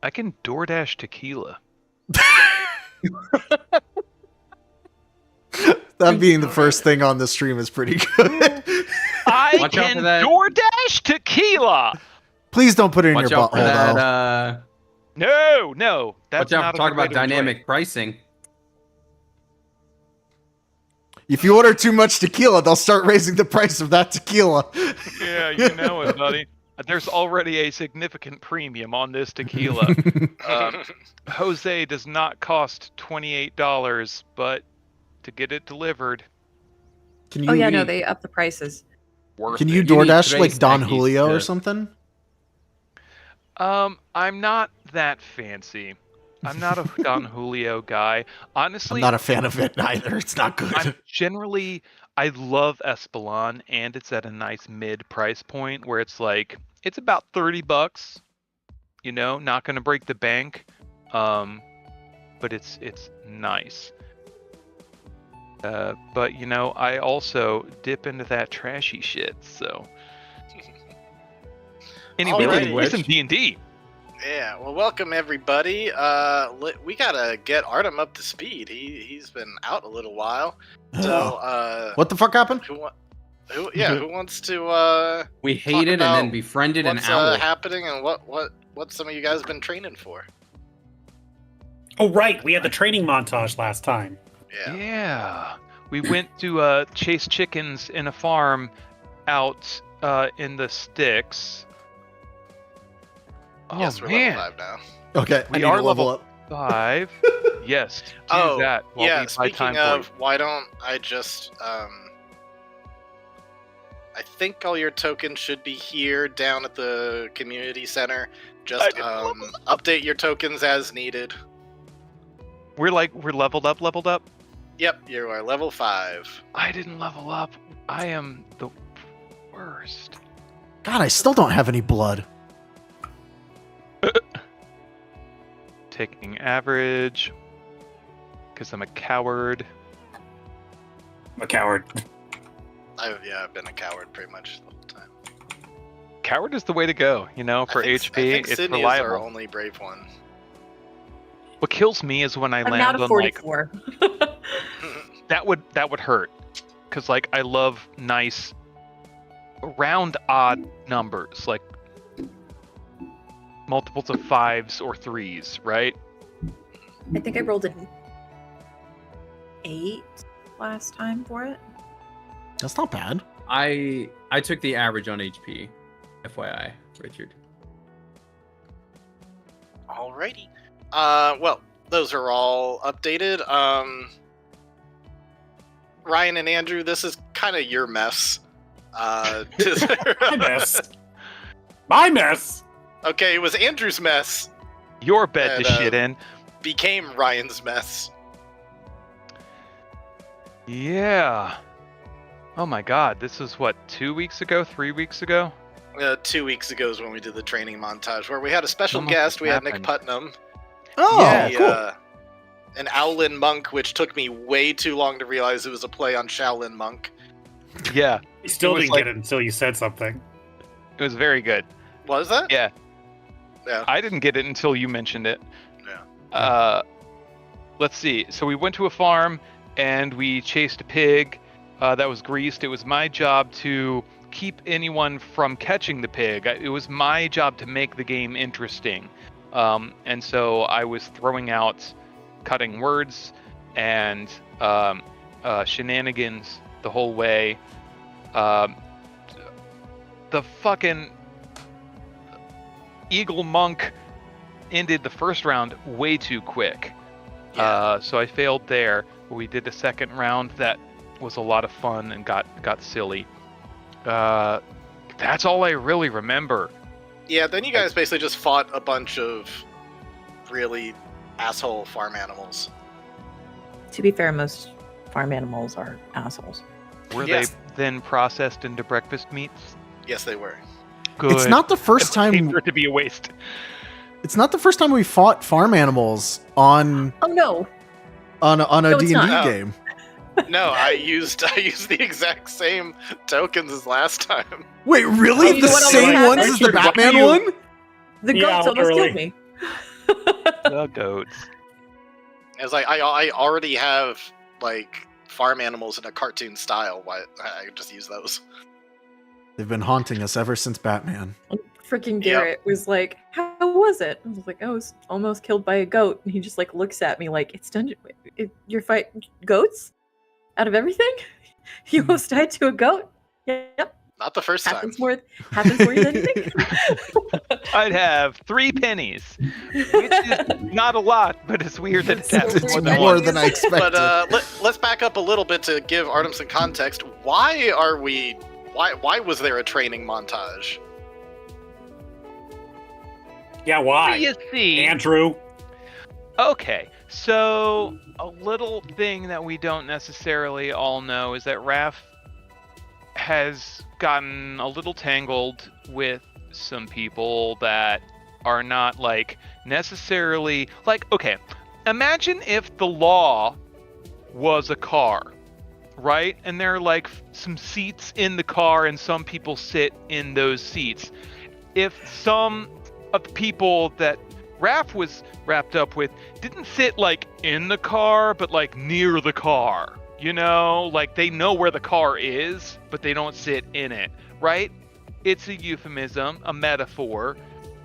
I can DoorDash tequila. That being the first thing on the stream is pretty good. I Watch out can for that. DoorDash tequila. Please don't put it in Watch your out for butthole, though. that. No, that's Watch out not for a talk good way about to enjoy dynamic it. pricing. If you order too much tequila, they'll start raising the price of that tequila. Yeah, you know it, buddy. There's already a significant premium on this tequila. Jose does not cost $28, but to get it delivered, Can you? Oh yeah, no, they up the prices. worth Can it. you need DoorDash today's like Don techies Julio or to- something? I'm not that fancy. I'm not a Don Julio guy. Honestly, I'm not a fan of it either. It's not good. I love Espelon, and it's at a nice mid price point where it's like it's about $30. You know, not gonna break the bank, but it's nice. But you know, I also dip into that trashy shit. So anyway, Alrighty. let's play some D&D. Yeah, well, welcome everybody. We gotta get Artem up to speed. He's been out a little while. So, What the fuck happened? who wants to We hated and about then befriended an what's owl. happening and what some of you guys been training for? Oh, right. We had the training montage last time. Yeah. We went to chase chickens in a farm out in the sticks. Oh Yes, we're man, level 5 now. Okay, We I need are to level level- up. 5. Yes, do Oh, that. While yeah. we buy Speaking time of, for why don't I just I think all your tokens should be here down at the community center. Just update your tokens as needed. we're leveled up. Yep, you are level 5. I didn't level up. I am the worst. God, I still don't have any blood. Taking average because I'm a coward. I'm a coward. I've been a coward pretty much the whole time. Coward is the way to go, you know, for I HP. think It's Sydney is our reliable. only brave one. What kills me is when I I'm land not a on like 44. that would hurt, because like I love nice round odd numbers, like multiples of 5s or 3s, right? I think I rolled an 8 last time for it. That's not bad. I took the average on HP. FYI, Richard. Alrighty. Well, those are all updated. Ryan and Andrew, this is kind of your mess. My mess. My mess. Okay, it was Andrew's mess. Your bed to And, shit in. Became Ryan's mess. Yeah. Oh my god, this is what, 2 weeks ago, 3 weeks ago? 2 weeks ago is when we did the training montage where we had a special Almost guest. We had Nick happened. Putnam. Oh, Yeah, The, an Owlin monk, which took me way too long to realize it was a play on Shaolin monk. Yeah, You still It was didn't like- get it until you said something. it was very good. Was that? Yeah. Yeah. I didn't get it until you mentioned it. Yeah. Let's see. So we went to a farm and we chased a pig that was greased. It was my job to keep anyone from catching the pig. It was my job to make the game interesting. And so I was throwing out cutting words and shenanigans the whole way. The fucking Eagle Monk ended the first round way too quick. Yeah. So I failed there. We did the second round that was a lot of fun and got silly. That's all I really remember. Yeah, then you guys basically just fought a bunch of really asshole farm animals. To be fair, most farm animals are assholes. Were Yes. they then processed into breakfast meats? Yes, they were. Good. it's not the first I hate time. for it to be a waste. It's not the first time we fought farm animals on Oh no! a No, it's D&D not. game. No, I used the exact same tokens as last time. Wait, really? Oh, you The know what same almost ones as the happened? Batman Richard, one? The Yeah, goats almost literally. killed me. The goats. It's like I already have like farm animals in a cartoon style. Why I could just use those. They've been haunting us ever since Batman. Freaking Garrett was like, "How was it?" I was like, "I was almost killed by a goat." And he just like looks at me like, "It's dungeon. You're fighting goats out of everything. You almost died to a goat. Yep, Not the first time. happens more than you think." I'd have 3 pennies, which is not a lot, but it's weird that it's So happened It's more than more once. than I expected. But let's back up a little bit to give Artem some context. Why was there a training montage? Yeah, why? You see, Andrew. okay, so a little thing that we don't necessarily all know is that Raph has gotten a little tangled with some people that are not like necessarily like, okay, imagine if the law was a car, right? And there are like some seats in the car and some people sit in those seats. If some of the people that Raph was wrapped up with didn't sit like in the car, but like near the car, you know, like they know where the car is, but they don't sit in it, right? It's a euphemism, a metaphor.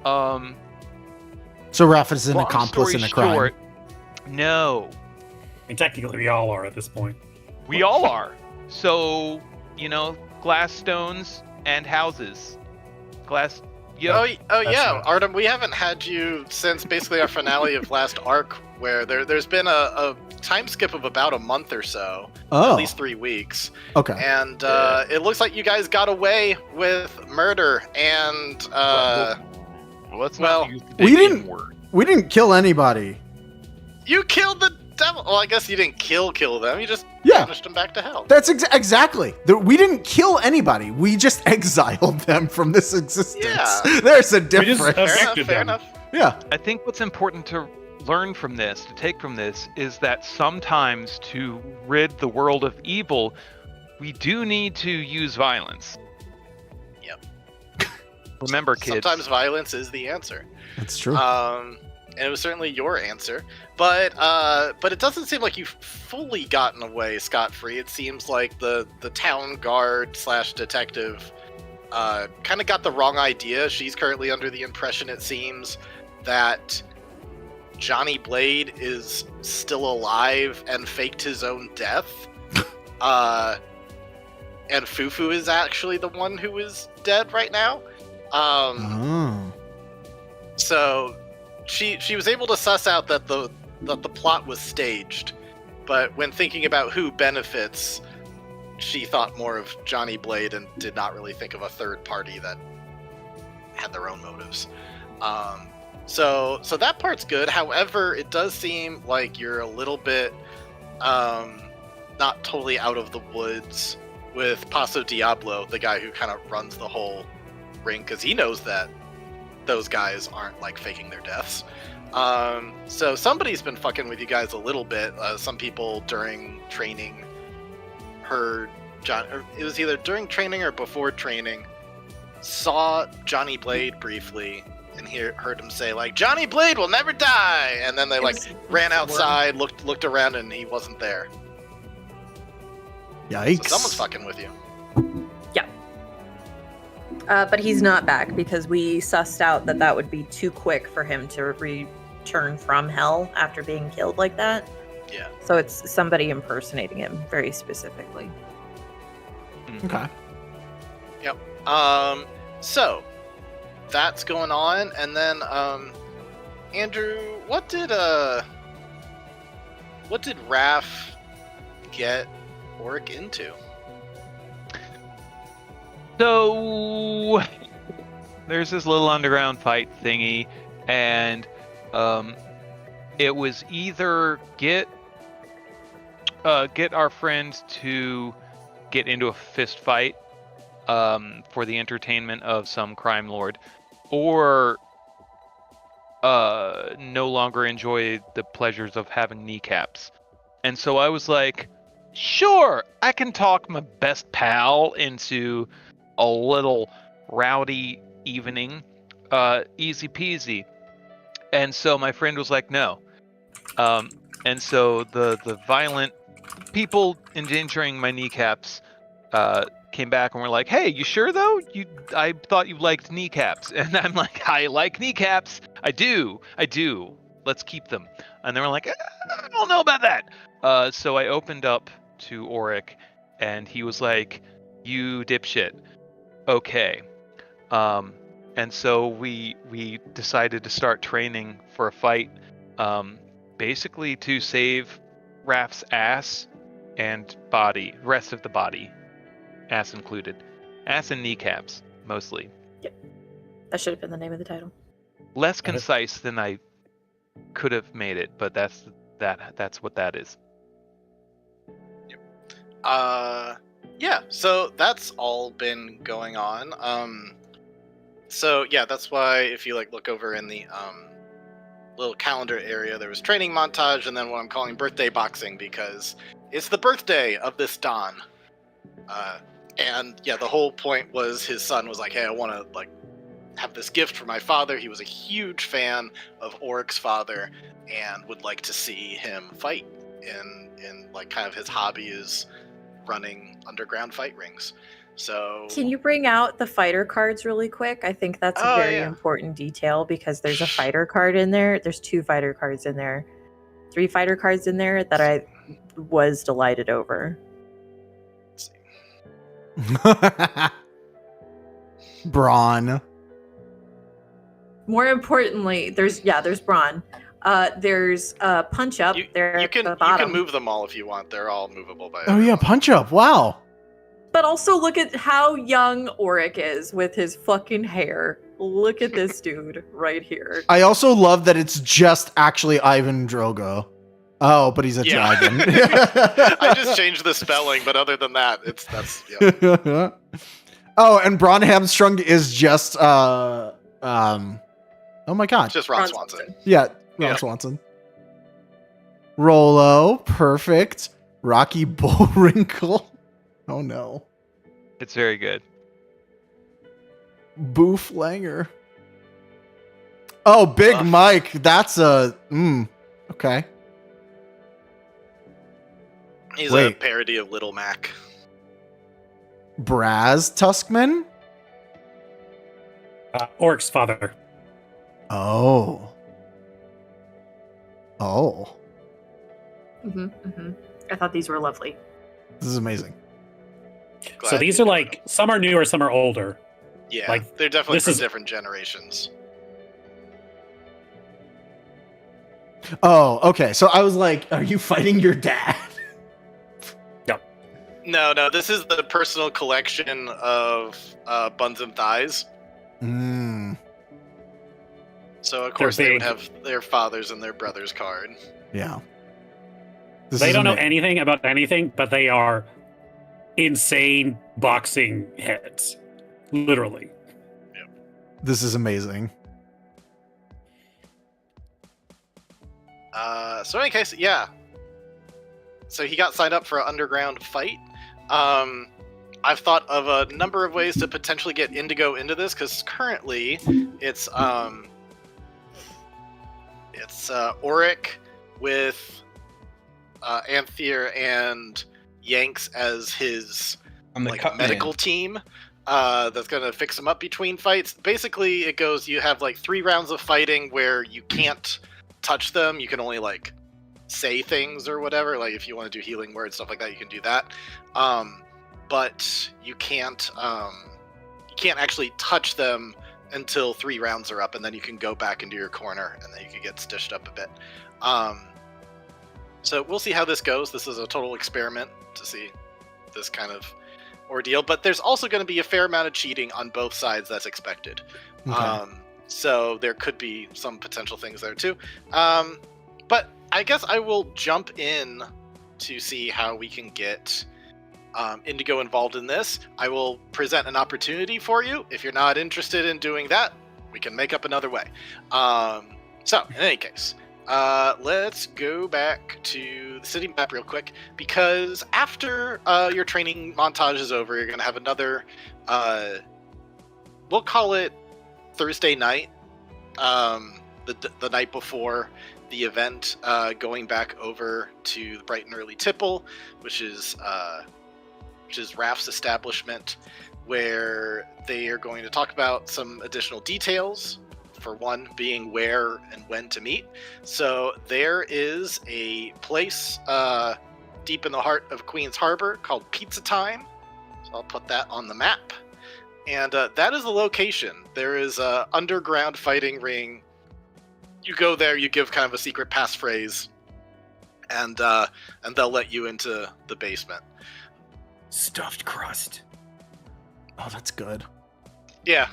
So Raph is an Long accomplice story in a crime. short, no, And technically, we all are at this point. we all are. So, you know, glass stones and houses. Glass. Yep. Oh That's yeah, right. Artem. We haven't had you since basically our finale of last arc, where there's been a time skip of about a month or so, Oh, at least 3 weeks, okay. and it looks like you guys got away with murder and Well, let's well, not use the we big didn't- N word. We didn't kill anybody. you killed the devil. Well, I guess you didn't kill them. You just Yeah, banished them back to hell. that's exactly. We didn't kill anybody. We just exiled them from this existence. Yeah. There's a just difference. Fair enough. Affected Fair them. enough. Yeah. I think what's important to learn from this, to take from this, is that sometimes to rid the world of evil, we do need to use violence. Yep. Remember, kids. Sometimes violence is the answer. That's true. And it was certainly your answer, but it doesn't seem like you've fully gotten away scot-free. It seems like the town guard / detective kind of got the wrong idea. She's currently under the impression, it seems, that Johnny Blade is still alive and faked his own death. And Fufu is actually the one who is dead right now. Oh. So she was able to suss out that the plot was staged, but when thinking about who benefits, she thought more of Johnny Blade and did not really think of a third party that had their own motives. So that part's good. However, it does seem like you're a little bit not totally out of the woods with Paso Diablo, the guy who kind of runs the whole ring, because he knows that those guys aren't like faking their deaths. So somebody's been fucking with you guys a little bit. Some people during training heard it was either during training or before training, saw Johnny Blade briefly and heard him say like, "Johnny Blade will never die," and then they like ran outside, looked around, and he wasn't there. Yikes. So someone's fucking with you. But he's not back because we sussed out that would be too quick for him to return from hell after being killed like that. Yeah. So it's somebody impersonating him very specifically. Okay. So that's going on, and then Andrew, what did Raph get Oric into? So there's this little underground fight thingy, and it was either get our friends to get into a fist fight for the entertainment of some crime lord, or no longer enjoy the pleasures of having kneecaps. And so I was like, sure, I can talk my best pal into a little rowdy evening, easy peasy. And so my friend was like, no. And so the violent people endangering my kneecaps came back and were like, hey, you sure though? I thought you liked kneecaps. And I'm like, I like kneecaps. I do. Let's keep them. And they were like, I don't know about that. So I opened up to Auric, and he was like, you dipshit. Okay. And so we decided to start training for a fight, basically to save Raph's ass and body, rest of the body, ass included, ass and kneecaps mostly. Yep. That should have been the name of the title. Less concise than I could have made it, but that's what that is. Yeah, so that's all been going on. So yeah, that's why if you like look over in the little calendar area, there was training montage, and then what I'm calling birthday boxing because it's the birthday of this Don. And yeah, the whole point was his son was like, hey, I want to like have this gift for my father. He was a huge fan of Auric's father and would like to see him fight in like kind of his hobby is running underground fight rings. So Can you bring out the fighter cards really quick? I think that's a very important detail because there's a fighter card in there. There's 2 fighter cards in there. 3 fighter cards in there that I was delighted over. Let's see. Brawn. More importantly, there's Brawn. There's Punch Up there You at can the bottom. you can move them all if you want. They're all movable by Oh yeah, Punch Up. Wow. But also look at how young Auric is with his fucking hair. Look at this dude right here. I also love that it's just actually Ivan Drogo. Oh, but he's a dragon. I just changed the spelling, but other than that, that's Oh, and Braun Hamstrung is just oh my god. It's just Ron Swanson. Yeah, Ron Swanson. Rolo, perfect. Rocky Bullwinkle. Oh no. It's very good. Boof Langer. Oh, Big Mike. That's a okay. He's a parody of Little Mac. Braz Tuskman? Orc's father. Oh. I thought these were lovely. This is amazing. So these are like, some are newer, some are older. Yeah, like, they're definitely this from is- different generations. Oh, okay. So I was like, are you fighting your dad? No, this is the personal collection of Buns and Thighs. So of course they would have their fathers and their brothers card. Yeah. They don't know anything about anything, but they are insane boxing heads. Literally. This is amazing. So in any case, yeah. So he got signed up for an underground fight. I've thought of a number of ways to potentially get Indigo into this, because currently it's Auric with Anthier and Yanks as his medical team that's going to fix him up between fights. Basically, it goes, you have like 3 rounds of fighting where you can't touch them. You can only like say things or whatever. Like if you want to do healing words, stuff like that, you can do that. But you can't actually touch them until 3 rounds are up, and then you can go back into your corner, and then you can get stitched up a bit. So we'll see how this goes. This is a total experiment to see this kind of ordeal, but there's also going to be a fair amount of cheating on both sides that's expected. Okay. So there could be some potential things there too. But I guess I will jump in to see how we can get Indigo involved in this. I will present an opportunity for you. If you're not interested in doing that, we can make up another way. So in any case, let's go back to the city map real quick, because after your training montage is over, you're going to have another, we'll call it Thursday night, the night before the event, going back over to the Bright and Early Tipple, which is Raph's establishment, where they are going to talk about some additional details. For one, being where and when to meet. So there is a place deep in the heart of Queen's Harbor called Pizza Time. So I'll put that on the map. And that is the location. There is a underground fighting ring. You go there, you give kind of a secret passphrase, and they'll let you into the basement. Stuffed crust. Oh, that's good. Yeah.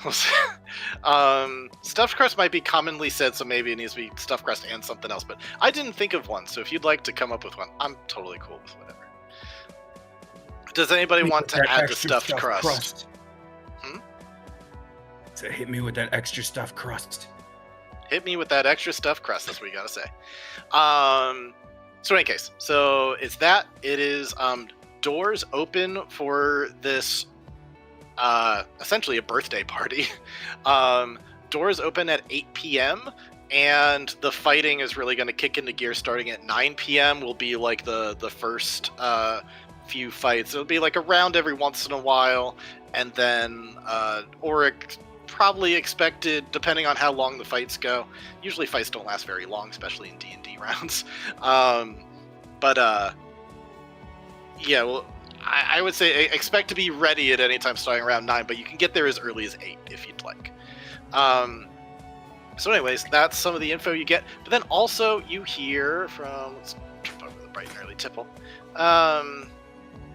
Stuffed crust might be commonly said, so maybe it needs to be stuffed crust and something else, but I didn't think of one, so if you'd like to come up with one, I'm totally cool with whatever. Does anybody want to add the stuffed crust? So hit me with that extra stuffed crust. Hit me with that extra stuffed crust, that's what you gotta say. So in any case, so it's that. It is doors open for this essentially a birthday party. Doors open at 8 p.m. and the fighting is really going to kick into gear starting at 9 p.m. will be like the first few fights. It'll be like a round every once in a while, and then Auric probably expected, depending on how long the fights go. Usually fights don't last very long, especially in D&D rounds. Yeah, well, I would say expect to be ready at any time starting around 9, but you can get there as early as 8 if you'd like. So anyways, that's some of the info you get. But then also you hear from, let's jump over the Bright and Early Tipple.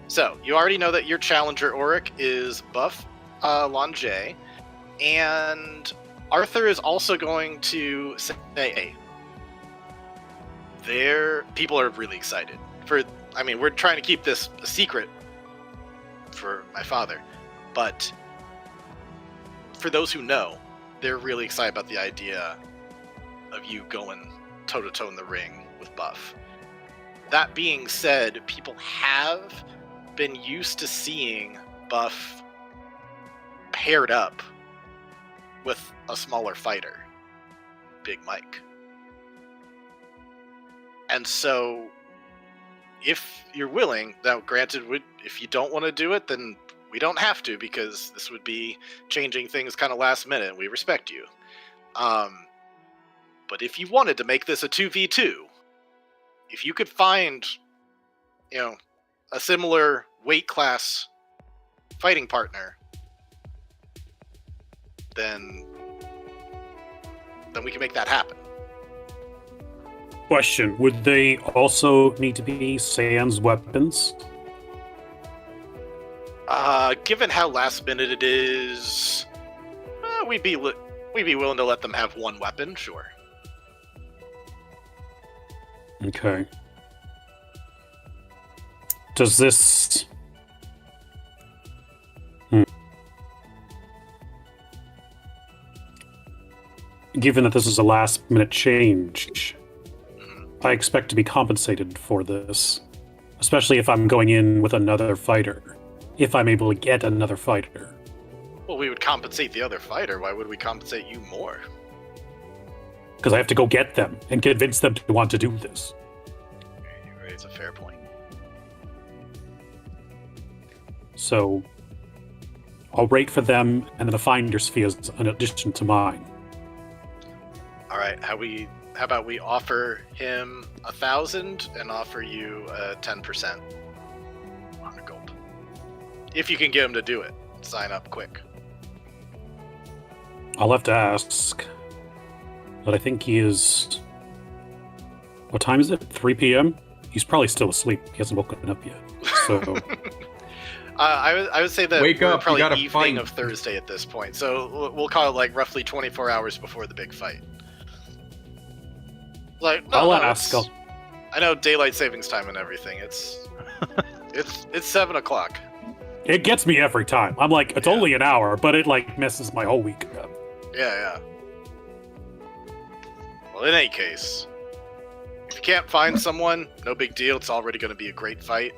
So you already know that your challenger Auric is Bouef Longe, and Arthur is also going to say, hey, people are really excited. We're trying to keep this a secret for my father, but for those who know, they're really excited about the idea of you going toe-to-toe in the ring with Bouef. That being said, people have been used to seeing Bouef paired up with a smaller fighter, Big Mike. And so if you're willing, now granted, if you don't want to do it, then we don't have to, because this would be changing things kind of last minute, and we respect you. But if you wanted to make this a 2v2, if you could find, a similar weight class fighting partner, then we can make that happen. Question, would they also need to be sans weapons? Given how last minute it is, we'd be willing to let them have one weapon, sure. Okay. Does this... Given that this is a last-minute change, I expect to be compensated for this, especially if I'm going in with another fighter. If I'm able to get another fighter. Well, we would compensate the other fighter. Why would we compensate you more? Because I have to go get them and convince them to want to do this. You raise a fair point. So, I'll rate for them, and then the finder's fee is an addition to mine. All right. How about we offer him 1,000 and offer you 10% on the gold? If you can get him to do it, sign up quick. I'll have to ask, but I think he is... What time is it? 3 p.m.? He's probably still asleep. He hasn't woken up yet. So... I would say that Wake we're up, probably you gotta evening fight. of Thursday at this point, so we'll call it like roughly 24 hours before the big fight. I'll ask. I know daylight savings time and everything. It's 7 o'clock. It gets me every time. I'm like, it's only an hour, but it messes my whole week up. Yeah. Well, in any case, if you can't find someone, no big deal. It's already going to be a great fight.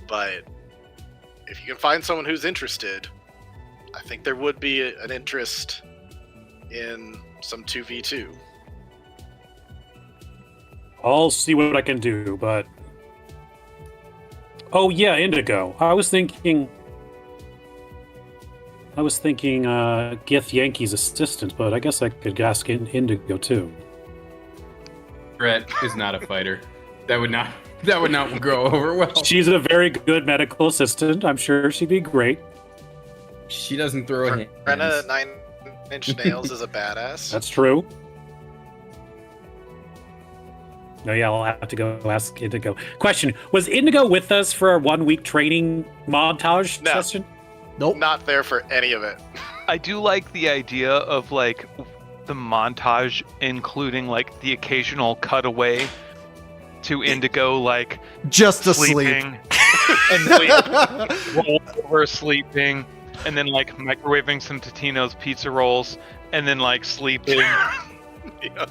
But if you can find someone who's interested, I think there would be an interest in some 2v2. I'll see what I can do, but... Oh, yeah, Indigo. I was thinking Gith Yankee's assistant, but I guess I could ask Indigo, too. Brett is not a fighter. That would not go over well. She's a very good medical assistant. I'm sure she'd be great. She doesn't throw hands. Brenna 9 Inch Nails is a badass. That's true. No, yeah, I'll have to go ask Indigo. Question, was Indigo with us for our 1 week training montage No. session? Nope. Not there for any of it. I do like the idea of like the montage including like the occasional cutaway to Indigo like Just asleep. sleeping and roll over sleeping and then like microwaving some Totino's pizza rolls and then like sleeping. Yeah.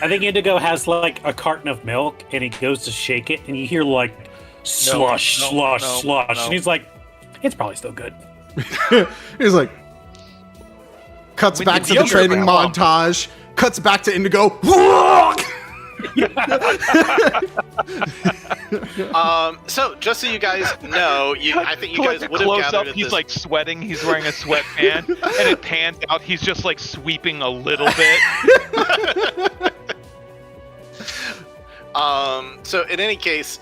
I think Indigo has like a carton of milk and he goes to shake it and you hear like slush, slush, slush. no. And he's like, it's probably still good. He's like, cuts When back you to the yogurt training went montage, cuts back to Indigo. So just so you guys know, I think you guys Like a would have close gathered up, at he's this. like sweating, he's wearing a sweatband, and it pans out, he's just like sweeping a little bit. So in any case,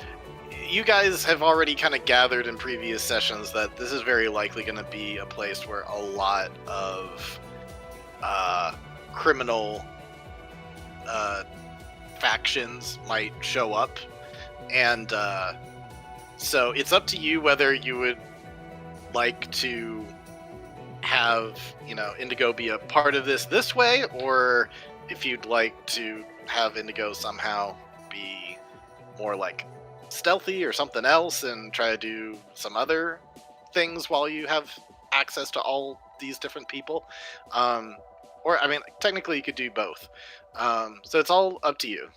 you guys have already kind of gathered in previous sessions that this is very likely going to be a place where a lot of criminal factions might show up, and so it's up to you whether you would like to have Indigo be a part of this way, or if you'd like to have Indigo somehow be more like stealthy or something else and try to do some other things while you have access to all these different people. Or, I mean, technically you could do both. So it's all up to you.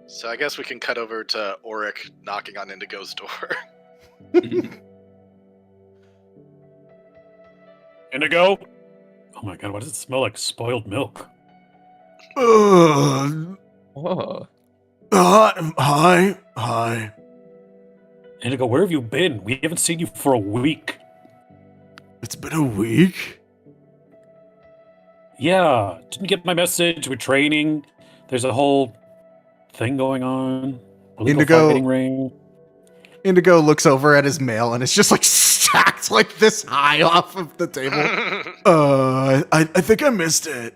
So I guess we can cut over to Auric knocking on Indigo's door. Indigo? Oh my god, why does it smell like spoiled milk? Whoa. Hi. Indigo, where have you been? We haven't seen you for a week. It's been a week? Yeah, didn't get my message. We're training. There's a whole thing going on. A legal Indigo- fighting ring. Indigo looks over at his mail and it's just like stacked like this high off of the table. I think I missed it.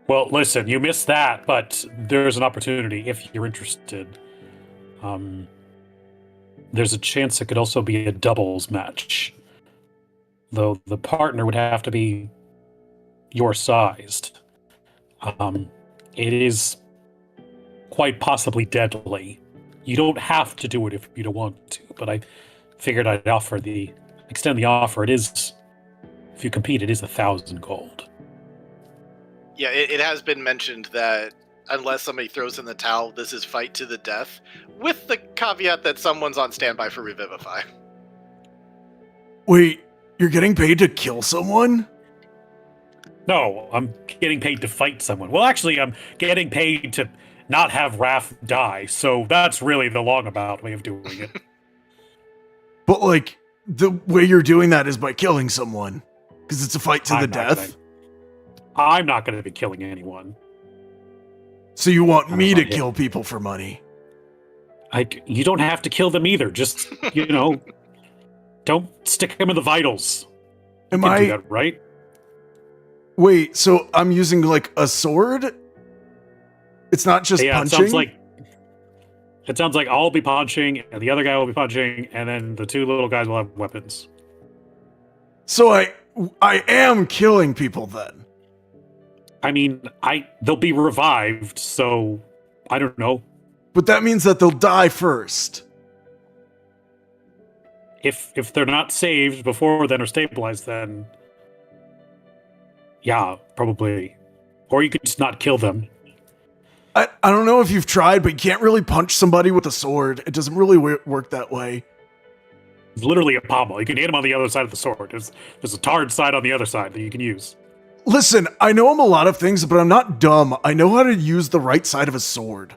Well, listen, you missed that, but there's an opportunity if you're interested. There's a chance it could also be a doubles match. Though the partner would have to be your sized. It is quite possibly deadly. You don't have to do it if you don't want to, but I figured I'd extend the offer. It is, if you compete, it is 1,000 gold. Yeah, it has been mentioned that unless somebody throws in the towel, this is fight to the death, with the caveat that someone's on standby for Revivify. Wait, you're getting paid to kill someone? No, I'm getting paid to fight someone. Well, actually, I'm getting paid to not have Raph die, so that's really the long-about way of doing it. But like, the way you're doing that is by killing someone. Because it's a fight to the death. I'm not going to be killing anyone. So you want me to Yeah. kill people for money? You don't have to kill them either. Just, don't stick them in the vitals. You Am can do I... that, right? Wait, so I'm using like a sword? It's not just Yeah, punching? it sounds like I'll be punching, and the other guy will be punching, and then the two little guys will have weapons. So I am killing people then? I mean, they'll be revived, so I don't know. But that means that they'll die first. If they're not saved before then or stabilized, then yeah, probably. Or you could just not kill them. I don't know if you've tried, but you can't really punch somebody with a sword. It doesn't really work that way. It's literally a pommel. You can hit him on the other side of the sword. There's a tarred side on the other side that you can use. Listen, I know I'm a lot of things, but I'm not dumb. I know how to use the right side of a sword.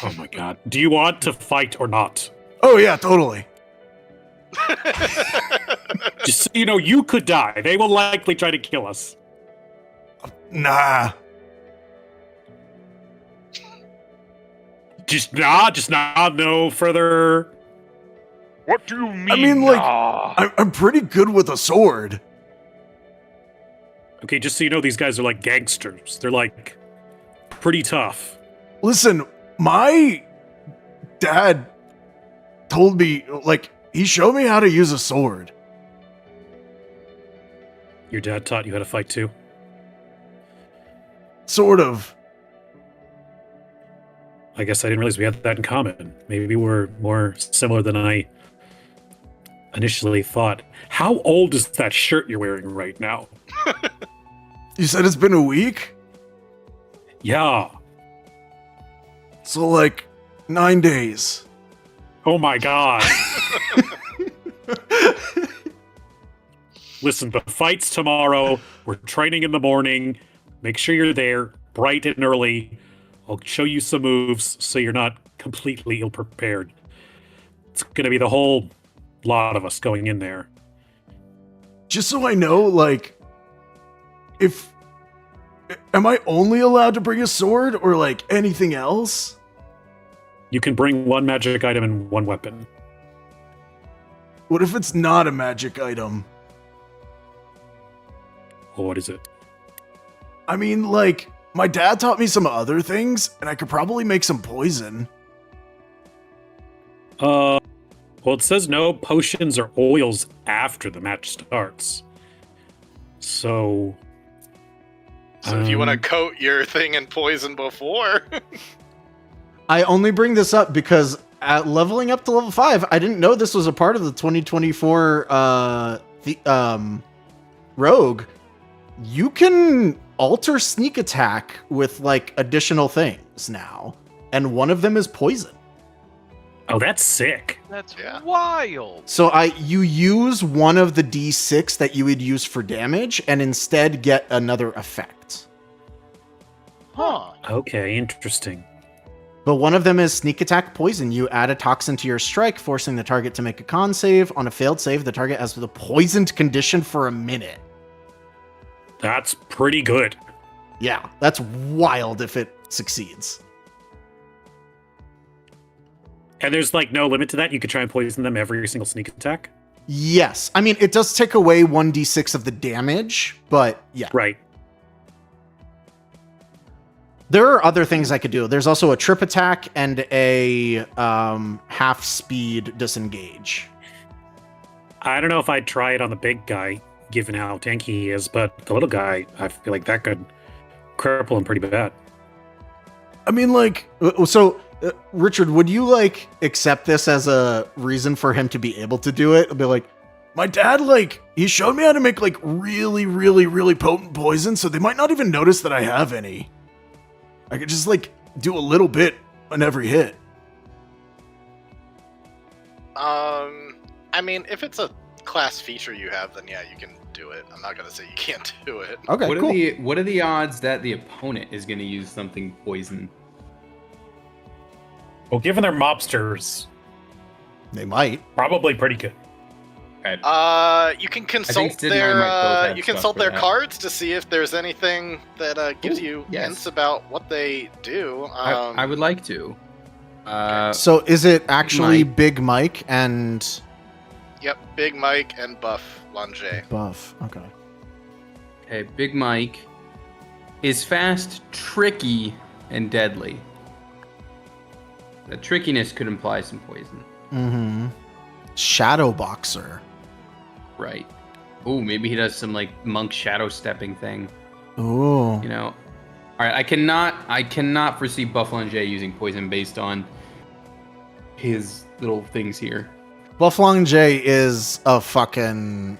Oh my god. Do you want to fight or not? Oh yeah, totally. Just so you know, you could die. They will likely try to kill us. Nah. Just not, no further. What do you mean? I mean, like, nah? I'm pretty good with a sword. Okay, just so you know, these guys are like gangsters. They're like pretty tough. Listen, my dad told me, like, he showed me how to use a sword. Your dad taught you how to fight too? Sort of. I guess I didn't realize we had that in common. Maybe we're more similar than I initially thought. How old is that shirt you're wearing right now? You said it's been a week? Yeah. So, like, 9 days. Oh my god. Listen, the fight's tomorrow. We're training in the morning. Make sure you're there, bright and early. I'll show you some moves so you're not completely ill-prepared. It's gonna be the whole lot of us going in there. Just so I know, like, am I only allowed to bring a sword or, like, anything else? You can bring one magic item and one weapon. What if it's not a magic item? Well, what is it? I mean, like, my dad taught me some other things, and I could probably make some poison. Well, it says no potions or oils after the match starts. So... So if you want to coat your thing in poison before, I only bring this up because at leveling up to level 5, I didn't know this was a part of the 2024 rogue. You can alter sneak attack with like additional things now, and one of them is poison. Oh, that's sick. That's Yeah. wild. So you use one of the D6 that you would use for damage and instead get another effect. Huh. Okay, interesting. But one of them is sneak attack poison. You add a toxin to your strike, forcing the target to make a con save. On a failed save, the target has the poisoned condition for a minute. That's pretty good. Yeah, that's wild if it succeeds. And there's like no limit to that. You could try and poison them every single sneak attack. Yes. I mean, it does take away 1d6 of the damage, but yeah. Right. There are other things I could do. There's also a trip attack and a half speed disengage. I don't know if I'd try it on the big guy, given how tanky he is, but the little guy, I feel like that could cripple him pretty bad. I mean, like, Richard, would you like accept this as a reason for him to be able to do it? I'll be like, my dad, like, he showed me how to make, like, really, really, really potent poison, so they might not even notice that I have any. I could just, like, do a little bit on every hit. I mean, if it's a class feature you have, then yeah, you can do it. I'm not gonna say you can't do it. okay, What cool. are the odds that the opponent is going to use something poison? Well, given they're mobsters, They might. probably pretty good. You can consult Sid and I might both have you stuff consult for their that. cards to see if there's anything that gives Ooh, you yes. hints about what they do. I would like to. So is it actually Mike. Big Mike and Yep, Big Mike and Buff Lange. Buff? Okay. Okay, Big Mike is fast, tricky, and deadly. The trickiness could imply some poison. Mm-hmm. Shadow Boxer. Right. Ooh, maybe he does some like monk shadow stepping thing. Ooh. You know. Alright, I cannot foresee Buffalo J using poison based on his little things here. Bufflong J is a fucking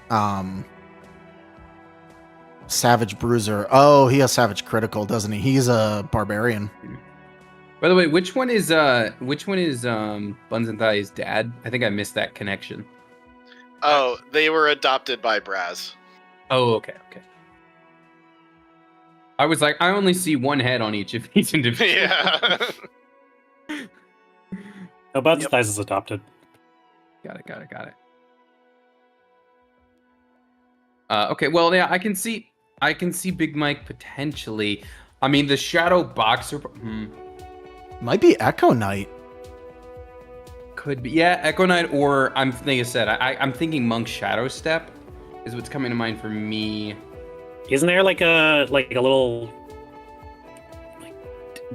Savage Bruiser. Oh, he has Savage Critical, doesn't he? He's a barbarian. By the way, which one is Buns and Thai's dad? I think I missed that connection. Oh, they were adopted by Braz. Oh, okay. I was like, I only see one head on each of these individuals. Yeah. No, Bud's is adopted. Got it. Okay, well, yeah, I can see Big Mike potentially. I mean, the Shadow Boxer Might be Echo Knight. could be, yeah, Echo Knight, or I'm thinking Monk Shadow Step is what's coming to mind for me. Isn't there like a little like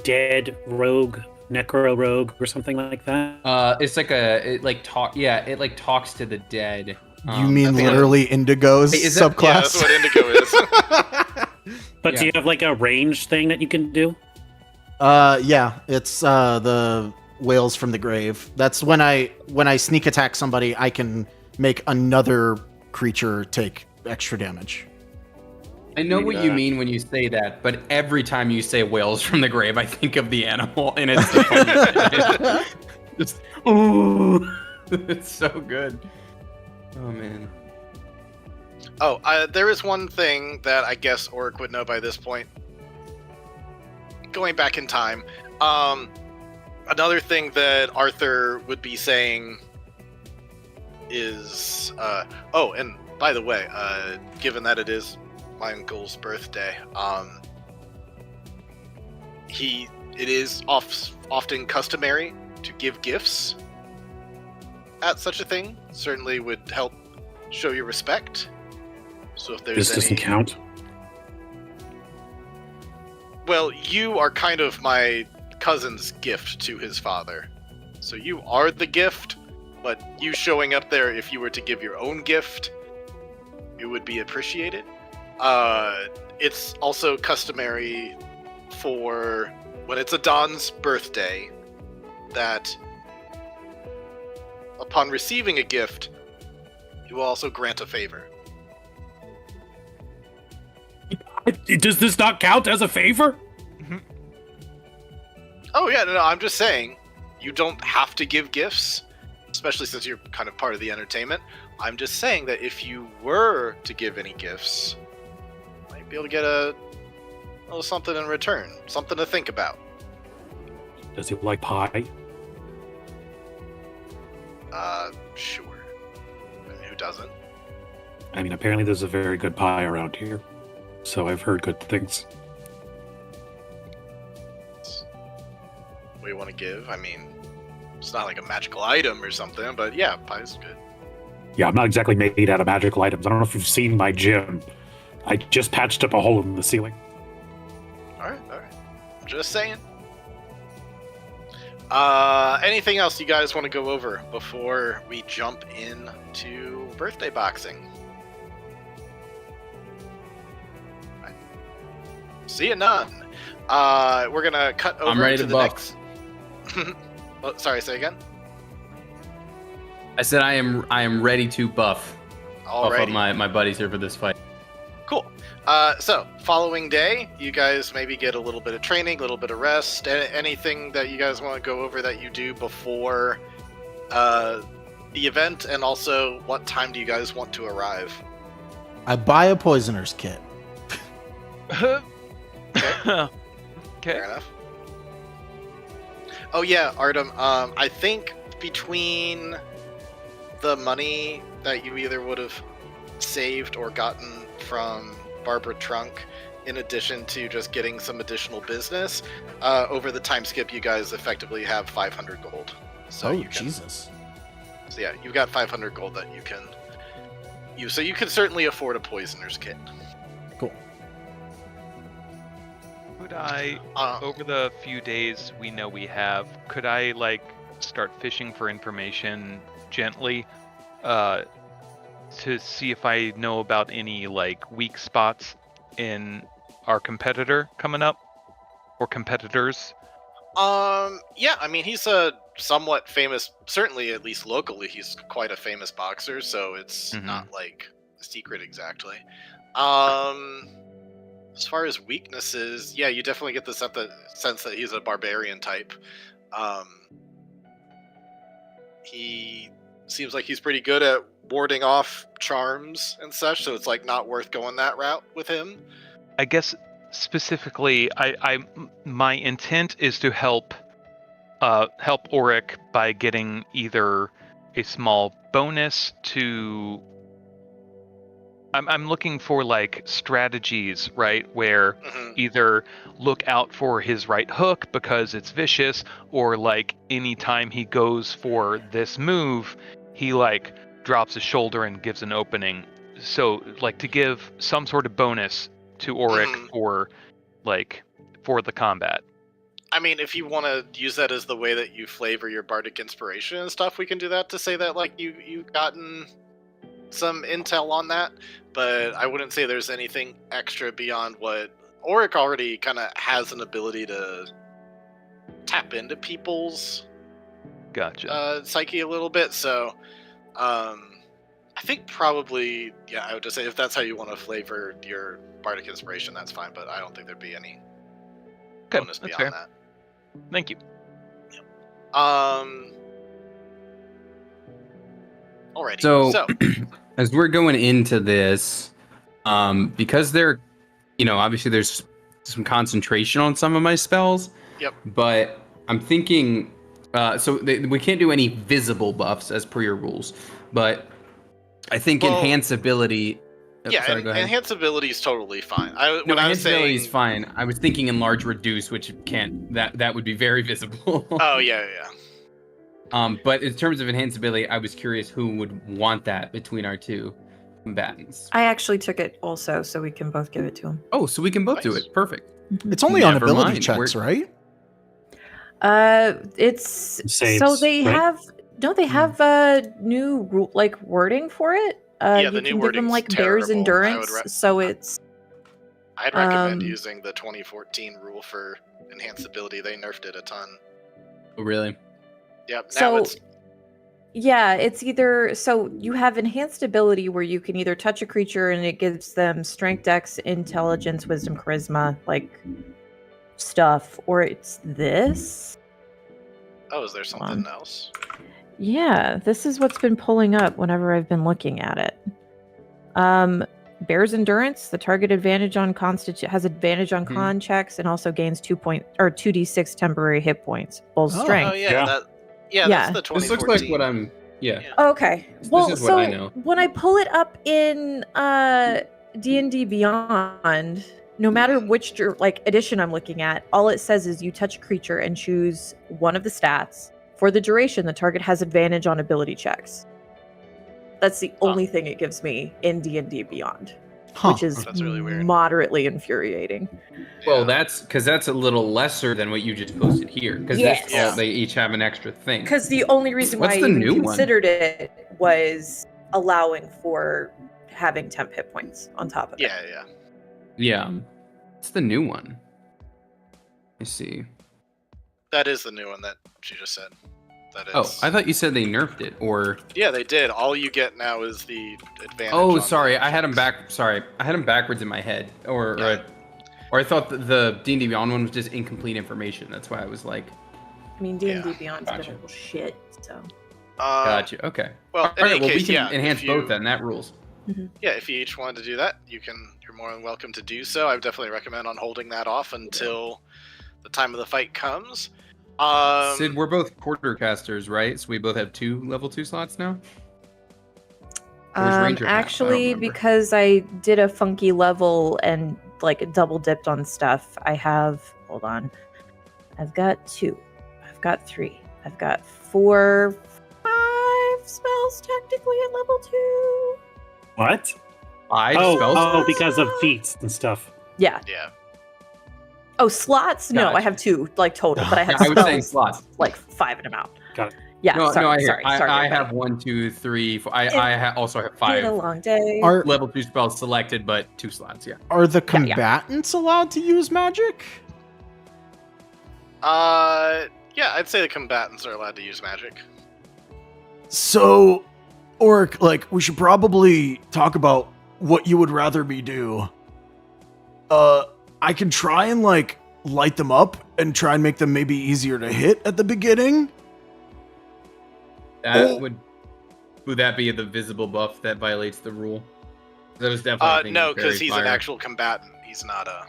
dead rogue, necro rogue, or something like that? It's like it talks to the dead. You mean literally Indigo's Wait, is that- subclass? Yeah, that's what Indigo is. But do you have like a range thing that you can do? Yeah, it's the Whales from the Grave. That's when I sneak attack somebody, I can make another creature take extra damage. I know what you mean when you say that, but every time you say Whales from the Grave, I think of the animal, and it's the funniest shit. Just ooh, it's so good. Oh man. Oh, there is one thing that I guess Oric would know by this point. Going back in time, another thing that Arthur would be saying is, oh, and by the way, given that it is my uncle's birthday, it is often customary to give gifts at such a thing. Certainly would help show your respect. So if there's This doesn't count. Well, you are kind of my cousin's gift to his father. So you are the gift, but you showing up there, if you were to give your own gift, it would be appreciated. It's also customary for when it's a Don's birthday that upon receiving a gift, you will also grant a favor. Does this not count as a favor? Oh yeah, no, I'm just saying, you don't have to give gifts, especially since you're kind of part of the entertainment. I'm just saying that if you were to give any gifts, you might be able to get a little something in return, something to think about. Does he like pie? Sure. I mean, who doesn't? I mean, apparently there's a very good pie around here, so I've heard good things. What do you want to give? I mean, it's not like a magical item or something, but yeah, pie's good. Yeah, I'm not exactly made out of magical items. I don't know if you've seen my gym. I just patched up a hole in the ceiling. Alright. Just saying. Anything else you guys want to go over before we jump into birthday boxing? Right. See you none. We're gonna cut over I'm ready to to the buff. next. Oh, sorry, say again. I said I am ready to buff. Buff up Alrighty. my buddies here for this fight. Cool. So, following day, you guys maybe get a little bit of training, a little bit of rest. Anything that you guys want to go over that you do before the event, and also what time do you guys want to arrive? I buy a poisoner's kit. Okay. Fair enough. Oh yeah, Artem. I think between the money that you either would have saved or gotten from Barbara Trunk, in addition to just getting some additional business, over the time skip, you guys effectively have 500 gold. So Oh, you can, Jesus. So yeah, you've got 500 gold that you can use. So you can certainly afford a poisoner's kit. Cool. Could I, Uh, over the few days we know we have, could I like start fishing for information gently, to see if I know about any like weak spots in our competitor coming up, or competitors? Yeah, I mean, he's a somewhat famous, certainly at least locally, he's quite a famous boxer, so it's not like a secret exactly. As far as weaknesses, yeah, you definitely get the sense that he's a barbarian type. He seems like he's pretty good at warding off charms and such, so it's like not worth going that route with him. I guess specifically, my intent is to help Auric by getting either a small bonus to. I'm looking for like strategies, right, where either look out for his right hook because it's vicious, or like anytime he goes for this move, he like drops his shoulder and gives an opening. So like to give some sort of bonus to Auric for the combat. I mean, if you want to use that as the way that you flavor your bardic inspiration and stuff, we can do that to say that like you've gotten some intel on that, but I wouldn't say there's anything extra beyond what Auric already kind of has an ability to tap into people's psyche a little bit. So I think probably, yeah, I would just say if that's how you want to flavor your bardic inspiration, that's fine, but I don't think there'd be any bonus beyond fair. that. Thank you. Alrighty. So as we're going into this, because obviously there's some concentration on some of my spells. Yep. But I'm thinking, we can't do any visible buffs as per your rules, but I think enhance ability. Yeah, sorry, go ahead. enhance ability is totally fine. Enhance ability is fine. I was thinking enlarge reduce, which can't. That would be very visible. Oh yeah. But in terms of enhance ability, I was curious who would want that between our two combatants. I actually took it also, so we can both give it to him. Oh, so we can both do Nice. it. Perfect. It's only on Never ability mind. checks, right? It's Saves, so they right? have. Don't they have new wording for it? Yeah, you the new can give them wording's like Bear's terrible. Endurance, so it's. I'd recommend Um, using the 2014 rule for enhanced ability. They nerfed it a ton. Oh, really? Yep. Now So it's yeah, it's either so you have enhanced ability where you can either touch a creature and it gives them strength, dex, intelligence, wisdom, charisma, like stuff, or it's this. oh, is there something else? Yeah, this is what's been pulling up whenever I've been looking at it. Bear's Endurance, the target advantage on has advantage on con checks and also gains 2d6 temporary hit points. Bull's strength. Oh yeah, Yeah. that's the 2014. This looks like what I'm. Yeah. Okay. Well, is what so I know. when I pull it up in D&D Beyond, no matter which edition I'm looking at, all it says is you touch a creature and choose one of the stats. For the duration, the target has advantage on ability checks. That's the only thing it gives me in D&D Beyond, which is That's really weird. moderately infuriating. Well, that's because that's a little lesser than what you just posted here. Because Yes. they each have an extra thing. Because the only reason What's why I the even new one? considered it was allowing for having temp hit points on top of it. Yeah. Yeah. It's the new one. I see. That is the new one that she just said. That is. Oh, I thought you said they nerfed it, or. Yeah, they did. All you get now is the advantage. Oh, on sorry. the I had them checks. back. Sorry, I had them backwards in my head, or Yeah. I thought that the D&D Beyond one was just incomplete information. That's why I was like, I mean, D&D Yeah, Beyond's gotcha. been a little shit, so. gotcha. Okay. Well, All in right. any Well, we case, can yeah, enhance if you- both then. That rules. Yeah, if you each wanted to do that, you're more than welcome to do so. I would definitely recommend on holding that off until the time of the fight comes. Sid, we're both quartercasters, right? So we both have 2 level 2 slots now. Where's Ranger at? I don't Actually, remember. because I did a funky level and double dipped on stuff, I have. Hold on. I've got 2. I've got 3. I've got 4, 5 spells technically at level 2. What? 5 Oh, spells. because of feats and stuff. Yeah. Yeah. Oh, slots? No, I Gotcha. have 2 total, but I have I was saying spells slots. 5 in amount. Got it. Yeah. No, sorry, no, I hear. sorry. I everybody. have 1, 2, 3, 4. I also have Been a 5 long day. Are level 2 spells selected, but 2 slots. Yeah. are the Yeah, yeah. combatants allowed to use magic? Yeah, I'd say the combatants are allowed to use magic. So, Oric, we should probably talk about what you would rather me do. I can try and light them up and try and make them maybe easier to hit at the beginning. That Oh. would. Would that be the visible buff that violates the rule? That was definitely No, because he's an actual combatant. He's not a.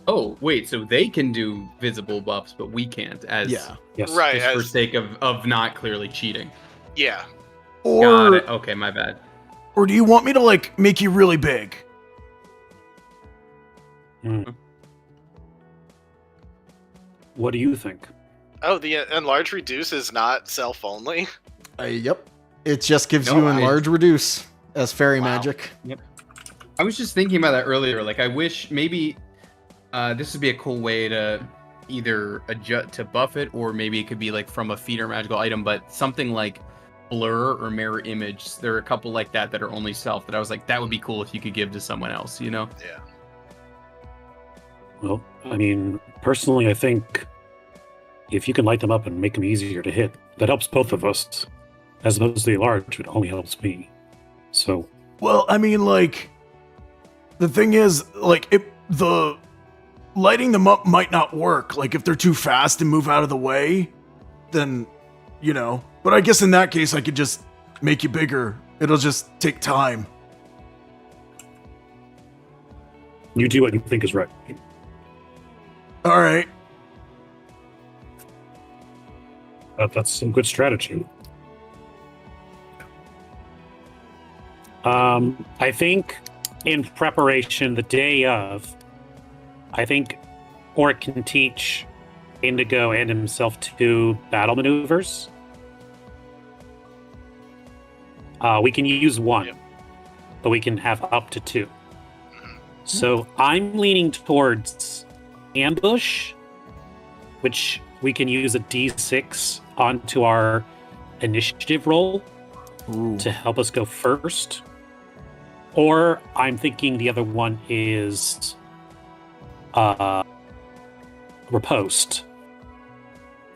Oh wait, so they can do visible buffs, but we can't. As Yeah. Yes. Right. just for sake of not clearly cheating. Yeah. Got Or it. Okay, my bad. or do you want me to like make you really big? What do you think? Oh, the enlarge reduce is not self only. Yep. It just gives No, you enlarge reduce as fairy Wow. magic. I was just thinking about that earlier. Like, I wish maybe this would be a cool way to either adjust to buff it, or maybe it could be like from a feat or magical item, but something like blur or mirror image. There are a couple like that that are only self that I was like, that would be cool if you could give to someone else, you know? Yeah. Well, I mean, personally, I think if you can light them up and make them easier to hit, that helps both of us. As opposed to the enlarge, it only helps me. So, Well, I mean, like, the thing is, like, the lighting them up might not work. Like, if they're too fast and move out of the way, then, you know. But I guess in that case, I could just make you bigger. It'll just take time. you do what you think is right. All right. That's some good strategy. I think in preparation, the day of, I think Oric can teach Indigo and himself 2 battle maneuvers. We can use 1, Yep. but we can have up to 2. So I'm leaning towards ambush, which we can use a D6 onto our initiative roll Ooh. to help us go first. Or I'm thinking the other one is riposte.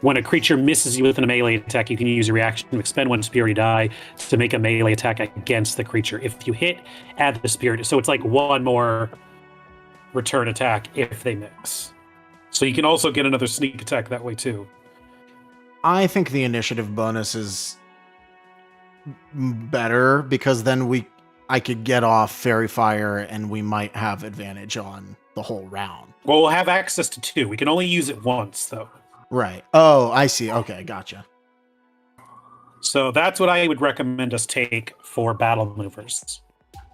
When a creature misses you with a melee attack, you can use your reaction to expend 1 spirit die to make a melee attack against the creature. If you hit, add the spirit. So it's like 1 more return attack if they miss. So you can also get another sneak attack that way too. I think the initiative bonus is better because then I could get off Fairy Fire and we might have advantage on the whole round. Well, we'll have access to 2. We can only use it once though. Right. Oh, I see. Okay, gotcha. So that's what I would recommend us take for battle maneuvers.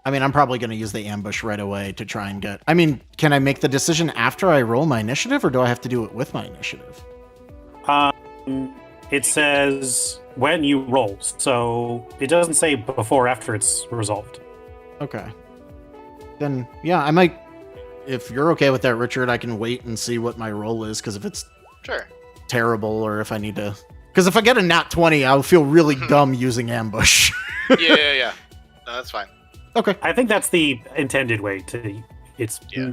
I mean, I'm probably going to use the ambush right away to try and get... I mean, can I make the decision after I roll my initiative, or do I have to do it with my initiative? It says when you roll, so it doesn't say before or after it's resolved. Okay. Then, yeah, I might... If you're okay with that, Richard, I can wait and see what my roll is, because if it's Sure. terrible or if I need to... Because if I get a nat 20, I'll feel really dumb using ambush. Yeah. No, that's fine. Okay. I think that's the intended way to. It's Yeah.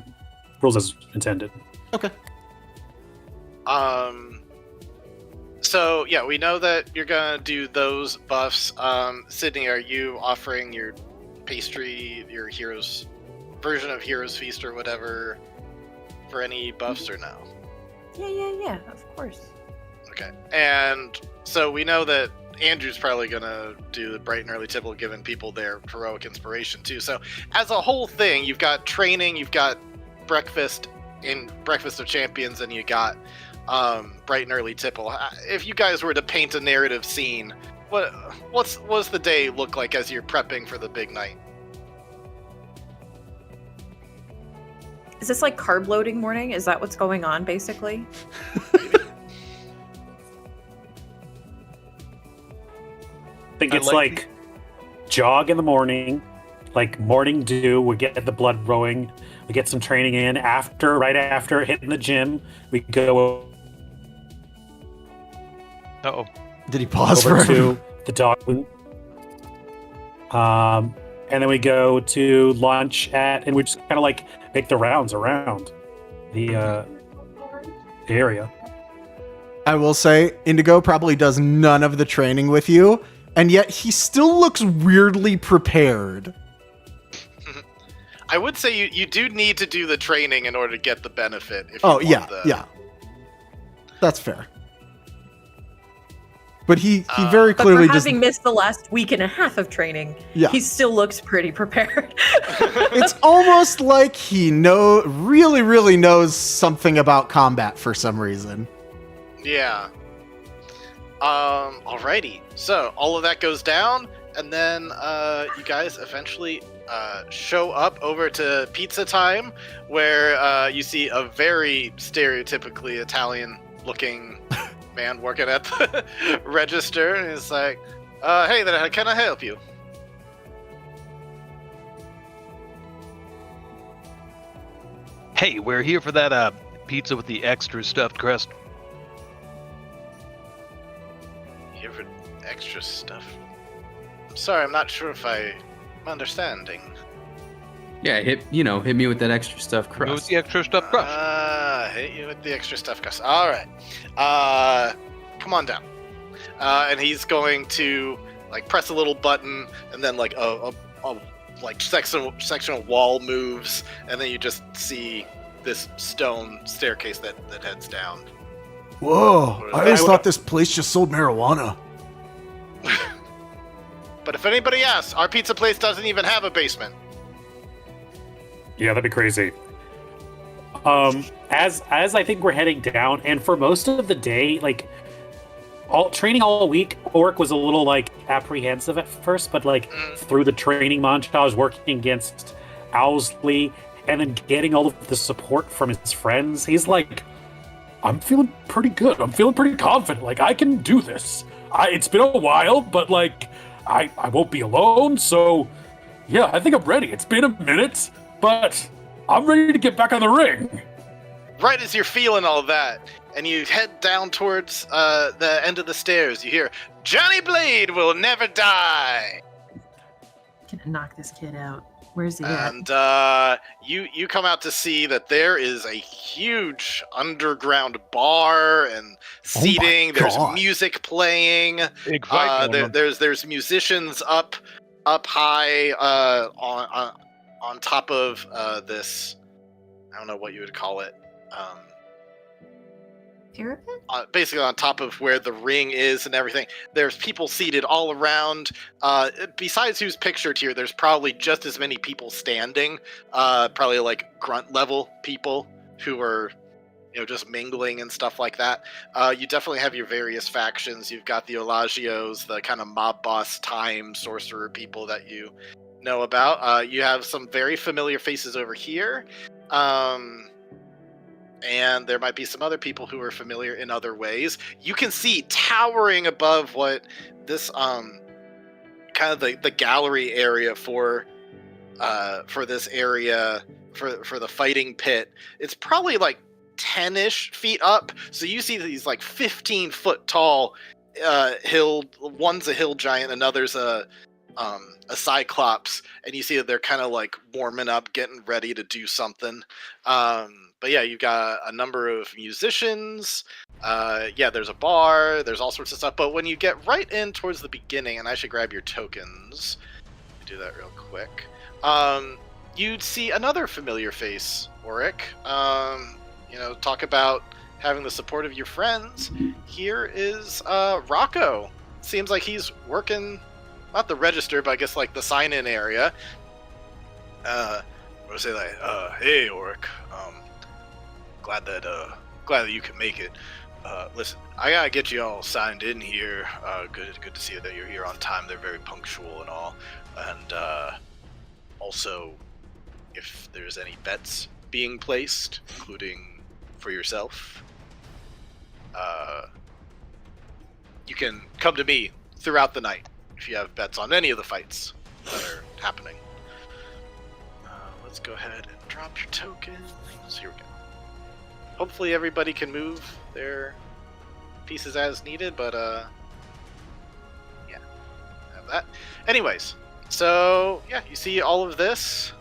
rules as intended. Okay. So yeah, we know that you're gonna do those buffs. Sydney, are you offering your pastry, your hero's version of Hero's Feast or whatever, for any buffs or no? Yeah, of course. Okay. And so we know that Andrew's probably gonna do the bright and early tipple, giving people their heroic inspiration too. So as a whole thing, you've got training, you've got breakfast of champions, and you got bright and early tipple. If you guys were to paint a narrative scene, what's the day look like as you're prepping for the big night? Is this like carb loading morning? Is that what's going on, basically? I think I it's like like jog in the morning, like morning dew. We get the blood rowing. We get some training in. Right after hitting the gym, we go Uh-oh. Did he pause over for to the dog. And then we go to lunch and we just kind of like make the rounds around the area. I will say, Indigo probably does none of the training with you, and yet he still looks weirdly prepared. I would say you do need to do the training in order to get the benefit. If you Oh, want yeah. That's fair. But he very But clearly for just having missed the last week and a half of training, Yeah. he still looks pretty prepared. it's almost like he really knows something about combat for some reason. Yeah. Alrighty. So all of that goes down, and then you guys eventually show up over to Pizza Time, where you see a very stereotypically Italian-looking man working at the register, and he's like, "Hey there, can I help you?" Hey, we're here for that pizza with the extra stuffed crust. Here for extra stuff. I'm sorry, I'm not sure if I'm understanding. Yeah, hit me with that extra stuffed With crust. the extra stuffed crust. Hit you with the extra stuff, Gus. All right. Come on down. And he's going to like press a little button, and then like a like section of wall moves, and then you just see this stone staircase that heads down. Whoa! I always thought this place just sold marijuana. But if anybody asks, our pizza place doesn't even have a basement. Yeah, that'd be crazy. As I think we're heading down, and for most of the day, like training all week, Orc was a little like apprehensive at first, but like through the training montage, working against Owlsley, and then getting all of the support from his friends, he's like, I'm feeling pretty good. I'm feeling pretty confident. Like I can do this. It's been a while, but like I won't be alone. So yeah, I think I'm ready. It's been a minute, but I'm ready to get back on the ring. Right as you're feeling all that, and you head down towards the end of the stairs, you hear, "Johnny Blade will never die!" Gonna knock this kid out. Where's he at? And you come out to see that there is a huge underground bar and seating. There's God. music playing. Excitement. There's musicians up high on top of this. I don't know what you would call it. Parapet? Basically on top of where the ring is and everything. There's people seated all around. Besides who's pictured here, there's probably just as many people standing. Probably like grunt level people who are, just mingling and stuff like that. You definitely have your various factions. You've got the Olagios, the kind of mob boss time sorcerer people that you know about. You have some very familiar faces over here. And there might be some other people who are familiar in other ways. You can see towering above what this kind of the gallery area for this area for the fighting pit. It's probably like 10-ish feet up. So you see these like 15-foot tall hill. One's a hill giant, another's a cyclops, and you see that they're kind of like warming up, getting ready to do something. But yeah, you've got a number of musicians. There's a bar. There's all sorts of stuff. But when you get right in towards the beginning, and I should grab your tokens. Do that real quick. You'd see another familiar face, Auric. Talk about having the support of your friends. Here is Rocco. Seems like he's working, not the register, but I guess like the sign-in area. I would say like, hey, Auric. Glad that you can make it. Listen, I gotta get you all signed in here. Good to see that you're here on time. They're very punctual and all. And also, if there's any bets being placed, including for yourself, you can come to me throughout the night if you have bets on any of the fights that are happening. Let's go ahead and drop your tokens. Here we go. Hopefully everybody can move their pieces as needed, but have that. Anyways, so yeah, you see all of this.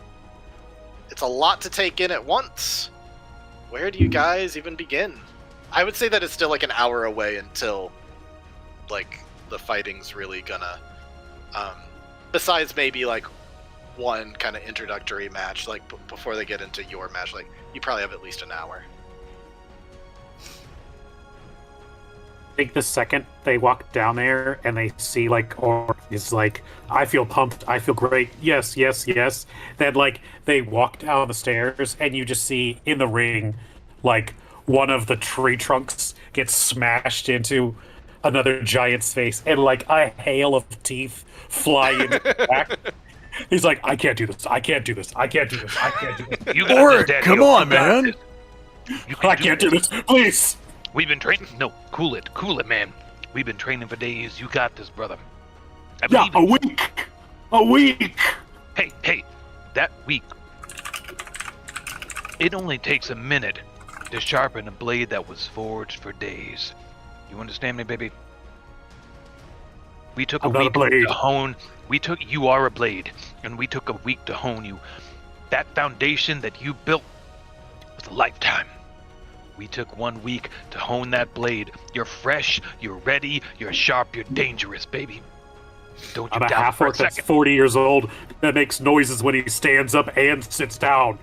It's a lot to take in at once. Where do you guys even begin? I would say that it's still like an hour away until like the fighting's really gonna besides maybe like one kind of introductory match, like before they get into your match, like you probably have at least an hour. think the second they walk down there and they see like Orc is like, I feel pumped, I feel great, yes, yes, yes. Then like they walk down the stairs and you just see in the ring like one of the tree trunks gets smashed into another giant's face and like a hail of teeth fly into the back. He's like, I can't do this, I can't do this, I can't do this, I can't do this. You got Oric, this, Daddy. come You on, got man. this. You can I can't do this, please. We've been training. No, cool it, man. We've been training for days. You got this, brother. I Yeah, believe a in you. week. A week. Hey, that week. It only takes a minute to sharpen a blade that was forged for days. You understand me, baby? We took I'm not a week blade. to hone. You are a blade, and we took a week to hone you. That foundation that you built was a lifetime. We took 1 week to hone that blade. You're fresh, you're ready, you're sharp, you're dangerous, baby. Don't you I'm a doubt for a half-orc that's second. 40 years old that makes noises when he stands up and sits down.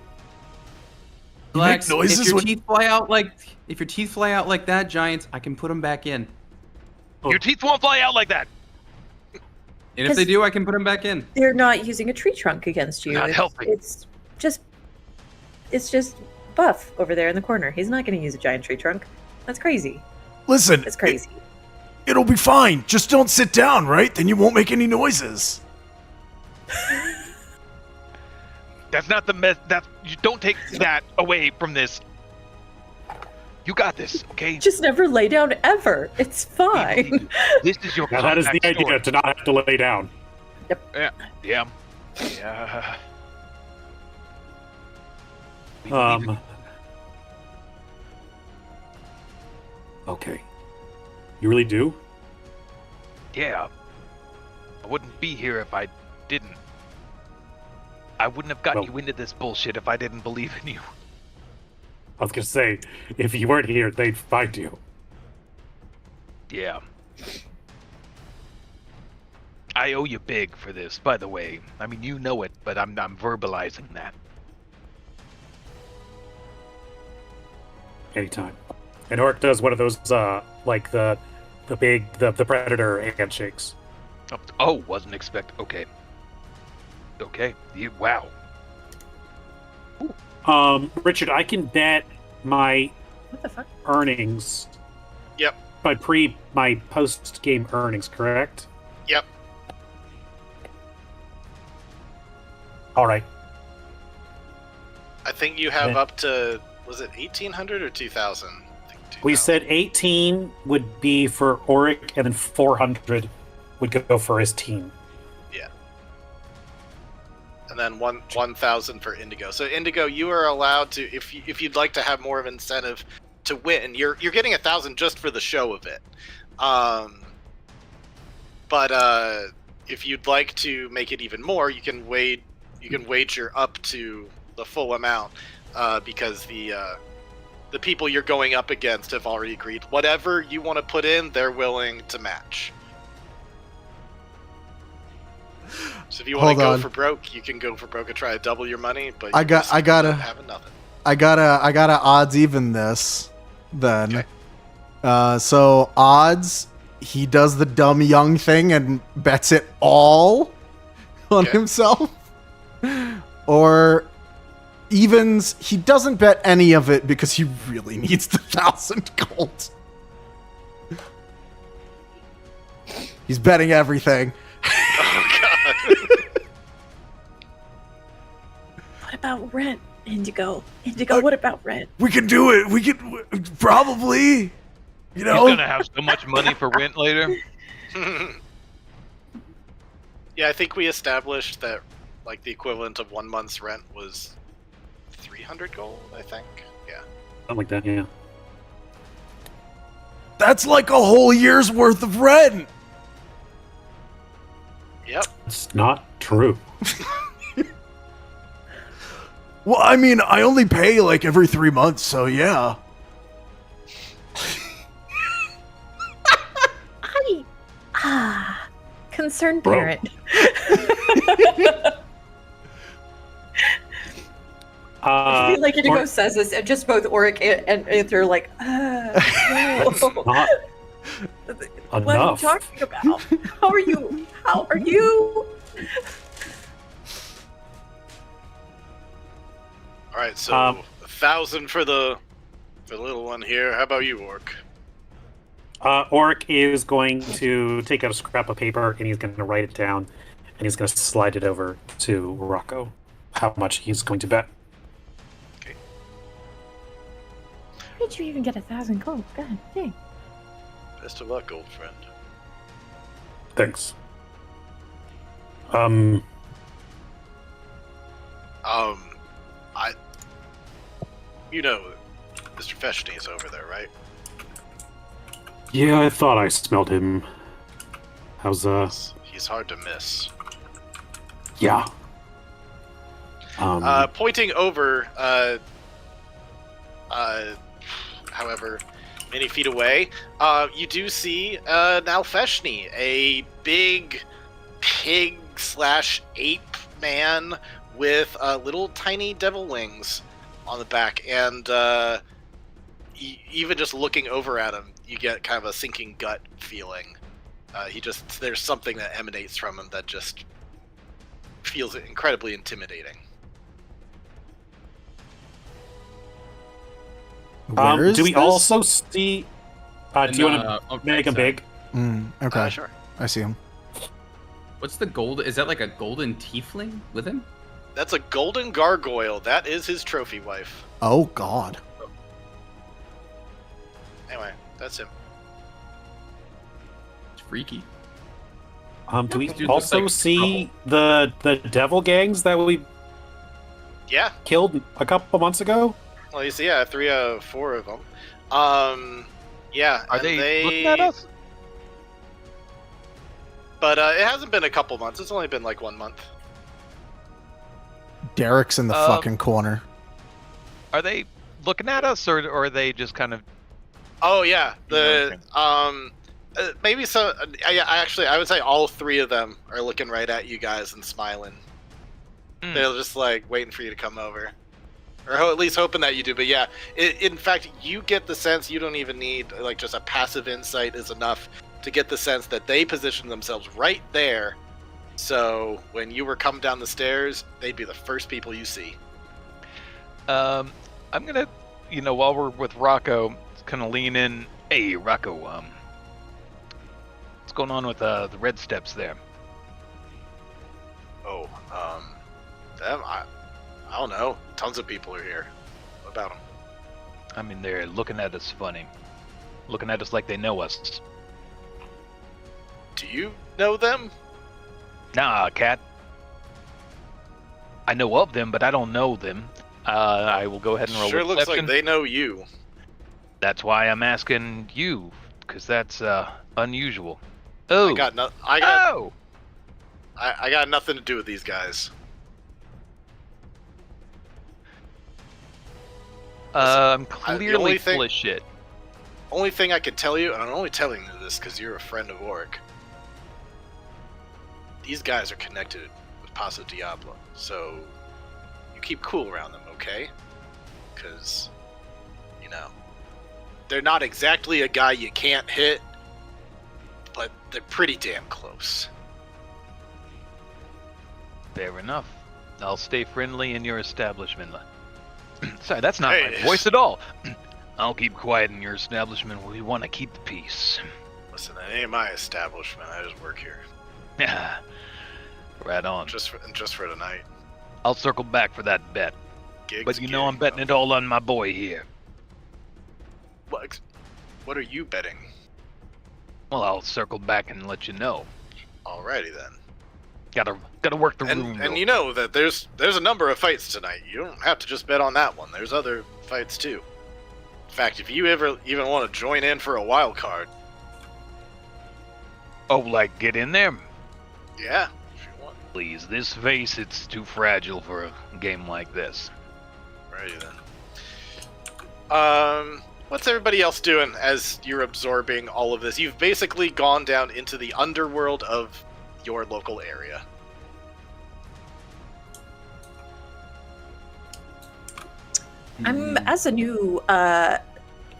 Lex, noises if your when- teeth fly out like that, Giants, I can put them back in. Your teeth won't fly out like that. And if they do, I can put them back in. They're not using a tree trunk against you. Not helping. It's just Buff over there in the corner. He's not going to use a giant tree trunk. That's crazy. Listen, That's crazy. it'll be fine. Just don't sit down, right? Then you won't make any noises. That's not the mess. You don't take that away from this. You got this, okay? Just never lay down ever. It's fine. This is your Now that is the comeback idea, story. to not have to lay down. Yeah. Okay. You really do? Yeah. I wouldn't be here if I didn't. I wouldn't have gotten Well- you into this bullshit if I didn't believe in you. I was gonna say, if you weren't here, they'd find you. Yeah. I owe you big for this, by the way. I mean, you know it, but I'm verbalizing that. Anytime. And Orc does one of those, like the predator handshakes. Oh, wasn't expect. Okay. Wow. Richard, I can bet my What the fuck? earnings. Yep. My post-game earnings, correct? Yep. All right. I think you have Yeah. up to, was it 1,800 or 2,000? I think 2,000. We said 18 would be for Oric, and then 400 would go for his team. And then 1,000 for Indigo. So Indigo, you are allowed to, if you'd like to have more of an incentive to win, you're getting 1,000 just for the show of it. But if you'd like to make it even more, you can wager up to the full amount, because the people you're going up against have already agreed. Whatever you want to put in, they're willing to match. So if you want Hold to go on. for broke, you can go for broke and try to double your money. But I you got- risk I gotta- having nothing. I gotta odds even this then. Okay. So odds, he does the dumb young thing and bets it all on Okay. himself. Or evens, he doesn't bet any of it because he really needs the 1,000 gold. He's betting everything. Oh god. What about rent, Indigo? Indigo, what about rent? We can do it. We could probably, you He's know. gonna have so much money for rent later. Yeah, I think we established that like the equivalent of 1 month's rent was 300 gold, I think. Yeah. Something like that, yeah. That's like a whole year's worth of rent. Yep. It's not true. Well, I mean, I only pay like every 3 months, so yeah. Concerned Bro. parent. I feel like Indigo says this, and just both Oric and Aether are like, no. Not, What are you Enough. talking about? How are you? How are you? All right, so 1,000 for the little one here. How about you, Orc? Oric is going to take out a scrap of paper and he's going to write it down, and he's going to slide it over to Rocco. How much he's going to bet? Okay. How did you even get 1,000 gold? God dang. Best of luck, old friend. Thanks. You know, Mr. Feshny is over there, right? Yeah, I thought I smelled him. How's He's hard to miss. Yeah. Pointing over, however many feet away, you do see now Feshny, a big pig/ape man with little tiny devil wings on the back, and even just looking over at him, you get kind of a sinking gut feeling. There's something that emanates from him that just feels incredibly intimidating. Where is do we this? also see? Do you want to make him big? Okay, Sure. I see him. What's the gold? Is that like a golden tiefling with him? That's a golden gargoyle. That is his trophy wife. Oh God. Anyway, that's him. It's freaky. Do we This dude looks also like see the devil gangs that we Yeah. killed a couple months ago? Well, you see, 3 out of 4 of them. Yeah. Are and they looking at us? But it hasn't been a couple months. It's only been like 1 month. Derek's in the fucking corner. Are they looking at us, or are they just kind of? Oh yeah, maybe so. I would say all 3 of them are looking right at you guys and smiling. They're just like waiting for you to come over, or at least hoping that you do. But yeah, in fact, you get the sense you don't even need like just a passive insight is enough to get the sense that they position themselves right there. So when you were coming down the stairs, they'd be the first people you see. I'm gonna, while we're with Rocco, kind of lean in. Hey, Rocco, what's going on with the red steps there? Oh, them? I don't know. Tons of people are here. What about them? I mean, they're looking at us funny, looking at us like they know us. Do you know them? Nah, cat. I know of them, but I don't know them. I will go ahead and roll. Sure looks Perception. like they know you. That's why I'm asking you, because that's unusual. Oh, I got nothing to do with these guys. I'm the clearly only full of shit. Only thing I can tell you, and I'm only telling you this because you're a friend of Oric. These guys are connected with Paso Diablo, so you keep cool around them, okay? Because, they're not exactly a guy you can't hit, but they're pretty damn close. Fair enough. I'll stay friendly in your establishment. Sorry, that's not Hey. my voice at all. I'll keep quiet in your establishment. We want to keep the peace. Listen, that ain't my establishment. I just work here. Right on. Just for tonight. I'll circle back for that bet. Gig's But a I'm gig, betting though. it all on my boy here. What are you betting? Well, I'll circle back and let you know. Alrighty then. Gotta work the room. And though. you know that there's a number of fights tonight. You don't have to just bet on that one. There's other fights too. In fact, if you ever even want to join in for a wild card, Oh, like get in there? yeah, if you want. Please, this vase, it's too fragile for a game like this. Alrighty then. What's everybody else doing as you're absorbing all of this? You've basically gone down into the underworld of your local area. I'm as a new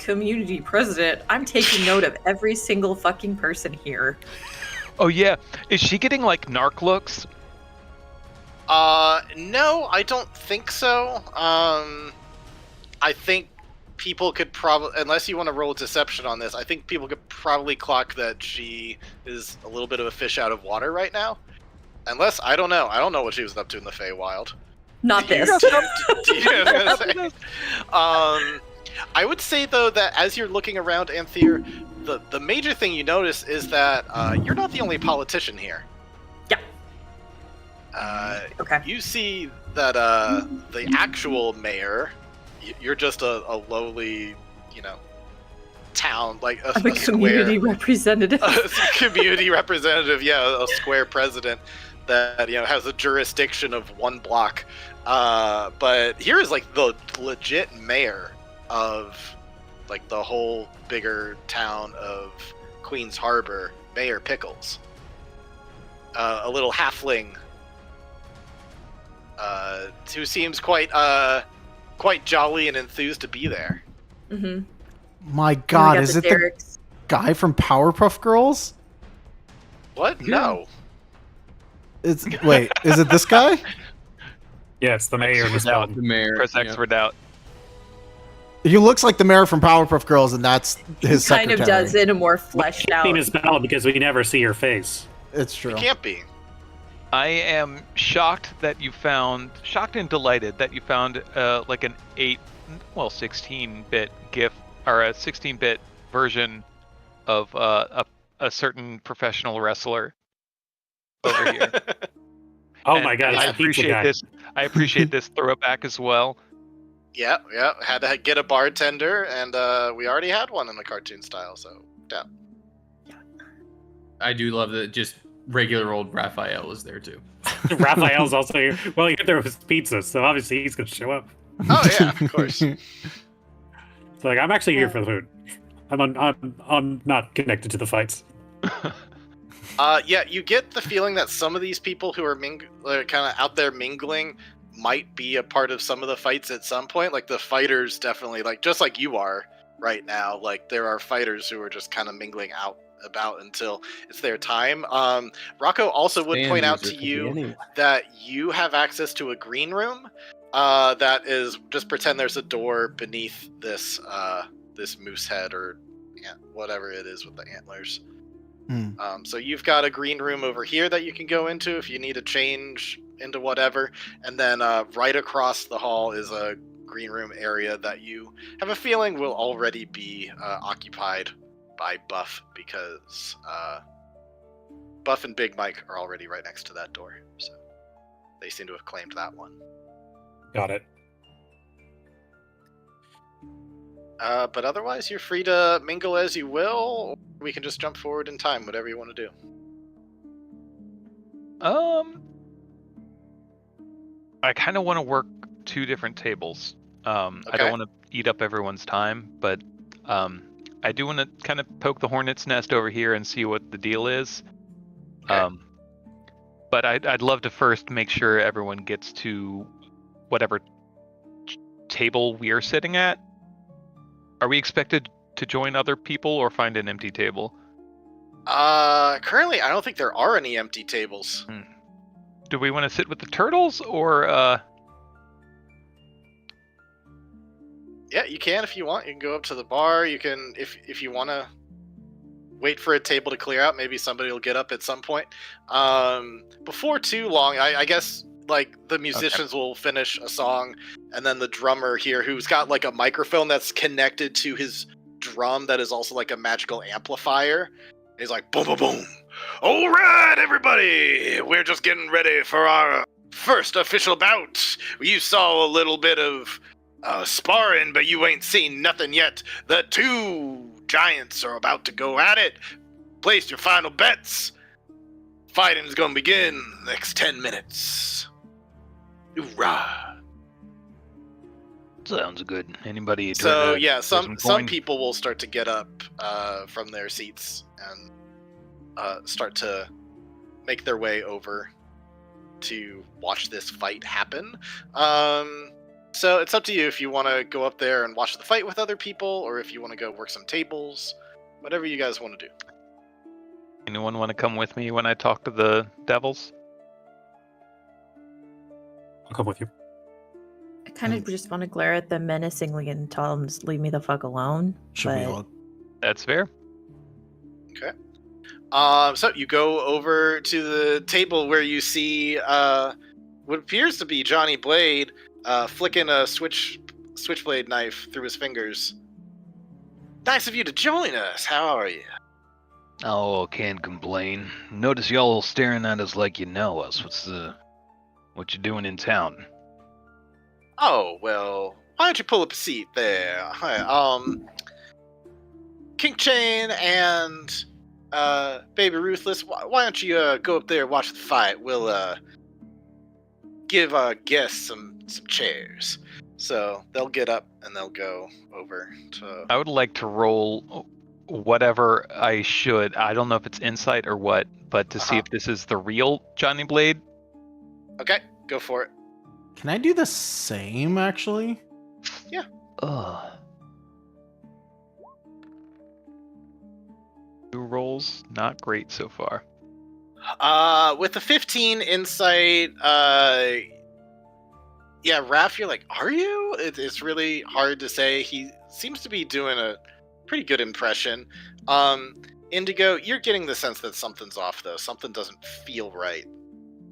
community president, I'm taking note of every single fucking person here. Oh yeah, is she getting like narc looks? No, I don't think so. I think people could probably, unless you want to roll deception on this, I think people could probably clock that she is a little bit of a fish out of water right now. Unless, I don't know. I don't know what she was up to in the Feywild. Not this. I would say, though, that as you're looking around, Anthir, the major thing you notice is that you're not the only politician here. Yeah. Okay. You see that the actual mayor, you're just a lowly, town, like I'm a community representative. A community representative, yeah, a square president that has a jurisdiction of 1 block. But here is like the legit mayor of like the whole bigger town of Queens Harbor, Mayor Pickles. A little halfling who seems quite jolly and enthused to be there. Mm-hmm. My God, is it the guy from Powerpuff Girls? What? No. Wait, is it this guy? Yeah, it's the mayor. The mayor. Press X for doubt. He looks like the mayor from Powerpuff Girls, and that's his He kind secretary. of does in a more fleshed out. Name is valid because we never see her face. It's true. It can't be. I am shocked and delighted that you found like an 16-bit GIF or a 16-bit version of a certain professional wrestler over here. Oh And my God! I It's the pizza appreciate guy. this. I appreciate this throwback as well. Yeah. Had to get a bartender, and we already had one in the cartoon style, so yeah. I do love that just regular old Raphael is there too. Raphael's also here. Well, he got there with pizza, so obviously he's gonna show up. Oh yeah, of course. It's like I'm actually here for the food. I'm not connected to the fights. Yeah, you get the feeling that some of these people who are kind of out there mingling might be a part of some of the fights at some point. Like the fighters definitely, like just like you are right now, like there are fighters who are just kind of mingling about until it's their time. Rocco also would point out to you that you have access to a green room that is, just pretend there's a door beneath this this moose head or whatever it is with the antlers. So you've got a green room over here that you can go into if you need to change into whatever, and then right across the hall is a green room area that you have a feeling will already be occupied by Buff, because Buff and Big Mike are already right next to that door, so they seem to have claimed that one. Got it. But otherwise, you're free to mingle as you will, or we can just jump forward in time, whatever you want to do. I kind of want to work 2 different tables. I don't want to eat up everyone's time, but I do want to kind of poke the hornet's nest over here and see what the deal is. Okay. But I'd love to first make sure everyone gets to whatever table we're sitting at. Are we expected to join other people or find an empty table? Currently, I don't think there are any empty tables. Do we want to sit with the turtles or Yeah, you can if you want. You can go up to the bar. You can, if you want to wait for a table to clear out, maybe somebody will get up at some point. Before too long, I guess, like, the musicians will finish a song, and then the drummer here, who's got, like, a microphone that's connected to his drum that is also, like, a magical amplifier. He's like, boom, boom, boom. All right, everybody. We're just getting ready for our first official bout. You saw a little bit of sparring, but you ain't seen nothing yet. The 2 giants are about to go at it. Place your final bets. Fighting's gonna begin next 10 minutes. Hoorah. sounds good? Anybody? So yeah, some people will start to get up from their seats and start to make their way over to watch this fight happen. So it's up to you if you want to go up there and watch the fight with other people, or if you want to go work some tables. Whatever you guys want to do. Anyone want to come with me when I talk to the devils? I'll come with you. I kind of just want to glare at them menacingly and tell them to leave me the fuck alone. Should we but- all? That's fair. Okay. So you go over to the table where you see what appears to be Johnny Blade flicking a switchblade knife through his fingers. Nice of you to join us. How are you? Oh, can't complain. Notice y'all staring at us like you know us. What you doing in town? Oh, well, why don't you pull up a seat there? Hi, King Chain and Baby Ruthless, why don't you go up there and watch the fight? We'll give our guests some chairs. So they'll get up and they'll go over to... I would like to roll whatever I should. I don't know if it's insight or what, but to see if this is the real Johnny Blade. Okay, go for it. Can I do the same, actually? Ugh. 2 rolls, not great so far. With the 15 insight, yeah, Raph, you're like, are you? It's really hard to say. He seems to be doing a pretty good impression. Indigo, you're getting the sense that something's off, though. Something doesn't feel right.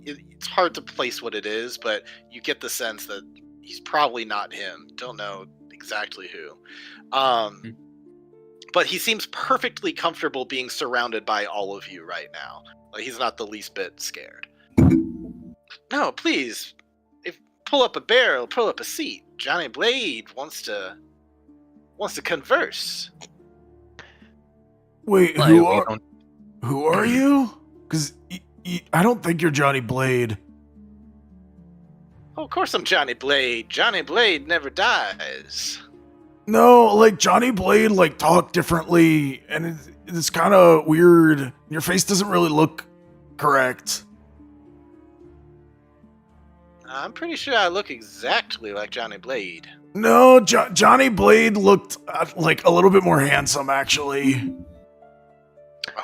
It's hard to place what it is, but you get the sense that he's probably not him. Don't know exactly who. But he seems perfectly comfortable being surrounded by all of you right now. Like, he's not the least bit scared. No, please. Pull up a barrel, pull up a seat. Johnny Blade wants to converse. Wait, Why, who we are don't- who are you? Because I don't think you're Johnny Blade. Oh, of course I'm Johnny Blade. Johnny Blade never dies. No, like Johnny Blade, like talk differently, and it's kind of weird. Your face doesn't really look correct. I'm pretty sure I look exactly like Johnny Blade. No, Johnny Blade looked like a little bit more handsome, actually.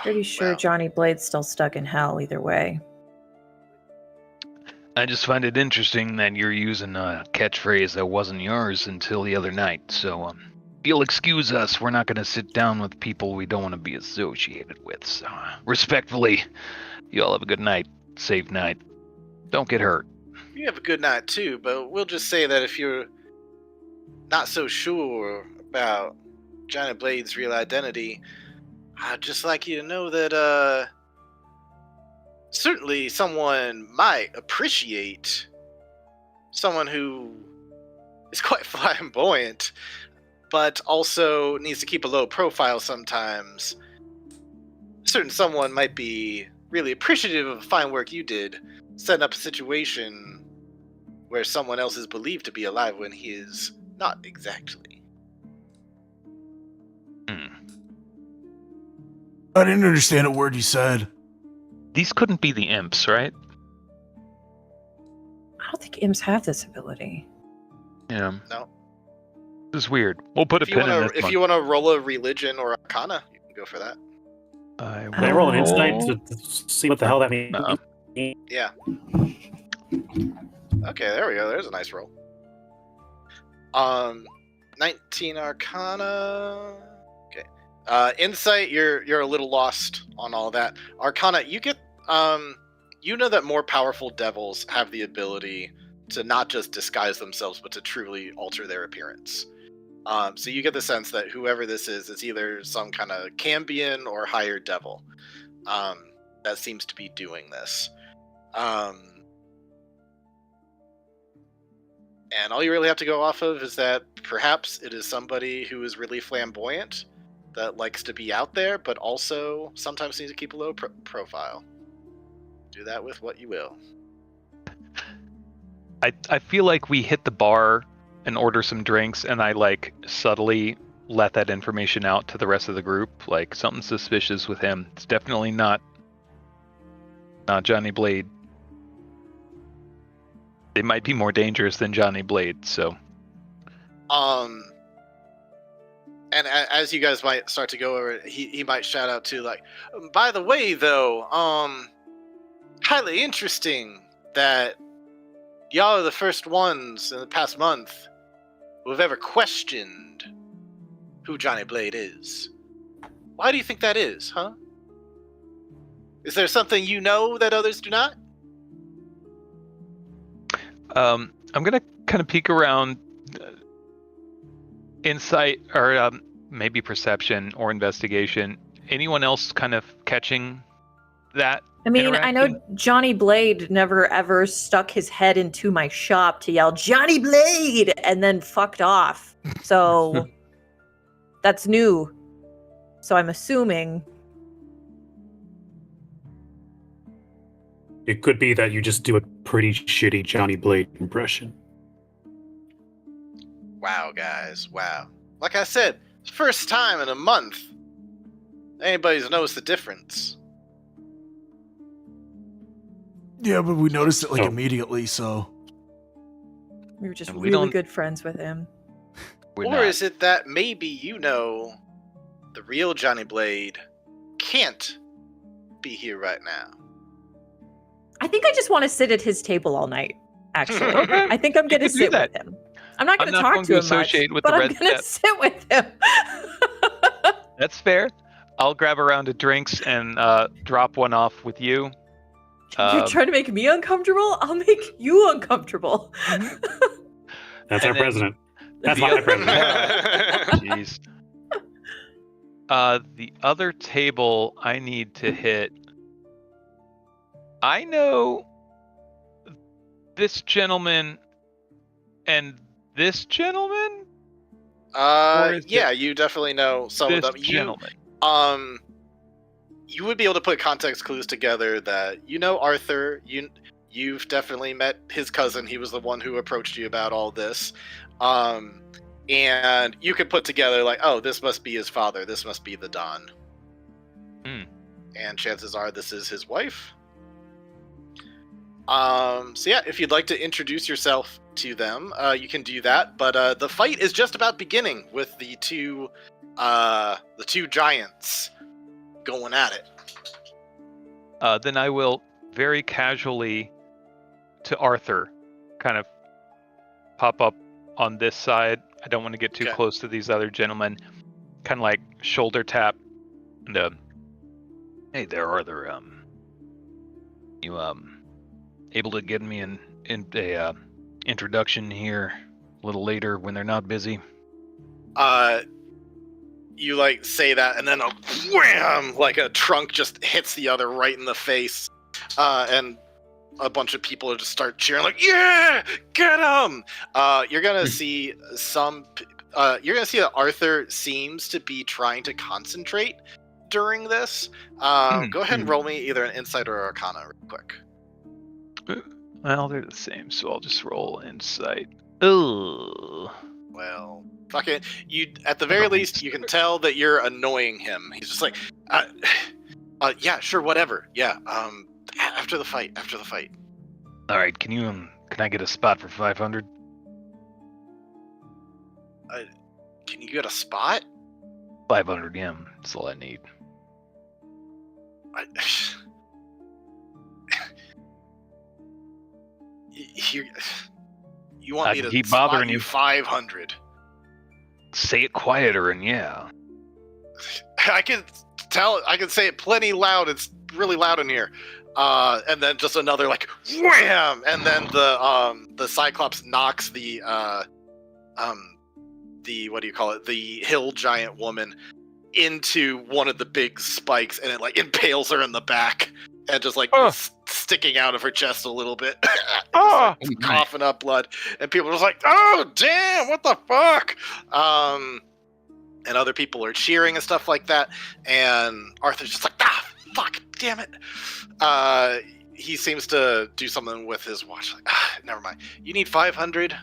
Pretty sure Well, Johnny Blade's still stuck in hell either way. I just find it interesting that you're using a catchphrase that wasn't yours until the other night. So, if you'll excuse us, we're not going to sit down with people we don't want to be associated with. So, respectfully, you all have a good night. Safe night. Don't get hurt. you have a good night too, but we'll just say that if you're not so sure about Johnny Blade's real identity, I'd just like you to know that certainly someone might appreciate someone who is quite flamboyant, but also needs to keep a low profile sometimes. Certain someone might be really appreciative of the fine work you did, setting up a situation where someone else is believed to be alive when he is not exactly. I didn't understand a word you said. These couldn't be the imps, right? I don't think imps have this ability. Yeah. No. This is weird. We'll put a pin in this If one. you want to roll a religion or arcana, you can go for that. Can I roll an insight to see what the hell that means? Uh-oh. Yeah. Okay, there we go. There's a nice roll. 19 arcana. Okay. Insight, you're a little lost on all that. Arcana, you get you know that more powerful devils have the ability to not just disguise themselves, but to truly alter their appearance. So you get the sense that whoever this is either some kind of Cambion or higher devil that seems to be doing this. And all you really have to go off of is that perhaps it is somebody who is really flamboyant, that likes to be out there, but also sometimes needs to keep a low profile. Do that with what you will. I feel like we hit the bar and order some drinks, and I like subtly let that information out to the rest of the group. Like, something suspicious with him. It's definitely not Johnny Blade. They might be more dangerous than Johnny Blade, so And as you guys might start to go over it, he might shout out to like, by the way, though, highly interesting that y'all are the first ones in the past month who have ever questioned who Johnny Blade is. Why do you think that is, huh? Is there something you know that others do not? I'm gonna kind of peek around, insight or maybe perception or investigation. Anyone else kind of catching that? I mean, I know interaction? Johnny Blade never ever stuck his head into my shop to yell, Johnny Blade! And then fucked off. So that's new. So I'm assuming. It could be that you just do a pretty shitty Johnny Blade impression. Wow, guys, wow. Like I said, first time in a month. Anybody's noticed the difference. Yeah, but we noticed it like So- immediately, so. We were just And we really don't- good friends with him. We're Or not. is it that maybe you know the real Johnny Blade can't be here right now? I think I just want to sit at his table all night, actually. Okay, I think I'm going to can do sit that. with him. I'm not going I'm to not talk going to to him much, associate with but the I'm red going to step. sit with him. That's fair. I'll grab a round of drinks and drop one off with you. You're trying to make me uncomfortable? I'll make you uncomfortable. That's And our then president. That's the my other- president. Jeez. The other table I need to hit. I know this gentleman and this gentleman. Or is Yeah, you definitely know some of This them. gentleman. You would be able to put context clues together that you know Arthur. You've definitely met his cousin. He was the one who approached you about all this. And you could put together like, oh, this must be his father. This must be the Don. Hmm. And chances are this is his wife. So yeah, if you'd like to introduce yourself to them, you can do that. But the fight is just about beginning with the two giants going at it. Then I will very casually to Arthur, kind of pop up on this side. I don't want to get too Okay. close to these other gentlemen. Kind of like shoulder tap. And hey there, Arthur. You able to get me in a introduction here a little later when they're not busy? You like say that, and then a wham! Like a trunk just hits the other right in the face, and a bunch of people just start cheering, like, "Yeah, get him!" You're gonna see You're gonna see that Arthur seems to be trying to concentrate during this. Go ahead and roll me either an insight or arcana, real quick. Well, they're the same, so I'll just roll insight. Ugh. Well, fucking, you at the very least you can tell that you're annoying him. He's just like, yeah, sure, whatever. Yeah, after the fight. All right, can I get a spot for 500? Can you get a spot? 500, yeah, that's all I need. You want me I'd to keep spot bothering you you. 500? Say it quieter, and yeah. I can tell. I can say it plenty loud. It's really loud in here. And then just another like wham, and then the Cyclops knocks the what do you call it? The hill giant woman into one of the big spikes, and it like impales her in the back, and just like sticking out of her chest a little bit, just, like, coughing up blood, and people are just like, "Oh damn, what the fuck!" And other people are cheering and stuff like that, and Arthur's just like, "Ah, fuck, damn it!" He seems to do something with his watch. Like, never mind. You need 500.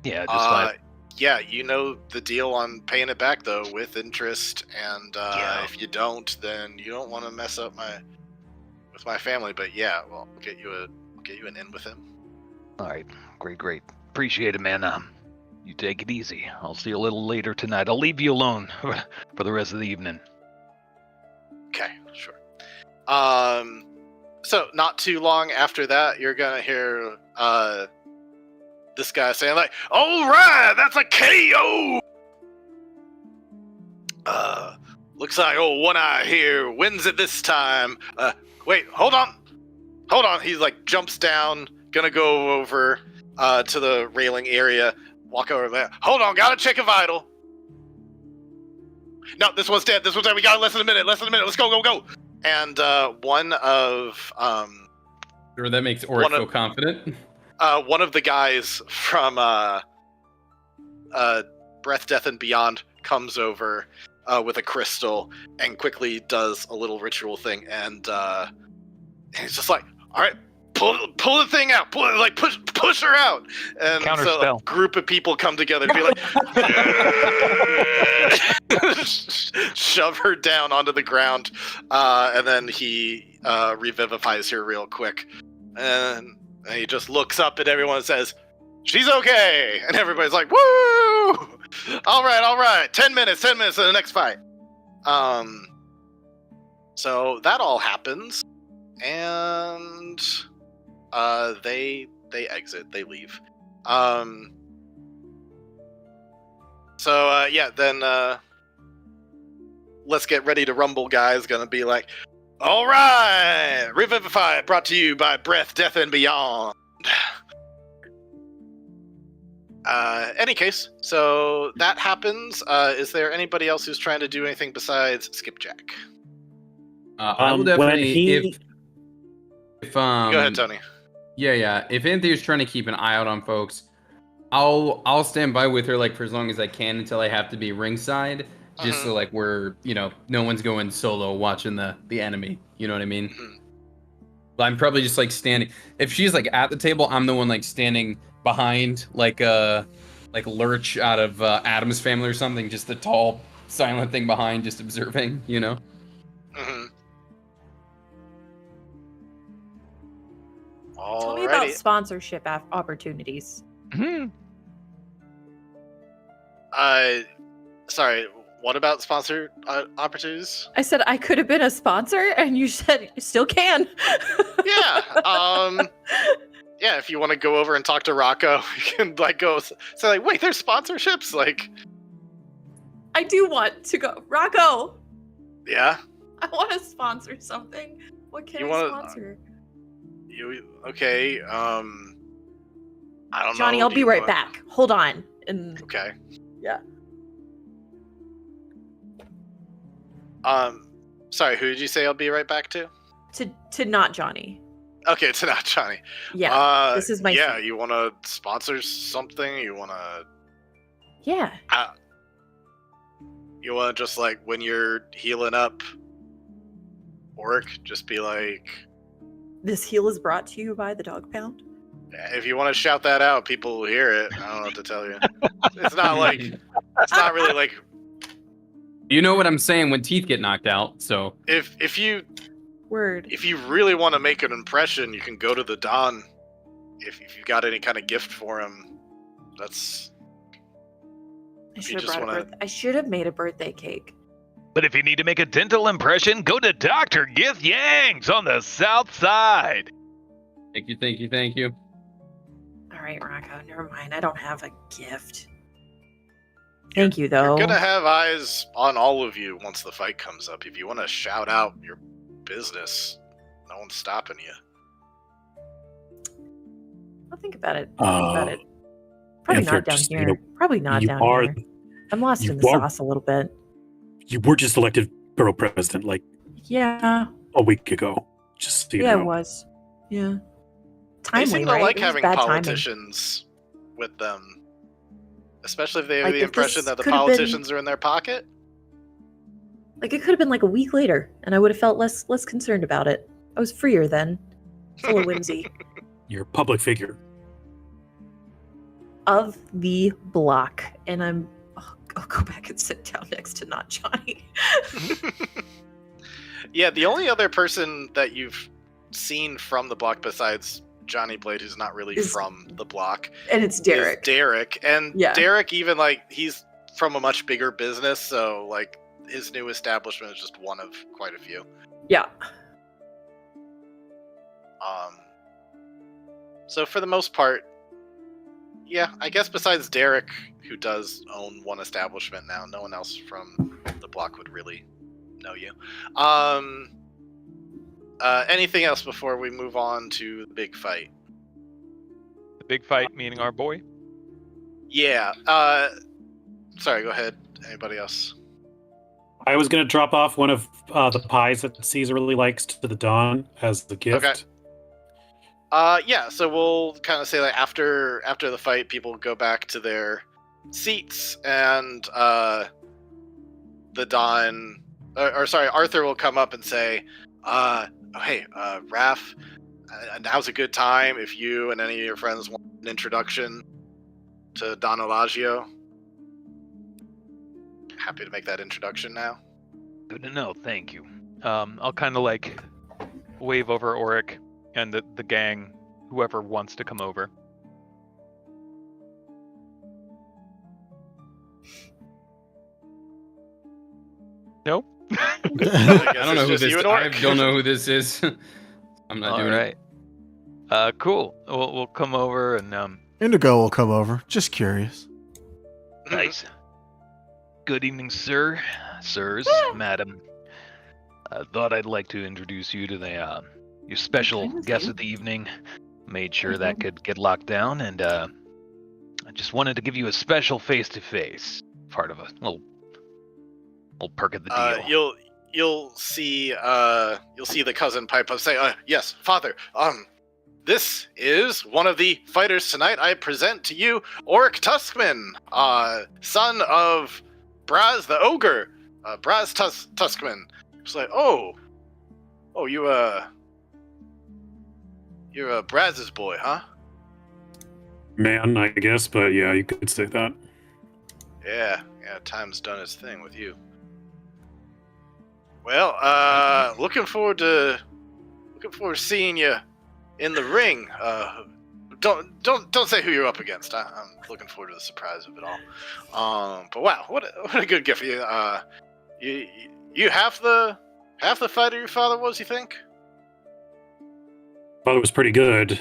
Yeah, just 5. Yeah, you know the deal on paying it back though, with interest, and if you don't, then you don't want to mess up with my family. But yeah, well, I'll get you an in with him. All right, great. Appreciate it, man. You take it easy. I'll see you a little later tonight. I'll leave you alone for the rest of the evening. Okay, sure. So not too long after that, you're gonna hear this guy saying like, "All right, that's a KO." Looks like old One Eye here wins it this time. Wait, hold on. He's like jumps down, gonna go over to the railing area, walk over there. Hold on, gotta check a vital. No, this one's dead. We got less than a minute. Let's go. And one of Sure, that makes Oric feel confident. one of the guys from Breath, Death, and Beyond comes over with a crystal and quickly does a little ritual thing, and he's just like, "All right, pull the thing out, push her out." And so a group of people come together and be like, shove her down onto the ground, and then he revivifies her real quick, and he just looks up at everyone and says, "She's okay," and everybody's like, "Woo! All right, 10 minutes to the next fight." So that all happens, and they exit, they leave. Then let's get ready to rumble, guys. Gonna be like, "All right, Revivify, brought to you by Breath, Death, and Beyond." Any case, so that happens. Is there anybody else who's trying to do anything besides Skipjack? I will definitely, if Go ahead, Tony. Yeah. If Anthony's trying to keep an eye out on folks, I'll stand by with her for as long as I can until I have to be ringside, just so we're no one's going solo watching the enemy. You know what I mean? But I'm probably just standing. If she's at the table, I'm the one standing behind like Lurch out of Addams Family or something, just the tall silent thing behind, just observing. Tell me about sponsorship opportunities. Sorry, what about sponsor opportunities? I said I could have been a sponsor, and you said you still can. Yeah. Yeah, if you want to go over and talk to Rocco, you can go say wait, there's sponsorships. I do want to go, Rocco. Yeah. I want to sponsor something. What can I sponsor? Okay? I don't know. Johnny, I'll be right back. Hold on. And okay. Yeah. Sorry, who did you say I'll be right back to? To not Johnny. Okay, to not Johnny. Yeah. This is my. Yeah, you want to sponsor something? You want to? Yeah. You want to just when you're healing up, Oric, just be like, "This heal is brought to you by the Dog Pound." If you want to shout that out, people will hear it. I don't know what to tell you. It's not it's not really You know what I'm saying when teeth get knocked out. So if you really want to make an impression, you can go to the Don. If you got any kind of gift for him, that's. I should have made a birthday cake. But if you need to make a dental impression, go to Dr. Gith Yang's on the south side. Thank you. All right, Rocco, never mind. I don't have a gift. Thank you, though. You're gonna have eyes on all of you once the fight comes up. If you want to shout out your business, no one's stopping you. I'll think about it. Probably not down here. Probably not down here. I'm lost in the sauce a little bit. You were just elected borough president, yeah, a week ago. Just so you know. Yeah, it was. Yeah. Timely, they seem to right? like having politicians with them, especially if they have the impression that the politicians are in their pocket. It could have been a week later, and I would have felt less concerned about it. I was freer then, full of whimsy. You're a public figure. Of the block, and I'll go back and sit down next to not Johnny. Yeah, the only other person that you've seen from the block besides Johnny Blade, who's not really Is- from the block, And it's Derek. is Derek. And Yeah. Derek, even like he's from a much bigger business, so like his new establishment is just one of quite a few. Yeah. So for the most part, yeah, I guess besides Derek, who does own one establishment now, no one else from the block would really know you. Anything else before we move on to the big fight? The big fight, meaning our boy. Yeah. Sorry, go ahead. Anybody else? I was going to drop off one of the pies that Caesar really likes to the Dawn as the gift. Okay. Yeah, so we'll kind of say that after the fight, people go back to their seats, and the Dawn, Arthur will come up and say, hey, Raph, now's a good time if you and any of your friends want an introduction to Don Elagio. Happy to make that introduction now. Good to know, thank you. I'll kind of like wave over Auric and the gang, whoever wants to come over. Nope. I don't know who this. You and I Auric. don't know who this is. I'm not All doing right. Cool. We'll come over and Indigo will come over. Just curious. Nice. Good evening, sir, sirs, madam. I thought I'd like to introduce you to the your special guest of the evening. Made sure that could get locked down, and I just wanted to give you a special face-to-face part of a little perk of the deal. You'll see the cousin pipe up, say, yes, father. This is one of the fighters tonight. I present to you Auric Tuskman, son of Braz the Ogre, Braz Tuskman. It's like, you're Braz's boy, huh? Man, I guess, but yeah, you could say that. Yeah, time's done its thing with you. Well, looking forward to seeing you in the ring. Don't say who you're up against. I'm looking forward to the surprise of it all. But wow, what a good gift for you. You half the fighter your father was, you think? Thought it was pretty good.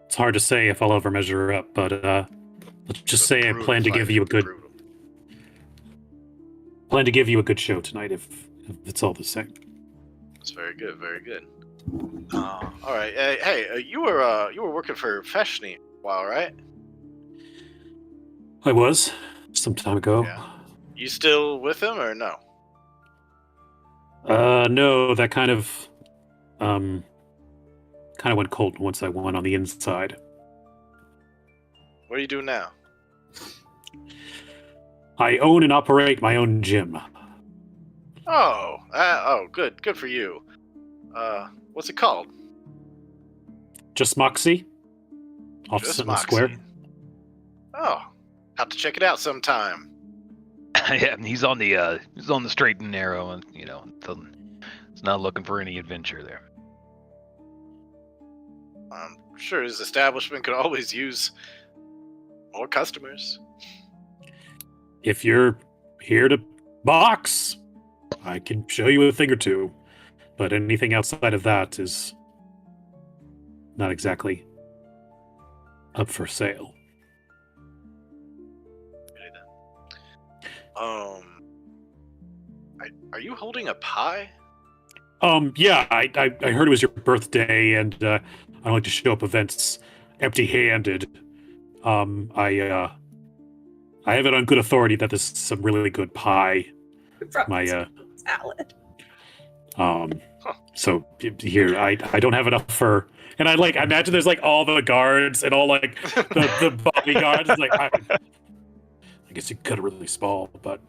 It's hard to say if I'll ever measure up, but let's just say I plan to give you a good show tonight. If it's all the same. That's very good. Very good. All right. Hey, you were working for Feshny a while, right? I was some time ago. Yeah. You still with him or no? No, that kind of went cold once I went on the inside. What are you doing now? I own and operate my own gym. Good for you. What's it called? Just Moxie. Off Just Sentinel Moxie. Square. Oh, have to check it out sometime. Yeah, he's on the straight and narrow, and it's not looking for any adventure there. I'm sure his establishment could always use more customers. If you're here to box, I can show you a thing or two. But anything outside of that is not exactly up for sale. Are you holding a pie? Yeah, I heard it was your birthday, and I don't like to show up events empty-handed. I have it on good authority that this is some really good pie. My salad. So here, I don't have enough for, and I imagine there's like all the guards and all like the bodyguards. Like I guess you cut it really small, but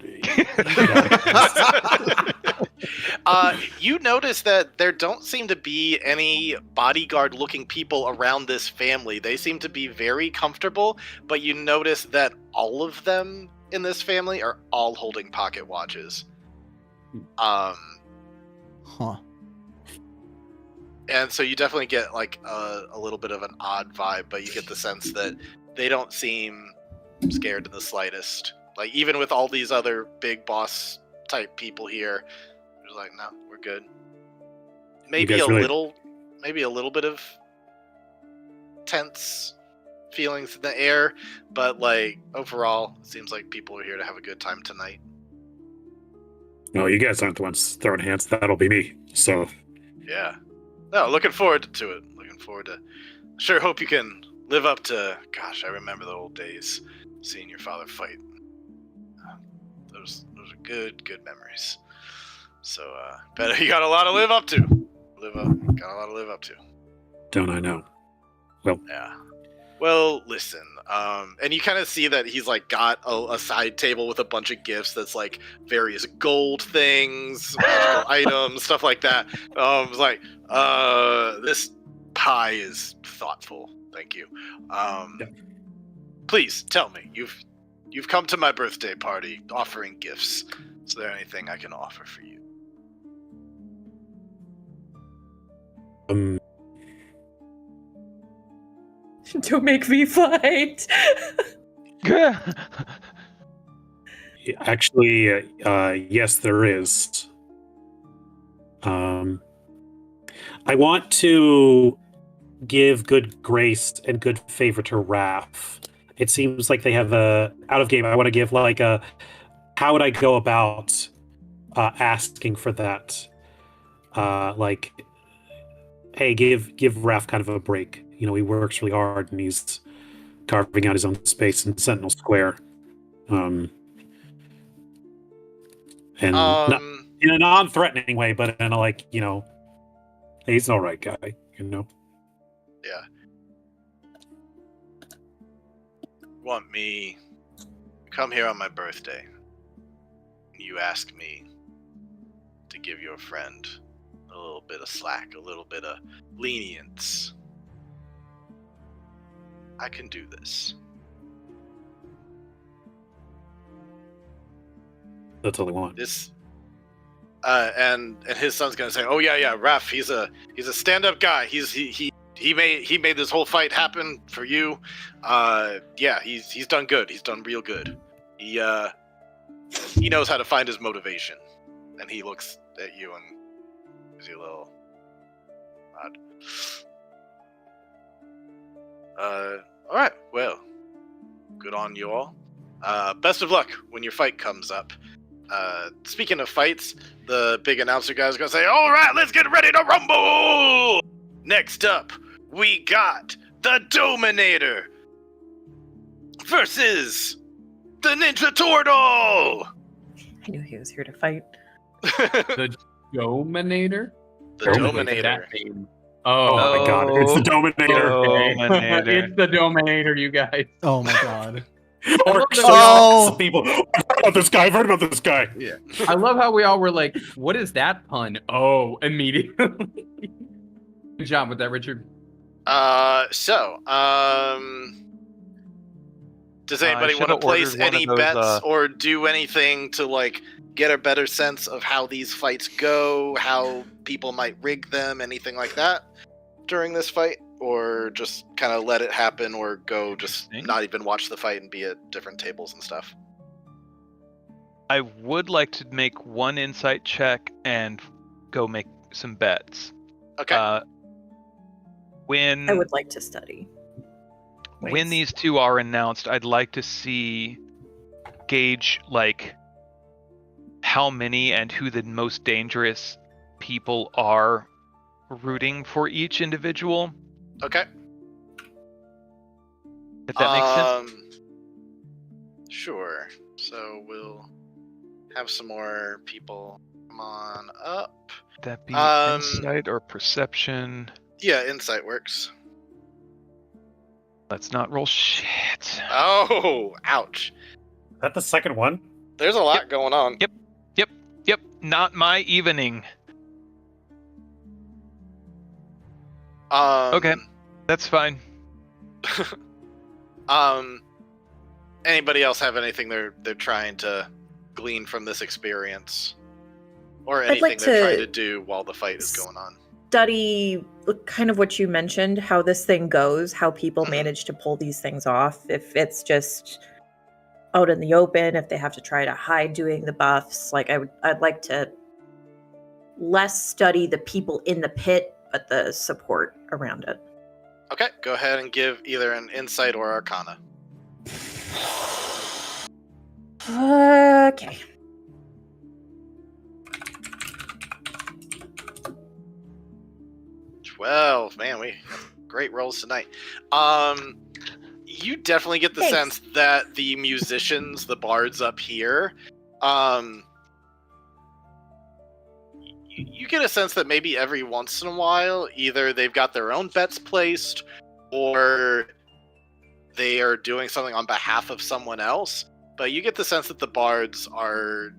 you notice that there don't seem to be any bodyguard-looking people around this family. They seem to be very comfortable, but you notice that all of them in this family are all holding pocket watches. Huh. And so you definitely get like a little bit of an odd vibe, but you get the sense that they don't seem scared in the slightest. Like even with all these other big boss type people here, they're like, no, we're good. Maybe guys a really- little bit of tense feelings in the air, but like overall, it seems like people are here to have a good time tonight. No, you guys aren't the ones throwing hands. That'll be me. So, Yeah. No, looking forward to it. Looking forward to. Sure hope you can live up to. Gosh, I remember the old days, seeing your father fight. Those are good memories. So, but you got a lot to live up to. Got a lot to live up to. don't I know? Yeah. Well, listen. And you kind of see that he's like got a side table with a bunch of gifts that's like various gold things, magical items, stuff like that. It's like, this pie is thoughtful. Thank you. Please tell me, you've come to my birthday party offering gifts. Is there anything I can offer for you? Don't make me fight. Actually, yes, there is. I want to give good grace and good favor to Raph. It seems like they have a out of game. I want to give like a. How would I go about asking for that? Like, hey, give Raph kind of a break. You know, he works really hard and he's carving out his own space in Sentinel Square. And not in a non-threatening way, but in a like, you know, he's an all right guy, you know. Yeah. Want me to come here on my birthday. You ask me to give your friend a little bit of slack, a little bit of lenience. I can do this. That's all I want. This and his son's gonna say, "Oh yeah, Raph, he's a stand-up guy. He made this whole fight happen for you. Yeah, he's done good. He's done real good. He knows how to find his motivation." And he looks at you and gives you a little nod. All right. Well, good on you all. Best of luck when your fight comes up. Speaking of fights, the big announcer guy's gonna say, "All right, let's get ready to rumble." Next up, we got the Dominator versus the Ninja Turtle. I knew he was here to fight. The Dominator? The Dominator. Dominator. Oh my god, it's the Dominator. Dominator. It's the Dominator, you guys. Oh my god. Or Oh. people. I've heard about this guy. I've heard about this guy. Yeah. I love how we all were like, what is that pun? Oh, immediately. Good job with that, Richard. Does anybody want to should've place ordered one any of those, bets or do anything to like get a better sense of how these fights go, how people might rig them, anything like that during this fight? Or just kind of let it happen, or go just not even watch the fight and be at different tables and stuff? I would like to make one insight check and go make some bets. Okay. When I would like to study. when Ways. these two are announced, I'd like to gauge like how many and who the most dangerous people are rooting for each individual. Okay. If that makes sense. Sure. So we'll have some more people come on up. Would that be um, insight or perception? Yeah, insight works. Let's not roll shit. Oh, ouch. Is that the second one? There's a lot going on. Yep. Not my evening. Okay. That's fine. Anybody else have anything they're trying to glean from this experience, or anything like they're trying to to do while the fight is going on? Study kind of what you mentioned, how this thing goes, how people manage to pull these things off. If it's just out in the open, if they have to try to hide doing the buffs, like I'd like to less study the people in the pit, but the support around it. Okay, go ahead and give either an insight or arcana. Okay. Well, man, we have great rolls tonight. You definitely get the Thanks. sense that the musicians, the bards up here, you get a sense that maybe every once in a while, either they've got their own bets placed, or they are doing something on behalf of someone else. But you get the sense that the bards are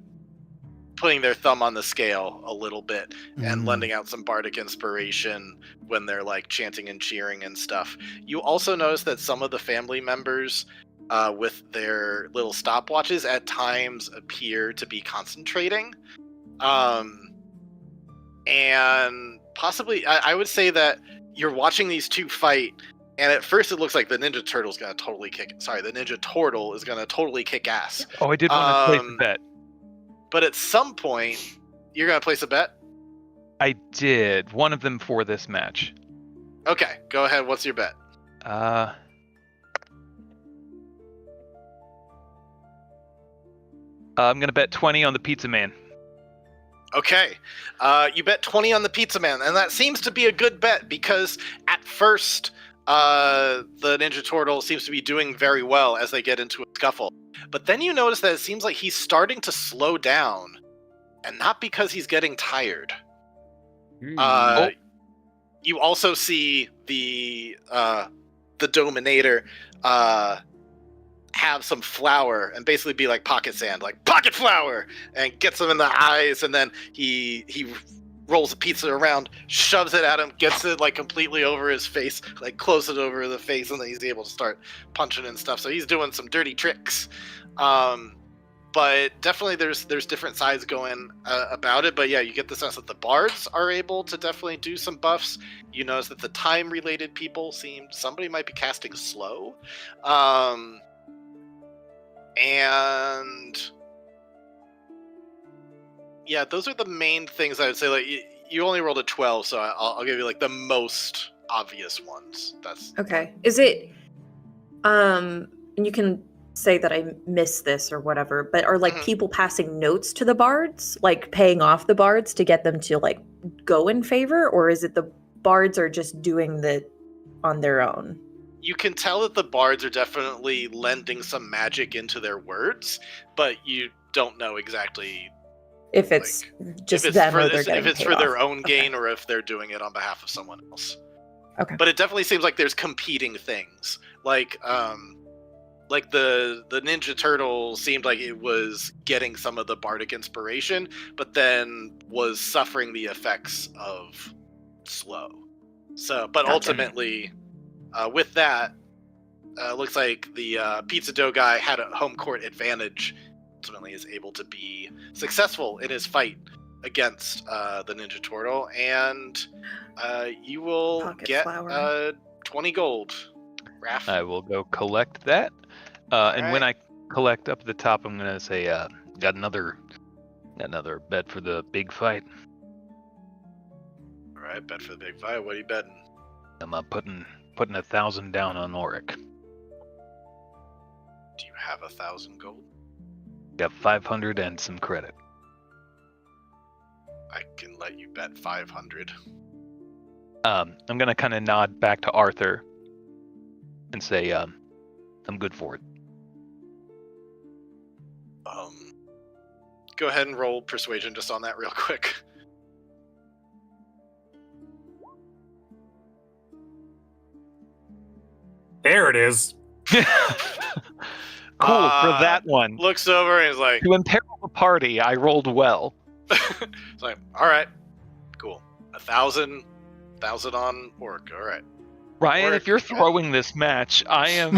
putting their thumb on the scale a little bit and lending out some bardic inspiration when they're like chanting and cheering and stuff. You also notice that some of the family members with their little stopwatches at times appear to be concentrating. And possibly, I would say that you're watching these two fight, and at first it looks like the Ninja Turtle's gonna totally kick. Sorry, the Ninja Turtle is gonna totally kick ass. Oh, I did want to place a bet. But at some point, you're gonna place a bet. I did. One of them for this match. Okay, go ahead. What's your bet? I'm gonna bet 20 on the Pizza Man. Okay, you bet 20 on the Pizza Man, and that seems to be a good bet because at first, the Ninja Turtle seems to be doing very well as they get into a scuffle. But then you notice that it seems like he's starting to slow down, and not because he's getting tired. You also see the Dominator have some flour and basically be like pocket sand, like pocket flour, and gets him in the eyes, and then he rolls a pizza around, shoves it at him, gets it like completely over his face, like close it over the face, and then he's able to start punching and stuff. So he's doing some dirty tricks. But definitely there's different sides going about it. But yeah, you get the sense that the bards are able to definitely do some buffs. You notice that the time-related people somebody might be casting slow. And yeah, those are the main things I would say. Like you only rolled a 12, so I'll give you like the most obvious ones. That's Okay. Is it and you can say that I missed this or whatever, but are like people passing notes to the bards, like paying off the bards to get them to like go in favor, or is it the bards are just doing on their own? You can tell that the bards are definitely lending some magic into their words, but you don't know exactly if it's just if it's them for or they're getting if it's paid for their off. own gain or if they're doing it on behalf of someone else. Okay. But it definitely seems like there's competing things. Like the Ninja Turtle seemed like it was getting some of the bardic inspiration, but then was suffering the effects of slow. So, but Gotcha. ultimately, with that, looks like the pizza dough guy had a home court advantage. Ultimately, is able to be successful in his fight against the Ninja Turtle, and you will Pocket get flower. 20 gold. Raph. I will go collect that. And when I collect up at the top, I'm gonna say, got another bet for the big fight. All right, bet for the big fight. What are you betting? I'm putting 1,000 down on Auric. Do you have 1,000 gold? Got 500 and some credit. I can let you bet 500. I'm gonna kind of nod back to Arthur and say, I'm good for it. Go ahead and roll persuasion just on that real quick. There it is. Cool for that one. Looks over and is like, To imperil the party, I rolled well. it's like, all right, cool. 1,000 on Orc. All right. Ryan, Or- if you're throwing this match, I am.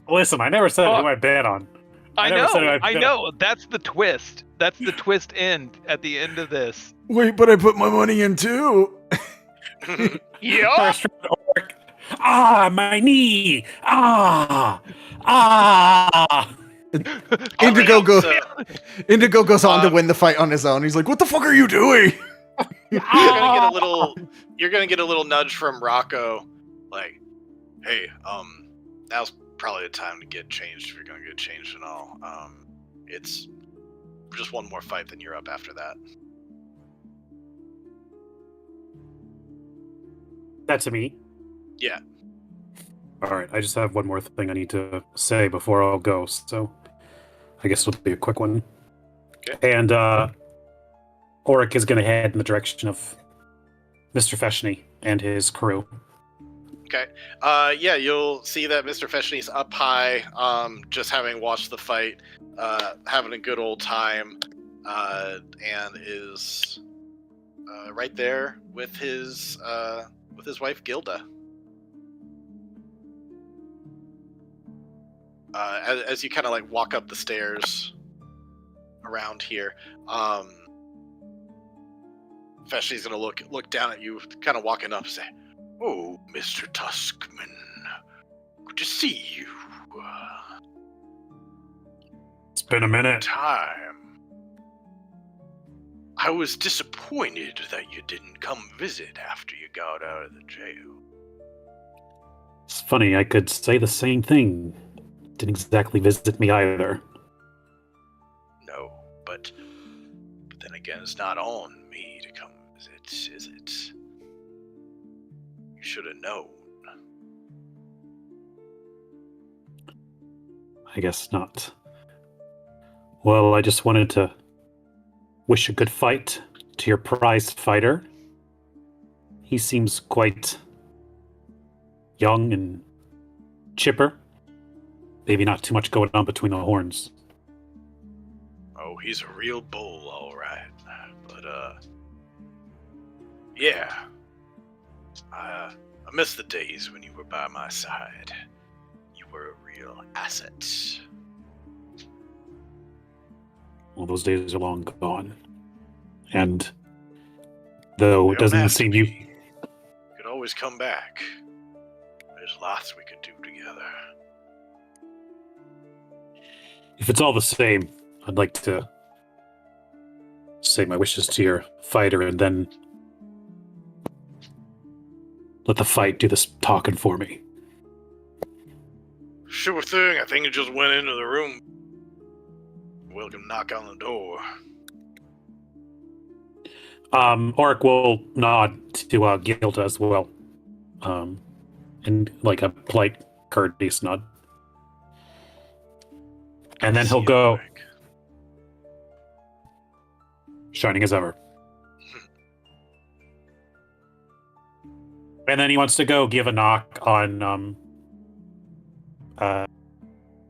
Listen, I never said who I bet on. I never said who know. I I bet know. That's the twist. That's the twist end at the end of this. Wait, but I put my money in too. Yeah. Ah, my knee! Ah! Indigo goes. So Indigo goes on to Um, win the fight on his own. He's like, "What the fuck are you doing?" you're gonna get a little. You're gonna get a little nudge from Rocco, like, "Hey, now's probably the time to get changed if you're gonna get changed and all. It's just one more fight, then you're up after that." That's me. Yeah. All right, I just have one more thing I need to say before I'll go, so I guess it'll be a quick one. Okay. And Auric is going to head in the direction of Mr. Feshny and his crew. Okay. Yeah, you'll see that Mr. Feshny's up high, just having watched the fight, having a good old time, and is right there with his wife Gilda. As you kind of like walk up the stairs around here, Feshny's gonna look down at you, kind of walking up, and say, "Oh, Mr. Tuskman, good to see you. It's been a minute. Time. I was disappointed that you didn't come visit after you got out of the jail." It's funny, I could say the same thing. Didn't exactly visit me either. No, but then again, it's not on me to come visit, is it? You should have known. I guess not. Well, I just wanted to wish a good fight to your prized fighter. He seems quite young and chipper. Maybe not too much going on between the horns. Oh, he's a real bull, all right. But yeah, I miss the days when you were by my side. You were a real asset. Well, those days are long gone. And though They it don't doesn't have to seem you... be. You could always come back. There's lots we could do together. If it's all the same, I'd like to say my wishes to your fighter and then let the fight do this talking for me. Sure thing. I think it just went into the room. Welcome, knock on the door. Auric will nod to Gilda as well. And like a polite, courteous nod. And then he'll go, shining as ever. And then he wants to go give a knock on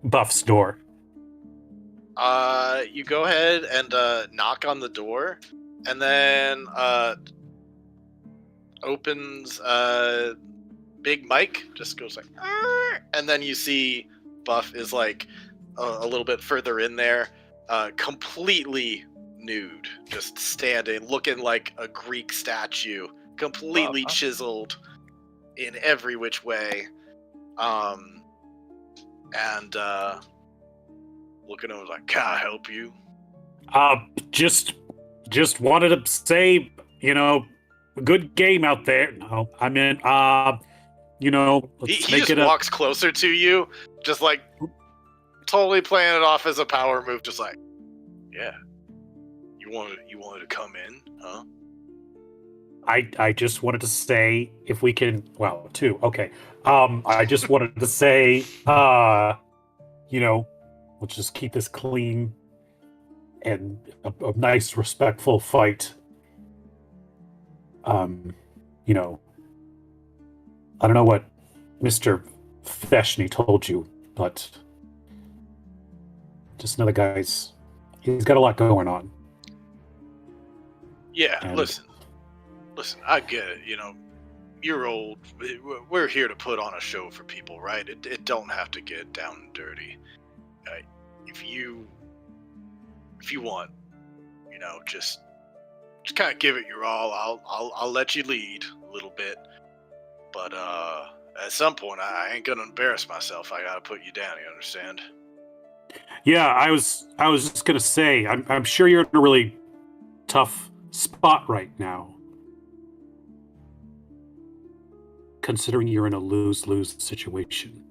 Buff's door. You go ahead and knock on the door, and then opens Big Mike, just goes like, "Arr!" And then you see Buff is like a little bit further in there, completely nude, just standing, looking like a Greek statue, completely chiseled in every which way, and looking over like, "Can I help you?" Just wanted to say, good game out there. No, I mean, let's He make just it walks closer to you, just like totally playing it off as a power move, just like, "Yeah, you wanted to come in, huh?" I just wanted to say if we can, well, two, okay. I just wanted to say, let's just keep this clean and a nice, respectful fight. I don't know what Mr. Feshny told you, but just another guy's, he's got a lot going on. Yeah, And- listen, I get it, you're old, we're here to put on a show for people, right? It don't have to get down and dirty. If you want, just just kind of give it your all. I'll let you lead a little bit, but at some point I ain't gonna embarrass myself. I gotta put you down. You understand? Yeah, I was just gonna say, I'm sure you're in a really tough spot right now, considering you're in a lose-lose situation.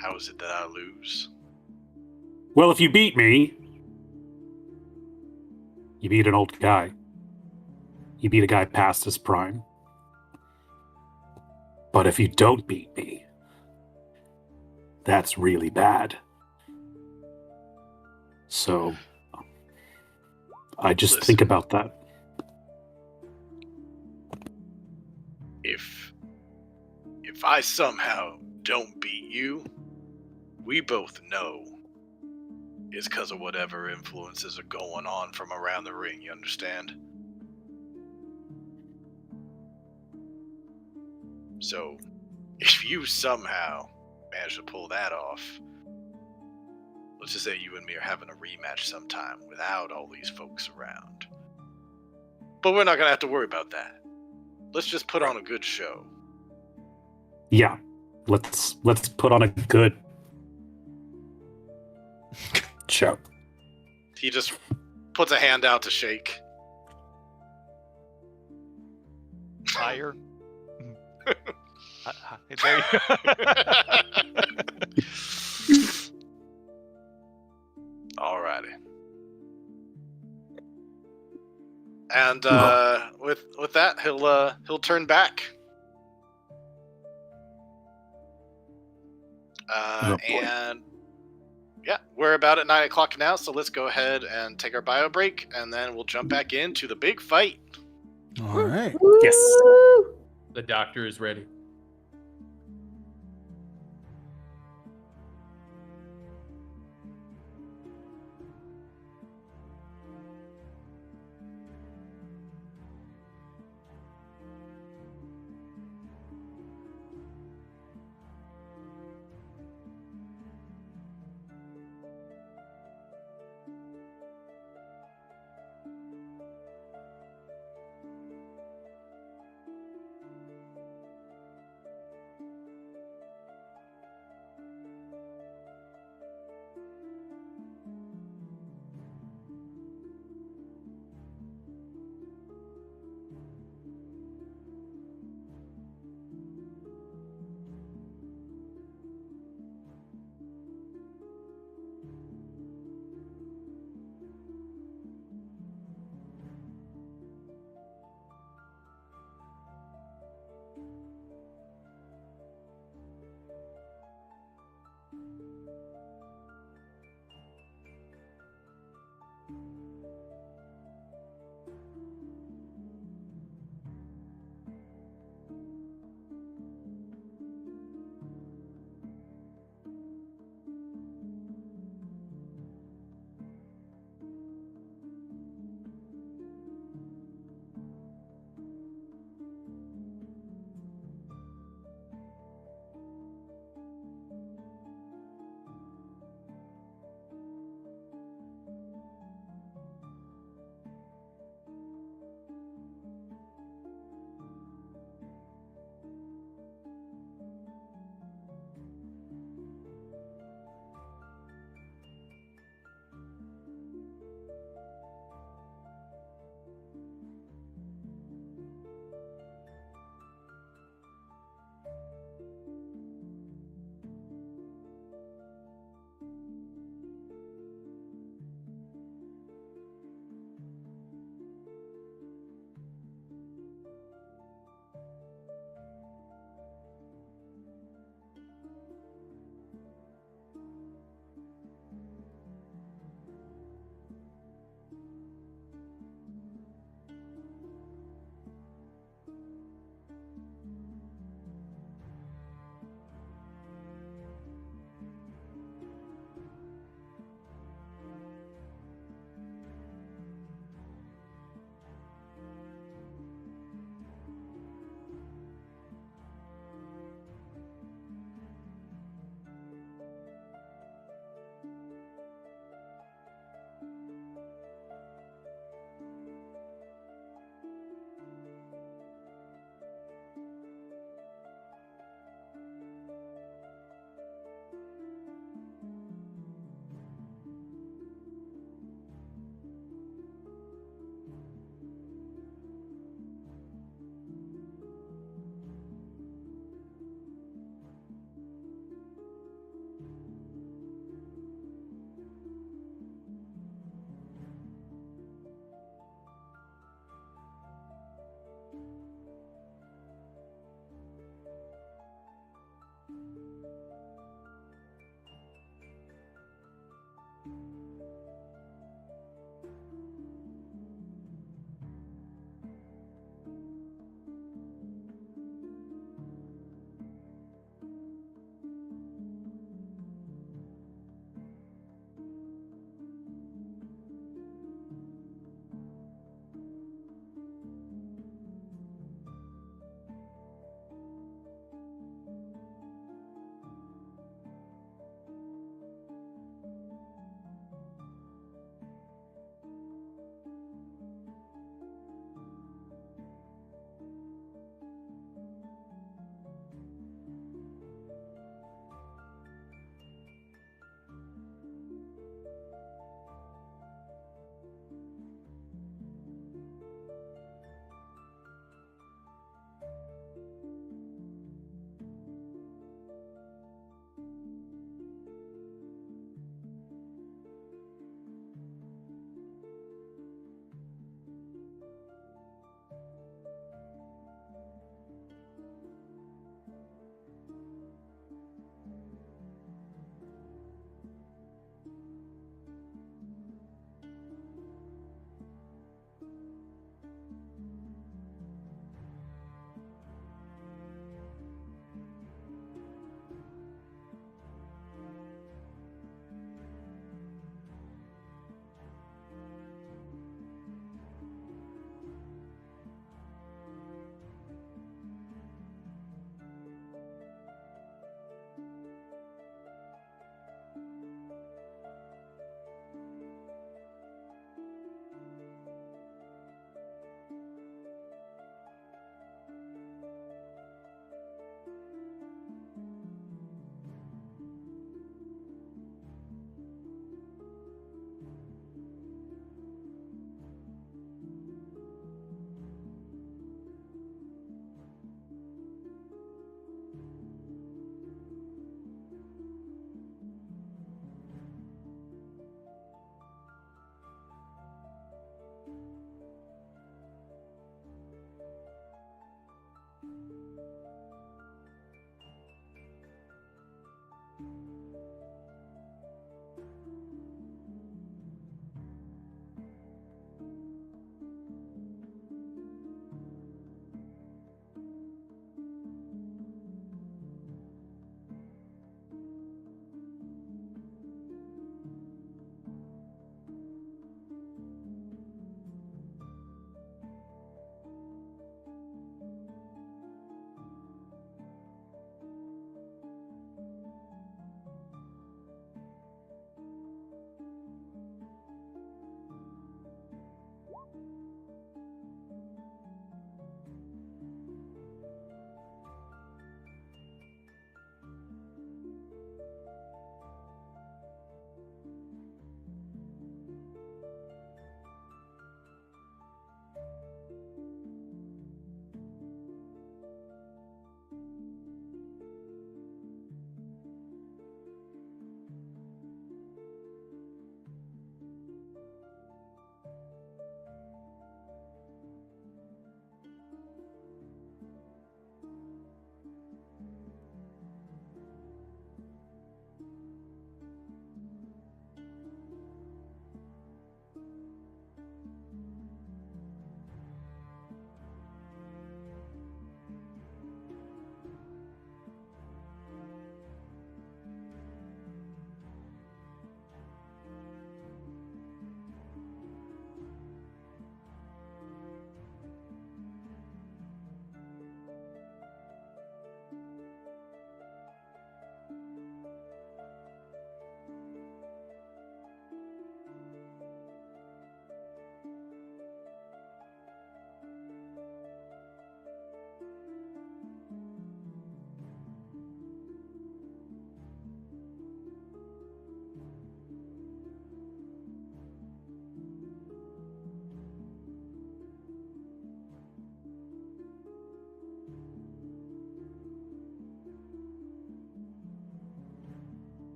How is it that I lose? Well, if you beat me, you beat an old guy. You beat a guy past his prime. But if you don't beat me, that's really bad. So, I just Listen. think about that. If I somehow don't beat you, we both know it's because of whatever influences are going on from around the ring, you understand? So, if you somehow manage to pull that off, let's just say you and me are having a rematch sometime without all these folks around. But we're not gonna have to worry about that. Let's just put on a good show. Yeah, let's put on a good show. He just puts a hand out to shake. Higher. There you go. Alrighty. And with that, he'll turn back. Oh, boy. And yeah, we're about at 9 o'clock now, so let's go ahead and take our bio break, and then we'll jump back into the big fight. All right. Yes. Woo! The doctor is ready.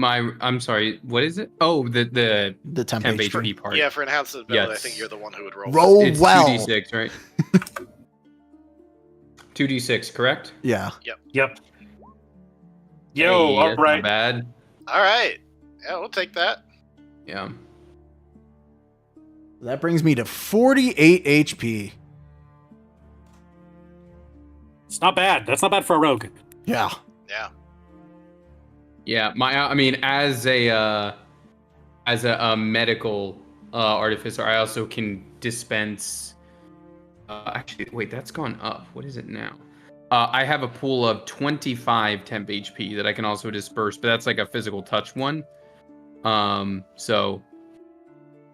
I'm sorry. What is it? Oh, the temp temp HP. HP part. Yeah, for enhanced ability, I Yes. think you're the one who would roll. Roll It's well. 2d6, right? 2d6, correct? Yeah. Yep. Yo, Hey, all that's right. Not bad. All right. Yeah, we'll take that. Yeah. That brings me to 48 HP. It's not bad. That's not bad for a rogue. Yeah. Yeah. Yeah, I mean, as a medical artificer, I also can dispense. Actually, wait, that's gone up. What is it now? I have a pool of 25 temp HP that I can also disperse, but that's like a physical touch one. So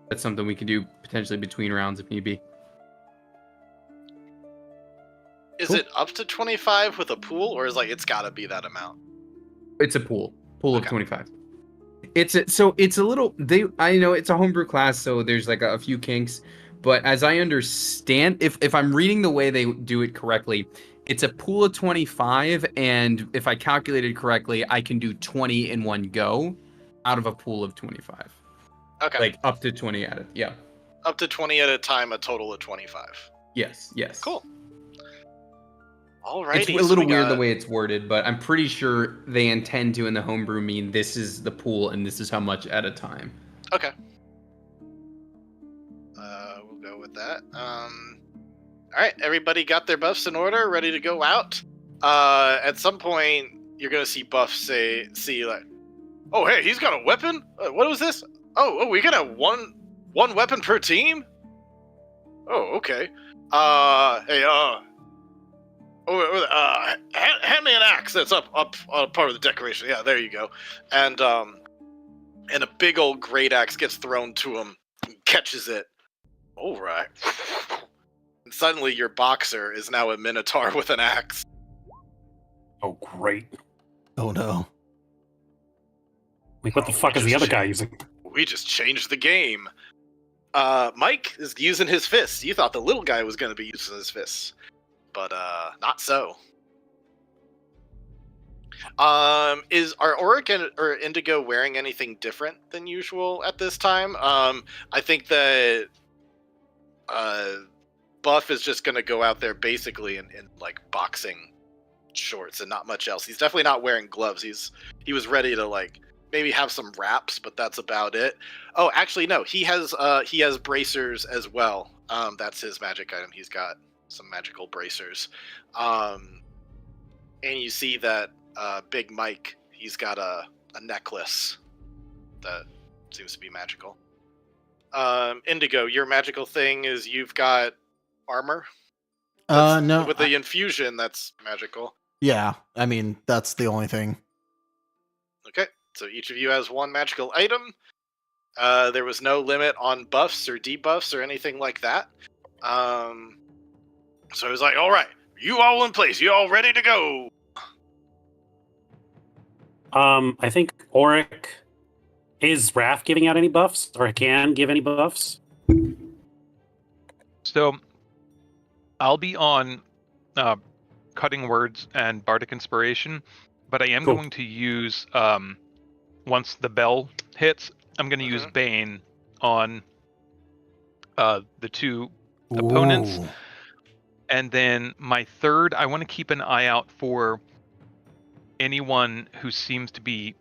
that's something we can do potentially between rounds if need be. Is it up to 25 with a pool, or is like it's got to be that amount? It's a pool of Okay. 25. It's a little. I know it's a homebrew class, so there's like a few kinks. But as I understand, if I'm reading the way they do it correctly, it's a pool of 25, and if I calculated correctly, I can do 20 in one go, out of a pool of 25. Okay. Like up to 20 at it. Yeah. Up to 20 at a time, a total of 25. Yes. Cool. Alrighty. It's a little weird the way it's worded, but I'm pretty sure they intend to in the homebrew mean this is the pool and this is how much at a time. Okay. We'll go with that. All right, everybody got their buffs in order, ready to go out. At some point, you're gonna see Buff see like, oh hey, he's got a weapon. What was this? Oh, we got one weapon per team. Oh, okay. Hand me an axe that's up on part of the decoration. Yeah, there you go. And a big old great axe gets thrown to him, and catches it. All right. And suddenly your boxer is now a minotaur with an axe. Oh, great. Oh no. Like, what the fuck is the other guy using? We just changed the game. Mike is using his fists. You thought the little guy was going to be using his fists, but not so. Are Auric or Indigo wearing anything different than usual at this time? I think that Buff is just going to go out there basically in like boxing shorts and not much else. He's definitely not wearing gloves. He was ready to like maybe have some wraps, but that's about it. Oh, actually no, he has bracers as well. That's his magic item. He's got some magical bracers. And you see that Big Mike, he's got a necklace that seems to be magical. Indigo, your magical thing is you've got armor? No. With the infusion, that's magical. Yeah, I mean, that's the only thing. Okay, so each of you has one magical item. There was no limit on buffs or debuffs or anything like that. So I was like, all right, you all in place. You all ready to go? I think Auric... Is Raph giving out any buffs? Or can give any buffs? So, I'll be on Cutting Words and Bardic Inspiration, but I am Cool. going to use, once the bell hits, I'm going to use Bane on the two opponents. Ooh. And then my third, I want to keep an eye out for anyone who seems to be...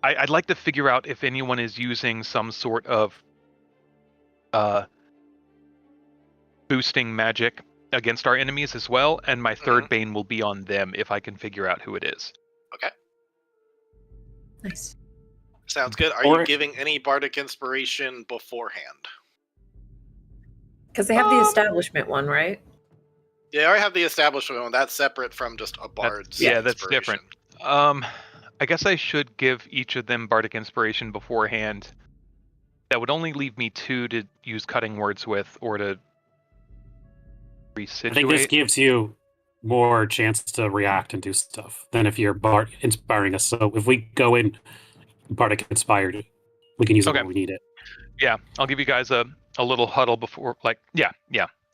I'd like to figure out if anyone is using some sort of boosting magic against our enemies as well, and my third Bane will be on them if I can figure out who it is. Okay. Nice. Sounds good. Are Or- you giving any bardic inspiration beforehand? Because they have the establishment one, right? Yeah, I already have the establishment one. That's separate from just a bard's yeah, that's inspiration. different. I guess I should give each of them Bardic Inspiration beforehand. That would only leave me 2 to use Cutting Words with, or to resituate. I think this gives you more chance to react and do stuff than if you're inspiring us. So if we go in Bardic Inspired, we can use it when we need it. Yeah, I'll give you guys a little huddle before, like, yeah.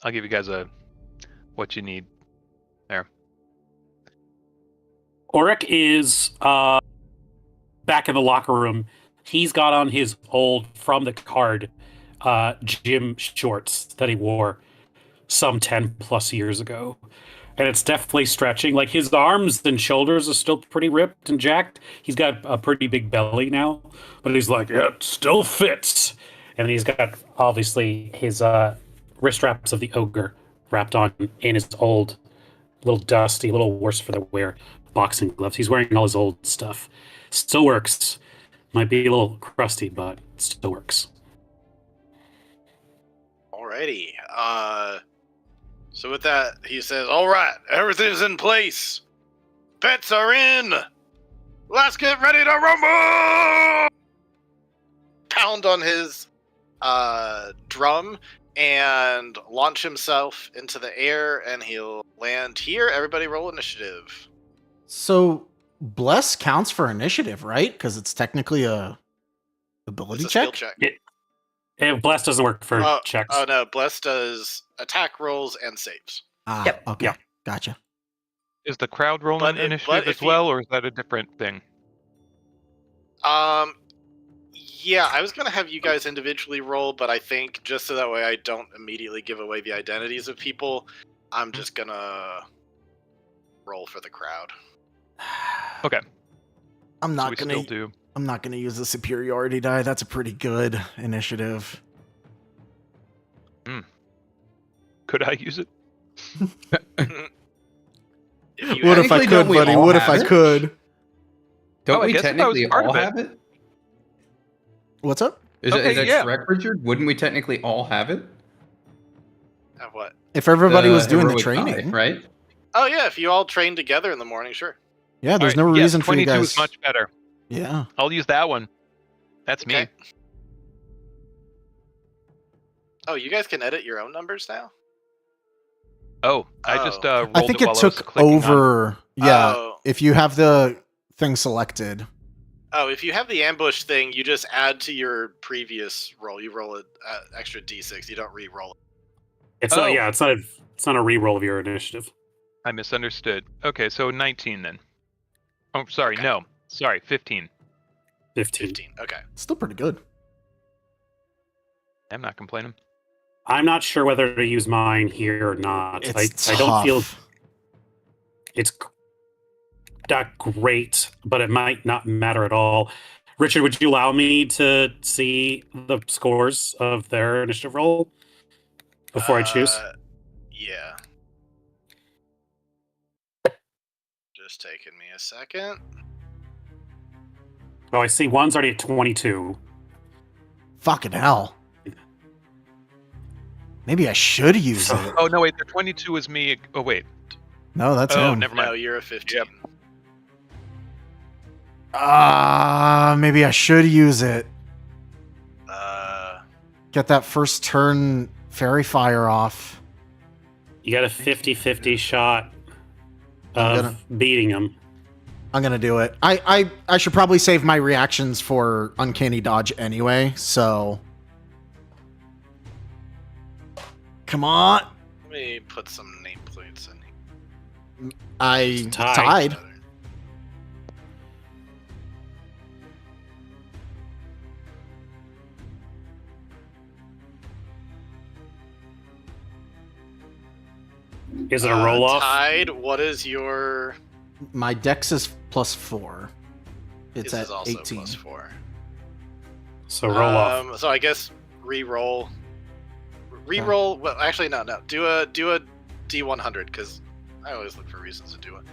I'll give you guys what you need there. Auric is back back in the locker room. He's got on his old from the card gym shorts that he wore some 10 plus years ago. And it's definitely stretching. Like his arms and shoulders are still pretty ripped and jacked. He's got a pretty big belly now, but he's like, yeah, it still fits. And he's got obviously his wrist straps of the ogre wrapped on in his old, little dusty, a little worse for the wear boxing gloves. He's wearing all his old stuff. Still works. Might be a little crusty, but it still works. Alrighty. So with that, he says, all right, everything's in place. Pets are in. Let's get ready to rumble! Pound on his drum and launch himself into the air, and he'll land here. Everybody roll initiative. So bless counts for initiative, right? Because it's technically a ability It's a skill check. check. Bless doesn't work for checks. Oh no, Bless does attack rolls and saves. Ah, Yep. okay, Yeah. Gotcha. Is the crowd rolling But initiative if as well, or is that a different thing? Yeah, I was gonna have you guys individually roll, but I think just so that way I don't immediately give away the identities of people, I'm just gonna roll for the crowd. Okay. I'm So not we gonna. still do. I'm not gonna use the superiority die. That's a pretty good initiative. Could I use it? If you What have- if I Technically, could, don't we buddy? all What if have I it? could? Don't Oh, I we guess if I was technically part all of it. have it? What's up? Is Okay, that yeah. correct, Richard? Wouldn't we technically all have it? have what? If everybody The was doing the heroic die, training, right? Oh yeah, if you all train together in the morning, sure. yeah, there's All no right, yes, reason for you 22 guys. is much better. Yeah. I'll use that one. That's me. Okay. Oh, you guys can edit your own numbers now? Oh, I just Oh. rolled I think it it while I was took clicking on- over. Yeah. Oh. If you have the thing selected. Oh, if you have the ambush thing, you just add to your previous roll. You roll an extra d6. You don't re-roll it. It's Oh. not. Yeah, it's not. It's not a re-roll of your initiative. I misunderstood. Okay, so 19 then. Oh, sorry, Okay. no. Sorry, 15. 15. 15. Okay. Still pretty good. I'm not complaining. I'm not sure whether to use mine here or not. It's I don't feel tough. it's not great, but it might not matter at all. Richard, would you allow me to see the scores of their initiative roll before I choose? Yeah. Just taking me a second. Oh, I see one's already at 22. Fucking hell. Maybe I should use it. Oh, no, wait, the 22 is me. Oh, wait. No, that's Oh, him. never No, mind. you're a 15. Maybe I should use it. Uh, Get that first turn fairy fire off. You got a 50-50 shot I'm of gonna- beating him. I'm gonna do it. I should probably save my reactions for uncanny dodge anyway, so come on. let me put some nameplates in here. I Tied. tied. Is it a roll off? Tied. What is your? My dex is +4. It's This at is also 18. +4. So roll off. So I guess re-roll. Re-roll. Well, actually, no. Do a D100 because I always look for reasons to do it.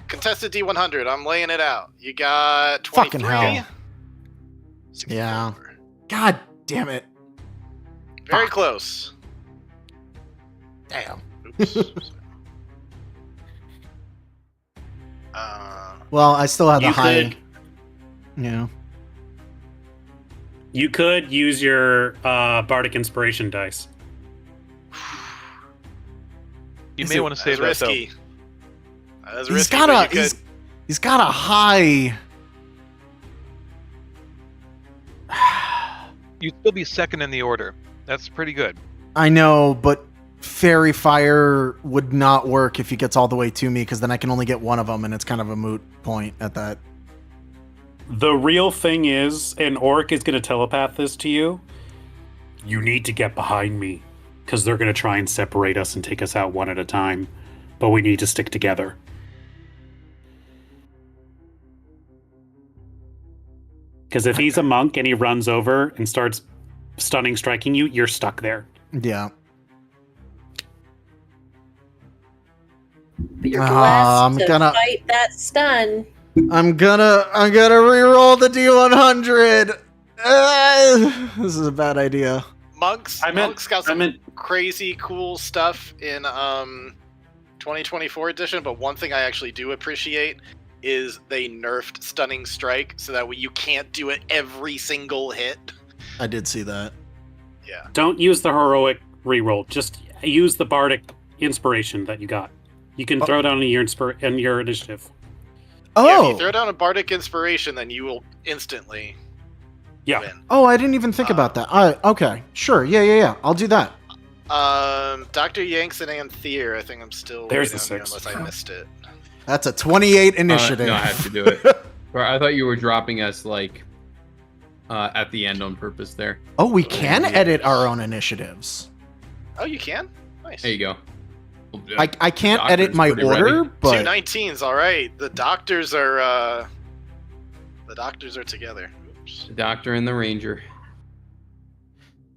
Contested D100. I'm laying it out. You got 23. Fucking hell. 64. Yeah. God damn it. Very Fuck. close. Damn. Oops. Well, I still have the You high. could- Yeah. You could use your Bardic Inspiration dice. You Is may it- want to save that, That's though. risky. That's He's risky. got but a you could- he's got a high. You'd still be second in the order. That's pretty good. I know, but fairy fire would not work if he gets all the way to me because then I can only get one of them, and it's kind of a moot point at that. The real thing is, an orc is going to telepath this to you. You need to get behind me, because they're going to try and separate us and take us out one at a time. But we need to stick together. Because if he's a monk and he runs over and starts stunning striking you, you're stuck there. Yeah. But you're blessed to gonna- fight that stun. I'm gonna re-roll the D100. This is a bad idea. Monks got some crazy cool stuff in 2024 edition, but one thing I actually do appreciate is they nerfed Stunning Strike so that way you can't do it every single hit. I did see that. Yeah. Don't use the heroic reroll. Just use the bardic inspiration that you got. You can throw down your initiative. Oh. Yeah, if you throw down a bardic inspiration, then you will instantly win. Oh, I didn't even think about that. Okay, sure. Yeah. I'll do that. Dr. Yanks and Anthea, I think I'm still There's waiting the on you 6. unless I missed it. That's a 28 initiative. No, I have to do it. Or I thought you were dropping us like at the end on purpose there. Oh, we can edit our own initiatives. Oh, you can? Nice. There you go. I can't edit my pretty order, ready. but 2 19s, all right. The doctors are together. Oops. The Doctor and the Ranger.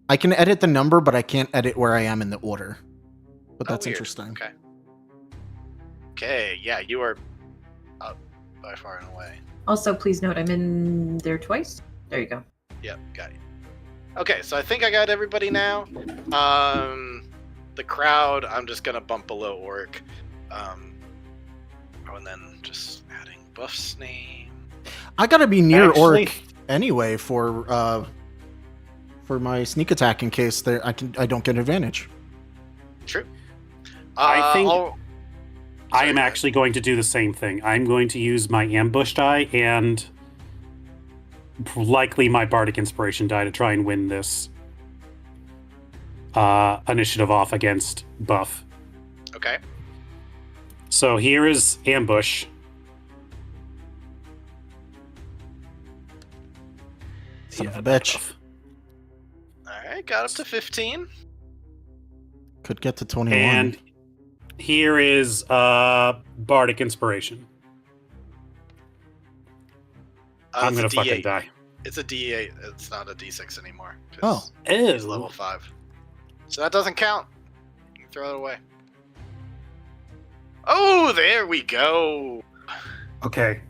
I can edit the number, but I can't edit where I am in the order. But that's weird. interesting. Okay, yeah, you are up by far and away. Also, please note I'm in there twice. There you go. Yep, got you. Okay, so I think I got everybody now. The crowd, I'm just gonna bump below orc. And then just adding Buff's name. I gotta be near Actually- orc anyway for my sneak attack in case I don't get advantage. True. I think I am Sorry, actually going to do the same thing. I'm going to use my ambush die and likely my bardic inspiration die to try and win this initiative off against Buff. Okay. So here is ambush. Son of a bitch. Alright, got up to 15. Could get to 21. And here is bardic inspiration. I'm It's a gonna fucking D8. die. It's a D8. It's not a D6 anymore. 'cause Oh. It's Ew. level 5. So that doesn't count. You can throw it away. Oh, there we go. Okay.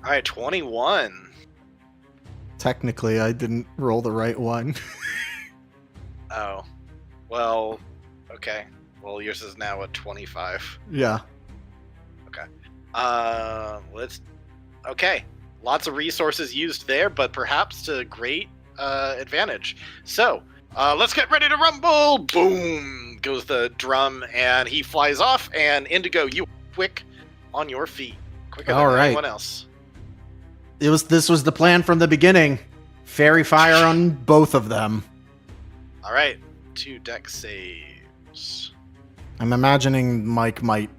Alright, 21. Technically, I didn't roll the right one. Oh. Well, okay. Well, yours is now a 25. Yeah. Let's. Okay. Lots of resources used there, but perhaps to great advantage. So, let's get ready to rumble! Boom! Goes the drum, and he flies off, and Indigo, you quick on your feet. Quicker All than right. anyone else. This was the plan from the beginning. Fairy fire on both of them. Alright. 2 deck saves. I'm imagining Mike might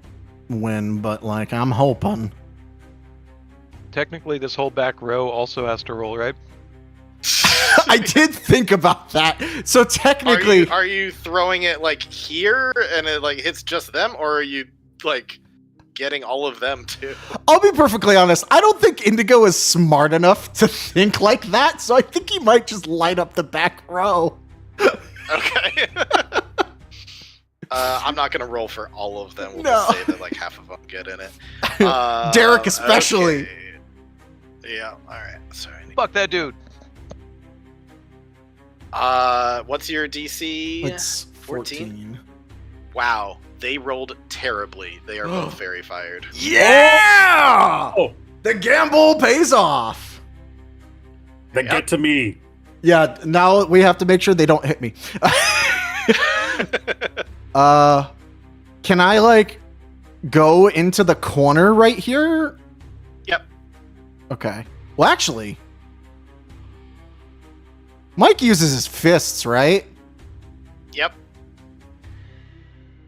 win, but I'm hoping. Technically, this whole back row also has to roll, right? I did think about that. So technically, Are you throwing it like here and it like hits just them, or are you like getting all of them too? I'll be perfectly honest. I don't think Indigo is smart enough to think like that, so I think he might just light up the back row. Okay. I'm not gonna roll for all of them. We'll No. just say that like half of them get in it. Derek especially. Okay. Yeah. All right. Sorry. Fuck that dude. What's your DC? It's 14. Wow. They rolled terribly. They are both fairy fired. Yeah! Oh. The gamble pays off. Then get to me. Yeah, now we have to make sure they don't hit me. Can I go into the corner right here? Yep. Okay. Well, actually, Mike uses his fists, right? Yep.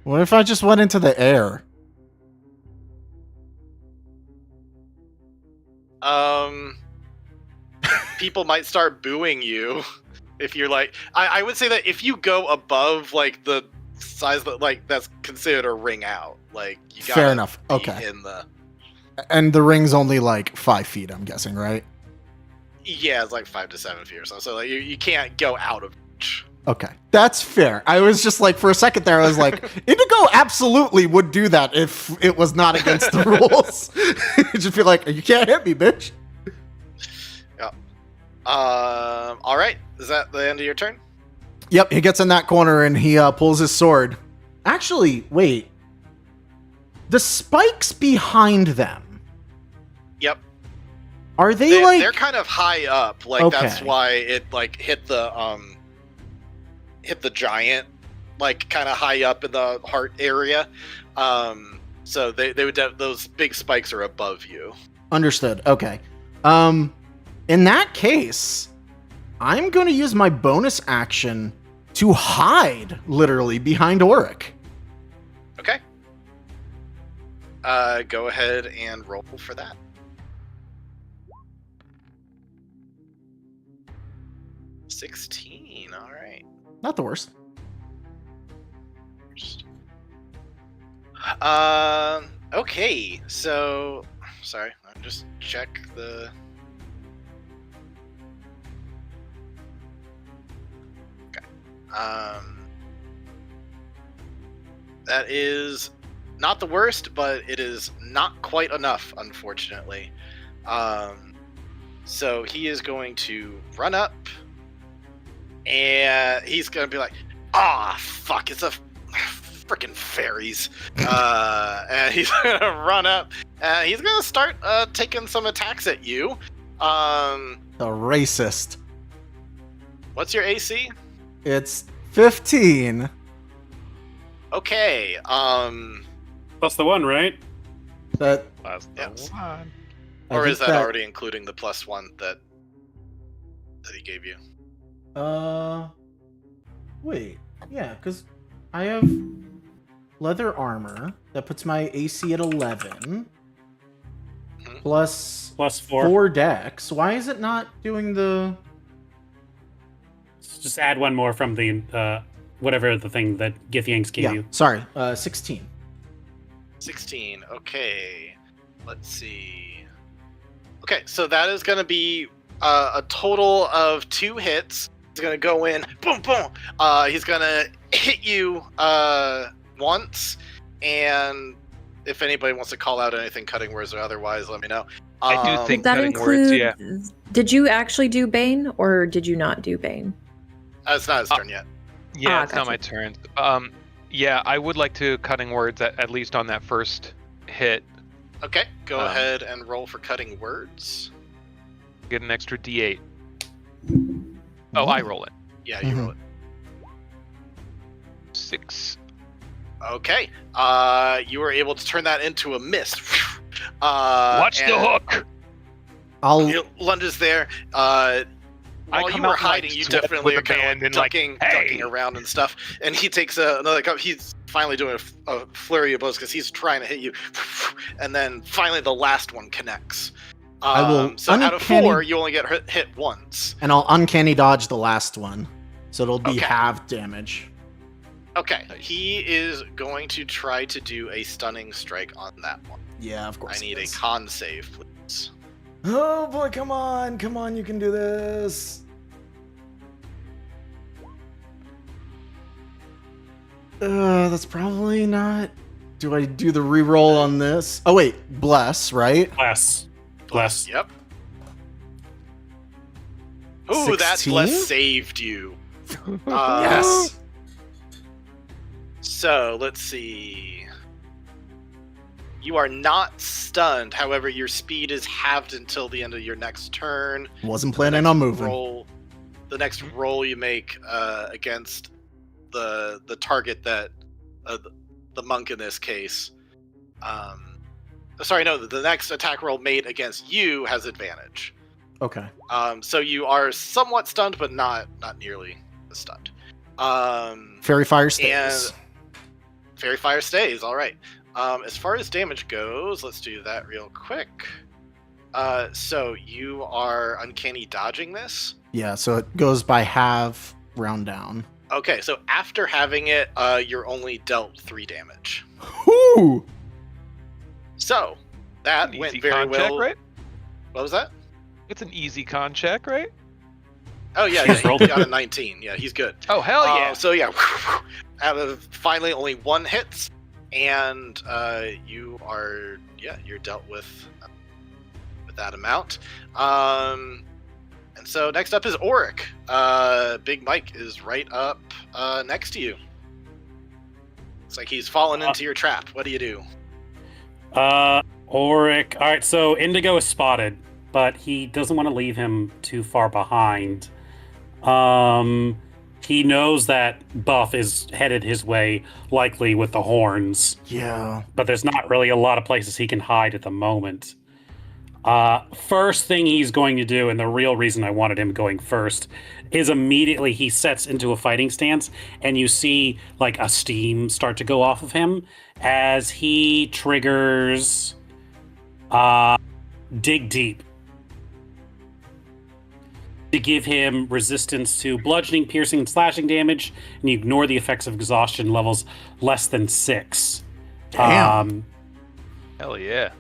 What if I just went into the air? people might start booing you if you're like. I would say that if you go above like the size that like that's considered a ring out. Like you got fair enough. Okay. In the and the ring's only like 5 feet, I'm guessing, right? Yeah, it's like 5 to 7 feet or so. So like you can't go out of reach. Okay, that's fair. I was just like, for a second there, I was like, Indigo absolutely would do that if it was not against the rules. Just feel like, you can't hit me, bitch. Yeah. All right. Is that the end of your turn? Yep, he gets in that corner and he pulls his sword. Actually, wait. The spikes behind them. Yep. Are they're kind of high up. Like Okay. that's why it like hit the giant, like kind of high up in the heart area. So they would have, those big spikes are above you. Understood. Okay. In that case, I'm going to use my bonus action to hide, literally, behind Auric. Okay. Go ahead and roll for that. $16. All right. Not the worst. Okay. So, sorry. I'll just check the. Okay. That is not the worst, but it is not quite enough, unfortunately. So he is going to run up, and he's going to be like, "Ah, fuck! It's a freaking fairies!" And he's going to run up, and he's going to start taking some attacks at you. The racist. What's your AC? It's 15. Okay. Plus the 1, right? That. Yes. One. Or think is that already including the +1 that he gave you? Wait. Yeah, because I have leather armor that puts my AC at 11 plus Plus 4. 4 dex. Why is it not doing the? Just add one more from the whatever the thing that Githyanks gave you. Sorry, 16. 16. Okay. Let's see. Okay, so that is going to be a total of 2 hits. He's going to go in. Boom, boom. He's going to hit you once. And if anybody wants to call out anything, cutting words or otherwise, let me know. I do think Did that cutting words, include? yeah. Did you actually do Bane, or did you not do Bane? It's not his turn yet. Yeah, it's not gotcha. my turn. Yeah, I would like to cutting words at least on that first hit. Okay, go ahead and roll for cutting words. Get an extra D8. Oh, I roll it. Yeah, you roll it. 6. Okay. You were able to turn that into a miss. Watch the and hook. He lunges there. While come you were out, like, hiding, you swept definitely with are a kind band of and, like, ducking hey! around and stuff. And he takes another cup. He's finally doing a flurry of blows because he's trying to hit you. And then finally the last one connects. I will So out of 4, you only get hit once. And I'll uncanny dodge the last one. So it'll be Okay. half damage. Okay, he is going to try to do a stunning strike on that one. Yeah, of course. I need it a is. con save, please. Oh boy, come on, you can do this. That's probably not. Do I do the reroll on this? Oh wait, bless, right? Bless. Yep. Ooh, that 16? bless saved you. Yes. So, let's see. You are not stunned. However, your speed is halved until the end of your next turn. Wasn't planning on moving. The next roll you make against the target that the monk in this case. Sorry, no. The next attack roll made against you has advantage. Okay. So you are somewhat stunned, but not nearly as stunned. Fairy fire stays. And Fairy Fire stays. All right. As far as damage goes, let's do that real quick. So you are uncanny dodging this? Yeah, so it goes by half round down. Okay, so after having it, you're only dealt 3 damage. Whoo! So, that An went easy very con check, well. right? What was that? It's an easy con check, right? Oh, yeah, He's he rolled got it. a 19. Yeah, he's good. Oh, hell yeah. So, yeah, out of finally only 1 hits, and you're dealt with that amount. And so next up is Auric. Big Mike is right up next to you. It's like he's fallen into your trap. What do you do? Auric. All right, so Indigo is spotted, but he doesn't want to leave him too far behind. He knows that Bouef is headed his way, likely with the horns. Yeah. But there's not really a lot of places he can hide at the moment. First thing he's going to do, and the real reason I wanted him going first, is immediately he sets into a fighting stance, and you see like a steam start to go off of him as he triggers Dig Deep to give him resistance to bludgeoning, piercing, and slashing damage, and you ignore the effects of exhaustion levels less than 6. Damn. Hell yeah.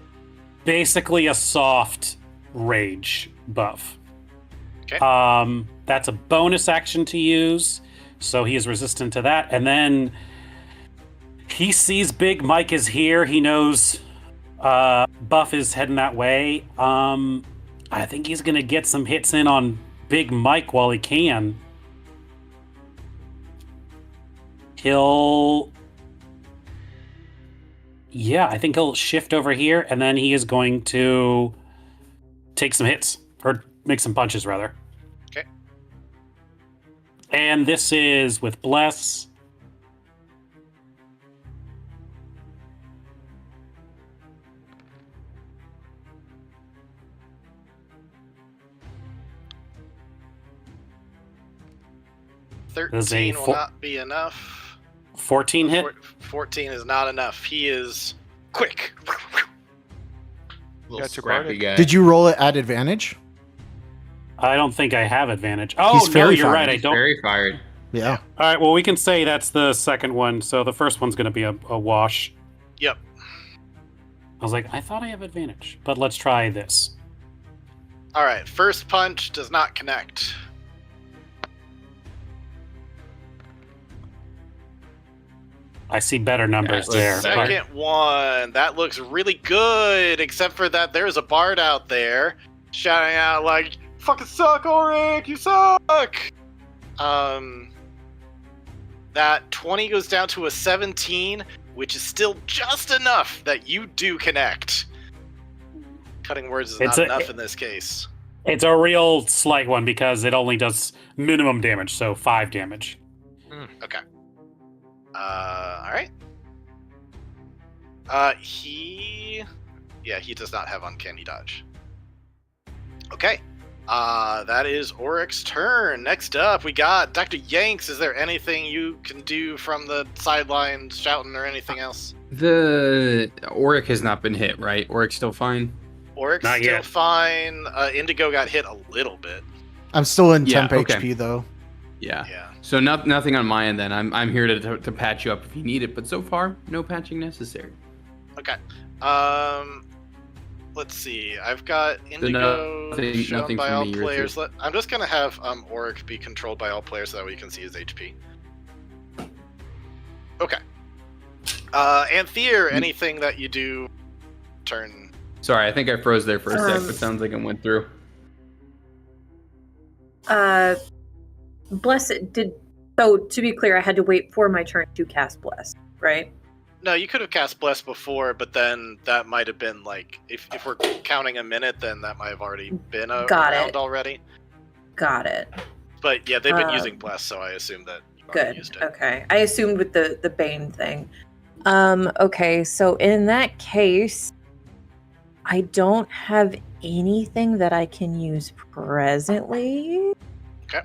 Basically a soft rage buff. Okay. That's a bonus action to use, so he is resistant to that. And then he sees Big Mike is here. He knows Bouef is heading that way. I think he's gonna get some hits in on Big Mike while he can. I think he'll shift over here, and then he is going to take some hits, or make some punches, rather. Okay. And this is with Bless. There's a 13 will not be enough. 14 hit. 14 is not enough. He is quick. Little Got your scrappy bardic. guy. Did you roll it at advantage? I don't think I have advantage. Oh, He's no, fairy you're fired. right. I He's don't. very fired. Yeah. All right, well, we can say that's the second one, so the first one's going to be a wash. Yep. I was like, I thought I have advantage, but let's try this. All right. First punch does not connect. I see better numbers there. Second one, that looks really good, except for that there's a bard out there shouting out like, "Fucking suck, Auric, you suck!" That 20 goes down to a 17, which is still just enough that you do connect. Cutting words is not enough in this case. It's a real slight one because it only does minimum damage, so 5 damage. Okay. All right. He does not have uncanny dodge. Okay. That is Auric's turn. Next up, we got Dr. Yanks. Is there anything you can do from the sidelines, shouting or anything else? The Auric has not been hit, right? Auric's still fine. Auric's Not still yet. fine. Indigo got hit a little bit. I'm still in Yeah, 10 okay. HP though. Yeah. Yeah. So nothing on my end then. I'm here to patch you up if you need it, but so far no patching necessary. Okay. Let's see. I've got Indigo shown nothing by for all me, Richard. players. I'm just gonna have Auric be controlled by all players so that we can see his HP. Okay. Anthea, anything that you do turn? Sorry, I think I froze there for a sec, but sounds like it went through. Bless did. So to be clear, I had to wait for my turn to cast Bless, right? No, you could have cast Bless before, but then that might have been like, if we're counting a minute, then that might have already been around already. Got it. But yeah, they've been using Bless, so I assume that you've already Good. used it. Okay. I assumed with the Bane thing. Okay, so in that case, I don't have anything that I can use presently. Okay.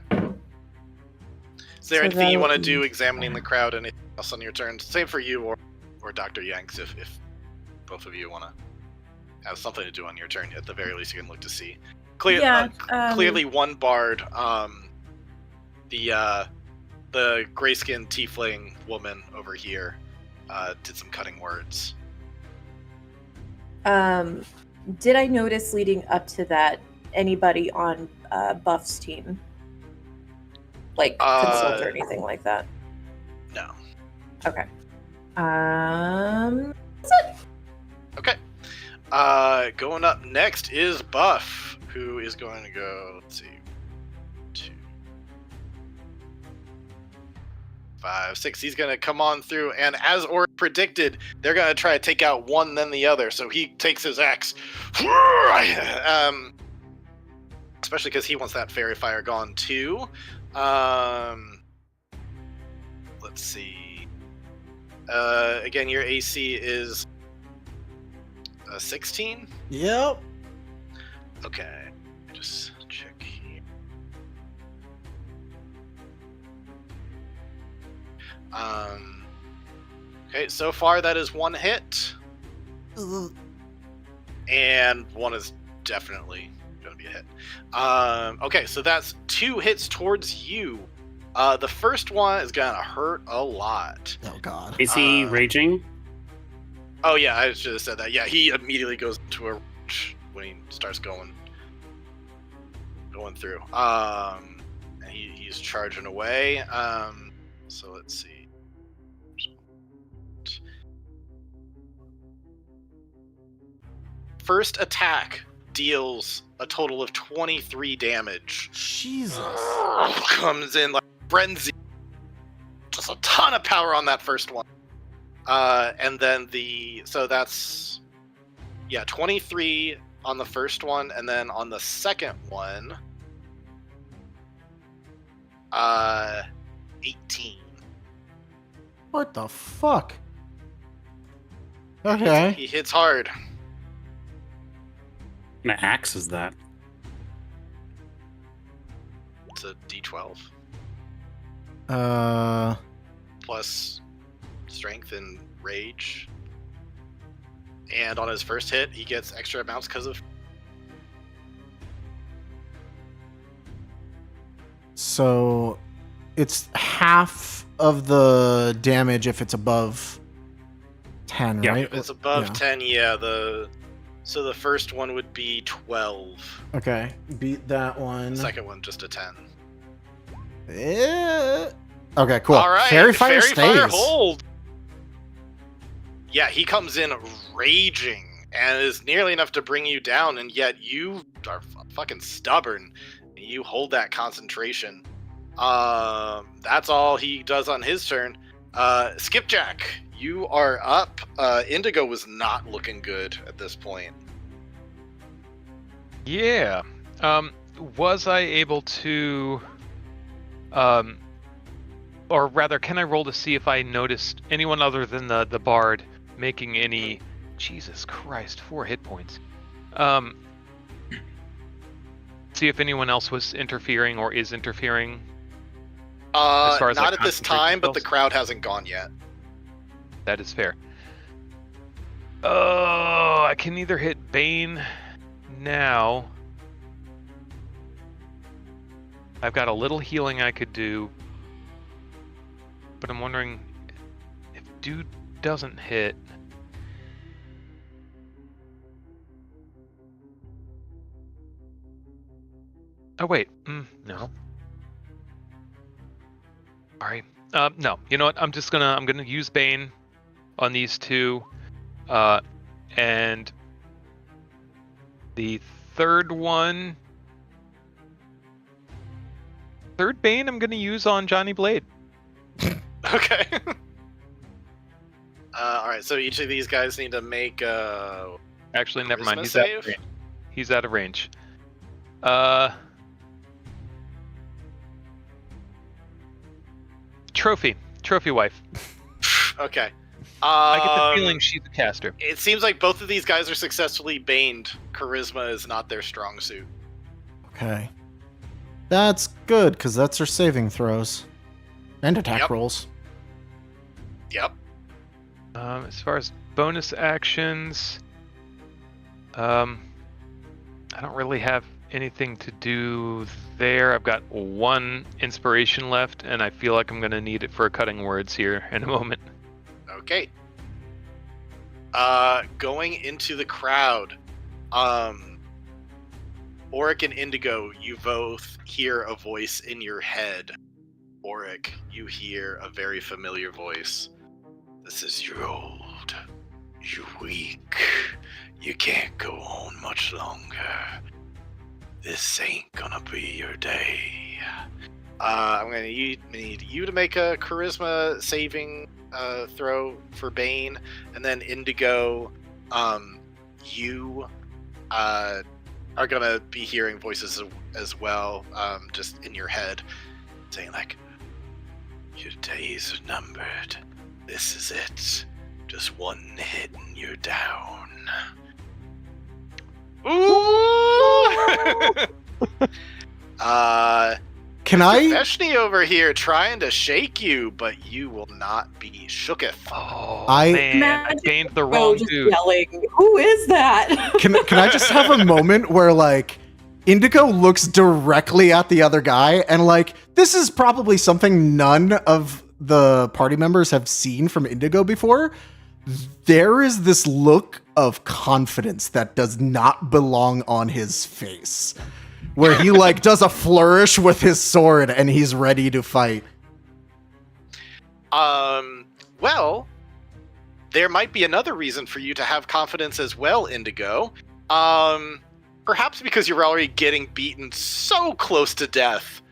Is there So anything you that want to would do be- examining the crowd? Anything else on your turn? Same for you or Dr. Yanks if both of you want to has something to do on your turn. At the very least, you can look to see. Clearly, one bard, the grayskin tiefling woman over here, did some cutting words. Did I notice leading up to that anybody on Buff's team? Like consult or anything like that? No. Okay. That's it. Okay. Going up next is Buff, who is going to go, let's see, 2, 5, 6. He's going to come on through, and as Or predicted, they're going to try to take out one, then the other. So he takes his axe, especially because he wants that fairy fire gone too. Let's see. Again, your AC is 16? Yep. Okay. Just check here. Okay, so far that is one hit. And one is definitely going to be a hit. Okay, so that's 2 hits towards you. The first one is going to hurt a lot. Oh, God. Is he raging? Oh, yeah, I should have said that. Yeah, he immediately goes into a rage when he starts going through. And he's charging away. So let's see. First attack deals a total of 23 damage. Jesus. Comes in like frenzy. Just a ton of power on that first one. And then so that's 23 on the first one, and then on the second one, 18. What the fuck? Okay. He hits hard. What kind of axe is that? It's a D12 Uh, plus strength and rage. And on his first hit, he gets extra amounts because of. so it's half of the damage if it's above 10, Yeah. right? If it's above Yeah. 10, so the first one would be 12. Okay, beat that one. The second one just a 10. Okay, cool. All right, Fairy fire Fairy stays. Fire hold. Yeah, he comes in raging and is nearly enough to bring you down, and yet you are fucking stubborn. You hold that concentration. That's all he does on his turn. Skipjack, you are up. Indigo was not looking good at this point. Yeah. Was I able to, or rather, can I roll to see if I noticed anyone other than the bard making any? Jesus Christ, 4 hit points. See if anyone else was interfering or is interfering. As far as, not like, at this concentration time, but the spells? crowd hasn't gone yet. That is fair. Oh, I can either hit Bane now. I've got a little healing I could do. But I'm wondering if dude doesn't hit. Oh wait, no. Alright. No, you know what? I'm gonna use Bane on these two. And the third Bane I'm gonna use on Johnny Blade. Okay. Alright, so each of these guys need to make Actually, never mind. Charisma He's out save? of range. He's out of range. Trophy wife. Okay. I get the feeling she's a caster. It seems like both of these guys are successfully baned. Charisma is not their strong suit. Okay. That's good, because that's her saving throws. And attack Yep. rolls. Yep. As far as bonus actions, I don't really have anything to do there. I've got 1 inspiration left, and I feel like I'm going to need it for cutting words here in a moment. Okay. Going into the crowd, Auric and Indigo, you both hear a voice in your head. Auric, you hear a very familiar voice. This is your old. You weak. You can't go on much longer. This ain't gonna be your day. I'm gonna need you to make a charisma saving throw for Bane, and then Indigo, you are gonna be hearing voices as well, just in your head, saying like, "Your days are numbered. This is it. Just 1 hit and you're down." Ooh! Can I? Veshni over here trying to shake you, but you will not be shooketh. Oh, I- man, I Magic gained the Oh, wrong just dude. yelling. Who is that? Can I just have a moment where like Indigo looks directly at the other guy and like this is probably something none of the party members have seen from Indigo before. There is this look of confidence that does not belong on his face, where he like does a flourish with his sword and he's ready to fight. Well, there might be another reason for you to have confidence as well, Indigo. Perhaps because you're already getting beaten so close to death,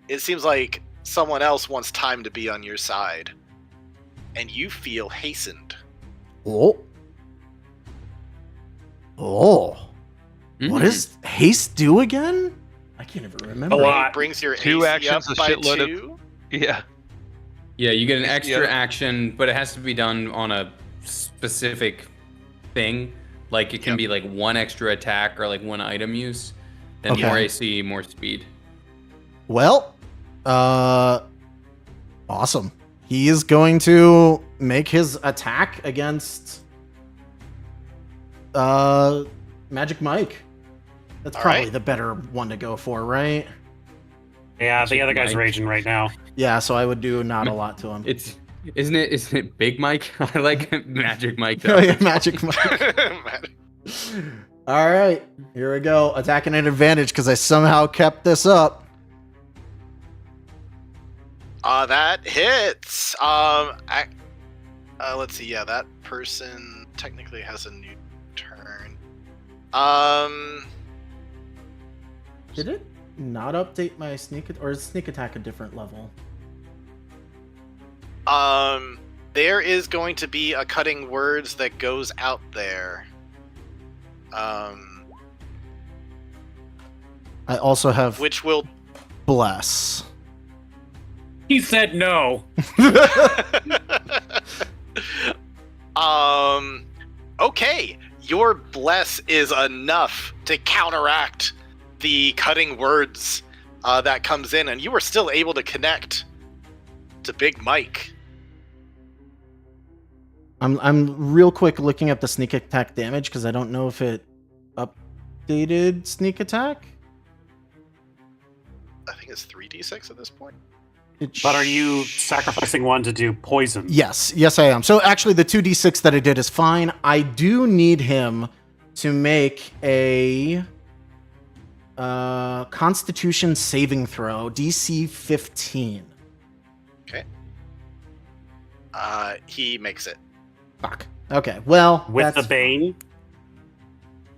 it seems like someone else wants time to be on your side, and you feel hastened. Oh. What does haste do again? I can't even remember. A lot. It brings your 2 AC actions, up a by shitload of- 2. Yeah. Yeah, you get an extra Yeah. action, but it has to be done on a specific thing. Like it can Yep. be like 1 extra attack or like 1 item use. Then Okay. more AC, more speed. Well, awesome. He is going to make his attack against Magic Mike. That's All probably right. the better one to go for, right? Yeah, the other guy's Mike. raging right now. Yeah, so I would do not a lot to him. Isn't it Big Mike? I like Magic Mike. Oh yeah, Magic Mike. All right, here we go. Attacking an advantage because I somehow kept this up. That hits. Let's see. Yeah, that person technically has a new turn. Did it not update my or is sneak attack a different level? There is going to be a cutting words that goes out there. I also have Which will. bless. He said no. Okay, your bless is enough to counteract the cutting words that comes in, and you are still able to connect to Big Mike. I'm real quick looking up the sneak attack damage because I don't know if it updated sneak attack. I think it's 3d6 at this point. But are you sacrificing one to do poison? Yes, I am. So actually, the 2d6 that I did is fine. I do need him to make a Constitution saving throw, DC 15. Okay. He makes it. Fuck. Okay. Well, With the that's Bane?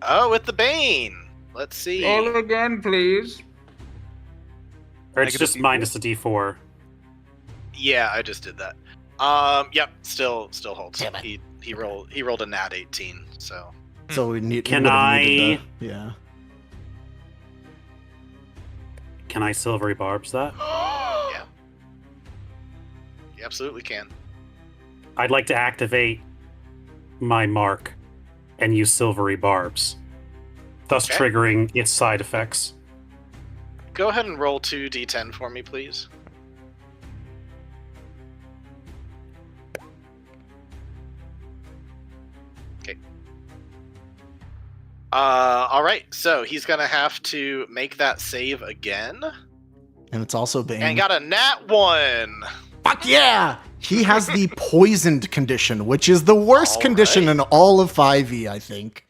Oh, with the Bane. Let's see. Roll again, please. Or it's Negative just D4. minus a d4? Yeah, I just did that. Yep, still holds. Damn it. He rolled a nat 18, so. so we need. Can we would've I- needed the- yeah. Can I silvery barbs that? Yeah. You absolutely can. I'd like to activate my mark and use silvery barbs, thus Okay. triggering its side effects. Go ahead and roll 2d10 for me, please. Okay. All right, so he's gonna have to make that save again, And it's also Bane. and got a nat 1. Fuck yeah! He has the poisoned condition, which is the worst All condition right. in all of 5e, I think.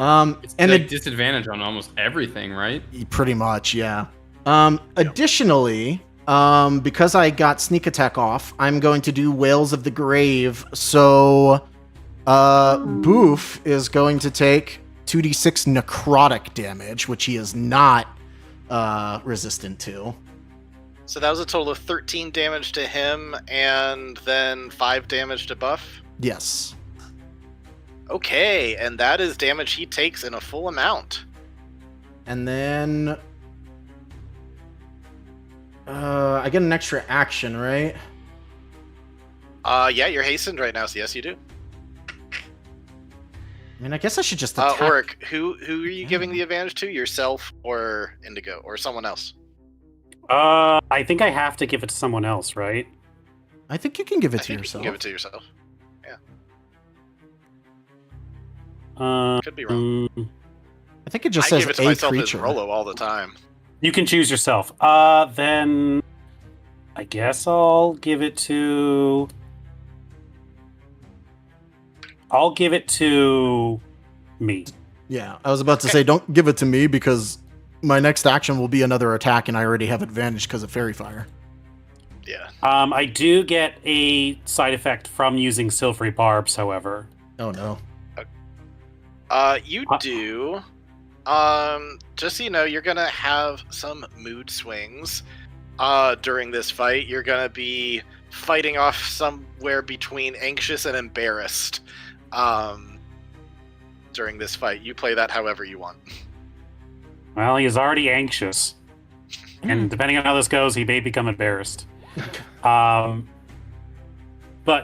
It's And like disadvantage on almost everything, right? pretty much, yeah. Additionally, because I got sneak attack off, I'm going to do Whales of the Grave. So, Bouef is going to take 2d6 necrotic damage, which he is not resistant to. So that was a total of 13 damage to him, and then 5 damage to Buff. Yes. Okay, and that is damage he takes in a full amount. And then I get an extra action, right? Yeah, you're hastened right now, so yes, you do. I mean, I guess I should just attack. Oric, who are you giving the advantage to? Yourself or Indigo or someone else? I think I have to give it to someone else, right? I think you can give it I to think yourself. you can give it to yourself. Uh, Could be wrong. I think it just I says give it to a myself creature. as Rolo all the time. You can choose yourself. Then I guess I'll give it to. I'll give it to me. Yeah, I was about to say, don't give it to me because my next action will be another attack, and I already have advantage because of Fairy Fire. Yeah. I do get a side effect from using Silvery Barbs, however. Oh no. You do. Just so you know, you're gonna have some mood swings during this fight. You're gonna be fighting off somewhere between anxious and embarrassed during this fight. You play that however you want. Well, he's already anxious. And depending on how this goes, he may become embarrassed. But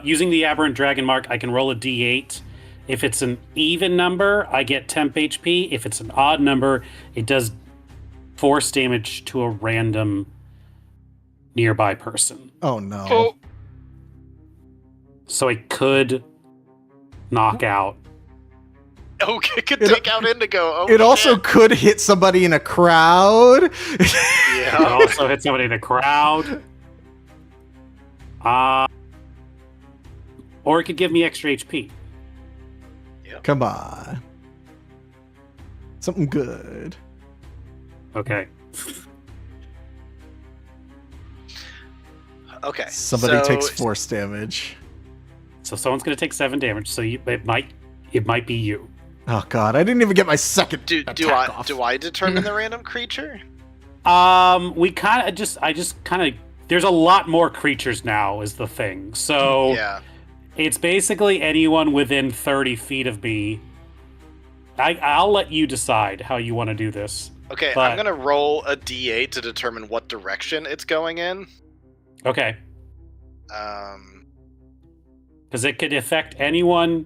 using the Aberrant Dragon Mark, I can roll a d8. If it's an even number, I get temp HP. If it's an odd number, it does force damage to a random nearby person. Oh no. Oh, So it could knock out. Oh, it could take out Indigo. Oh, It also shit. could hit somebody in a crowd. It Yeah. also hit somebody in the crowd. Or it could give me extra HP. Come on. Something good. Okay. Okay. Somebody so takes force damage. So someone's going to take 7 damage. So it might be you. Oh god, I didn't even get my second Do attack off. I determine the random creature? We kind of I just kind of. There's a lot more creatures now, is the thing. So Yeah. it's basically anyone within 30 feet of me. I'll let you decide how you want to do this. Okay, But- I'm gonna roll a d8 to determine what direction it's going in. Okay. Um, Because it could affect anyone.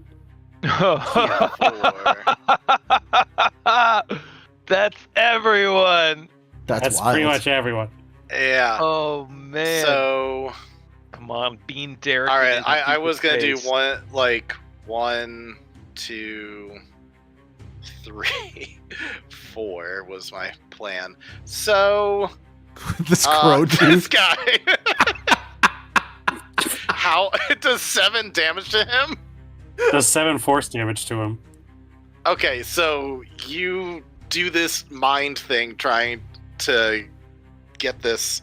That's everyone. That's Pretty wild. much everyone. yeah. Oh man. So, Come on, Bean Derek. all right, into I was gonna do people's face. 1, 2, 3, 4 was my plan. So, This crow dude. this guy. How it does 7 damage to him? Does 7 force damage to him. Okay, so you do this mind thing trying to get this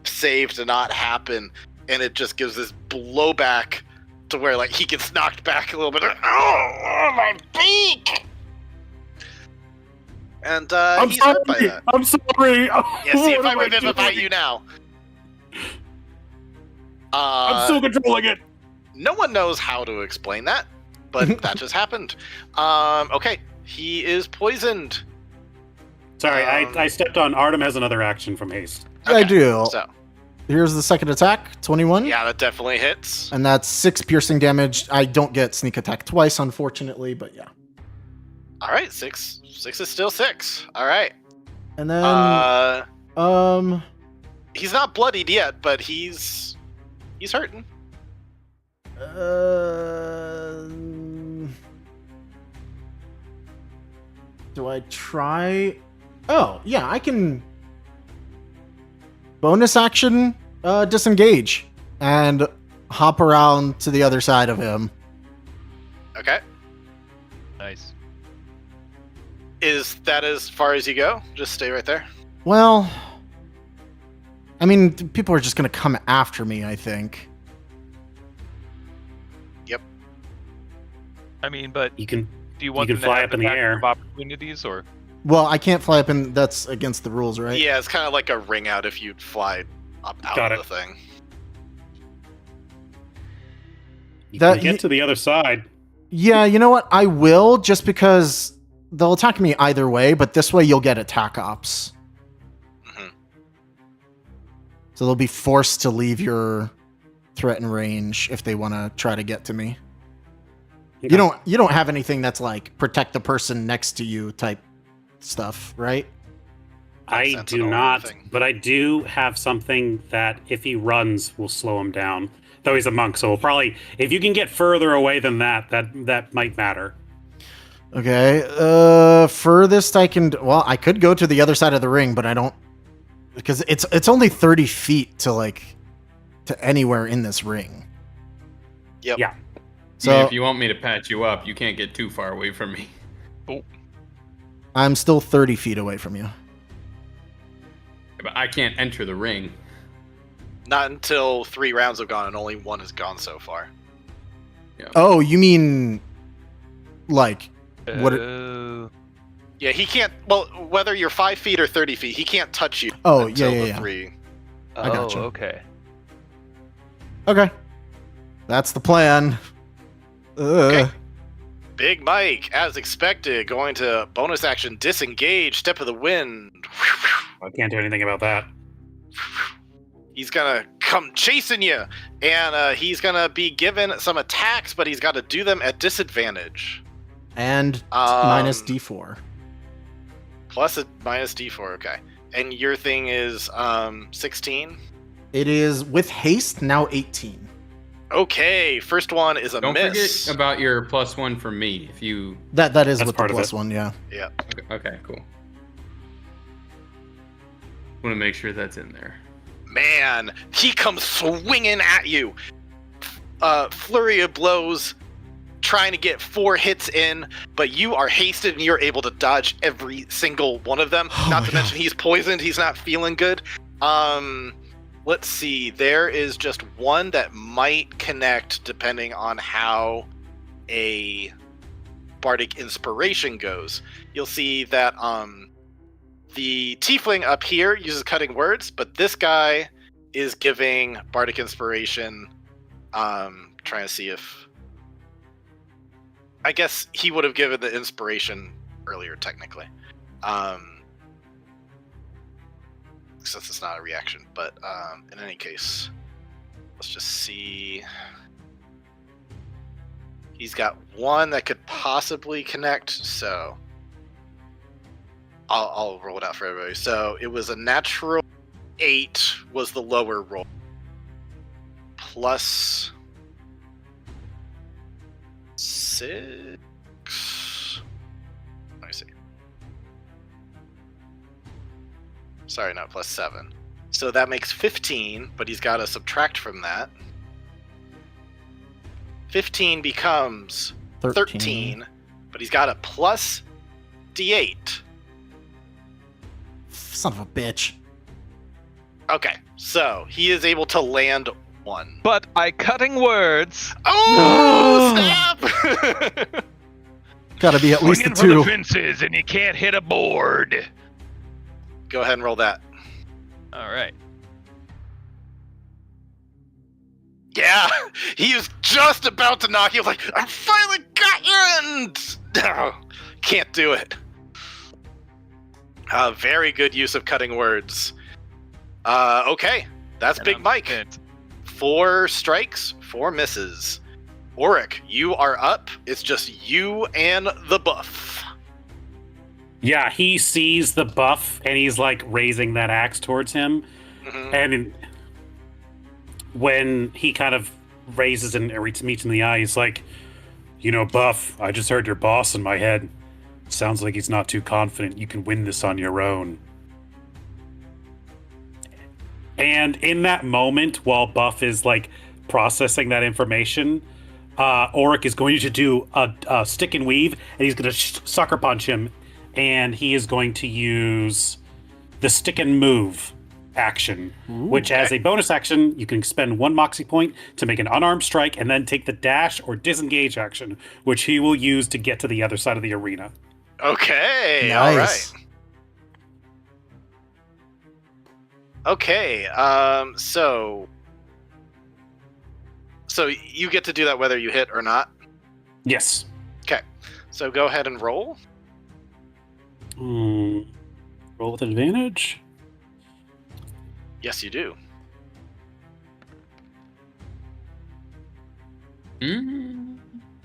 save to not happen, and it just gives this blowback to where like he gets knocked back a little bit. Oh, my beak! And he's hurt by that. I'm sorry. Yeah, see if What I am revivify doing? you now. I'm still controlling it. No one knows how to explain that, but that just happened. Okay, he is poisoned. Sorry, I stepped on. Artem has another action from haste. I do. So, Here's the second attack, 21. yeah, that definitely hits. And that's 6 piercing damage. I don't get sneak attack twice, unfortunately, but yeah. All right, 6 is still 6. All right. And then, He's not bloodied yet, but he's hurting. Do I try? Oh, yeah, I can bonus action disengage and hop around to the other side of him. Okay. Nice. Is that as far as you go? Just stay right there. Well, I mean, people are just going to come after me, I think. Yep. I mean, but You can do you want can them to fly have up in the attack air. of opportunities, or? Well, I can't fly up in. That's against the rules, right? Yeah, it's kind of like a ring out if you'd fly up out Got of it. the thing. you That- can get to the other side. Yeah, you know what? I will, just because they'll attack me either way, but this way you'll get attack ops. Mhm. So they'll be forced to leave your threat and range if they want to try to get to me. You don't have anything that's like protect the person next to you type stuff, right? I Sentinel do or not, anything. but I do have something that if he runs will slow him down. Though he's a monk, so we'll probably if you can get further away than that might matter. Okay. Furthest I can. Well, I could go to the other side of the ring, but I don't, because it's only 30 feet to anywhere in this ring. Yep. Yeah. So I mean, if you want me to patch you up, you can't get too far away from me. I'm still 30 feet away from you. But I can't enter the ring. Not until 3 rounds have gone, and only 1 has gone so far. Oh, you mean like what? Yeah, he can't. Well, whether you're 5 feet or 30 feet, he can't touch you. Oh, until yeah, the yeah. 3. I gotcha. Okay. Okay, that's the plan. Okay. Big Mike, as expected, going to bonus action disengage, step of the wind. I can't do anything about that. He's gonna come chasing you, and he's gonna be given some attacks, but he's got to do them at disadvantage. And minus D4. Plus a minus D4, okay. And your thing is 16? It is with haste now 18. Okay, first one is a Don't miss. forget about your +1 for me. If you That is That's with the part of plus it. one, yeah. Yeah. okay, cool. Want to make sure that's in there. Man, he comes swinging at you. Flurry of blows, trying to get 4 hits in, but you are hasted and you're able to dodge every single one of them. Oh Not my to mention he's poisoned, he's not feeling good. Let's see, there is just one that might connect depending on how a Bardic Inspiration goes. You'll see that the tiefling up here uses cutting words, but this guy is giving Bardic Inspiration. Trying to see if, I guess he would have given the inspiration earlier, technically. Since it's not a reaction, but in any case, let's just see. He's got one that could possibly connect, so I'll roll it out for everybody. So it was a natural 8 was the lower roll, plus 6. Let me see. Sorry, not plus 7. So that makes 15, but he's got to subtract from that. 15 becomes 13, but he's got a plus D8. Son of a bitch. Okay, so he is able to land 1. But by cutting words. Oh, snap! Gotta be at least a Swinging for the 2. fences and you can't hit a board. Go ahead and roll that. All right. Yeah, he was just about to knock you. Like, I finally got you, and no, can't do it. Very good use of cutting words. Okay, that's And Big I'm Mike. spent. 4 strikes, 4 misses. Auric, you are up. It's just you and the buff. Yeah, he sees the buff and he's like raising that axe towards him. Mhm. And when he kind of raises and meets in the eye, he's like, "You know, Buff, I just heard your boss in my head. Sounds like he's not too confident you can win this on your own. And in that moment, while Buff is like processing that information, Auric is going to do a stick and weave, and he's going to sucker punch him, and he is going to use the stick and move action, which as a bonus action, you can spend 1 moxie point to make an unarmed strike, and then take the dash or disengage action, which he will use to get to the other side of the arena. Okay, Nice. all right. Okay, so you get to do that whether you hit or not? Yes. Okay, so go ahead and roll. Roll with advantage. Yes, you do.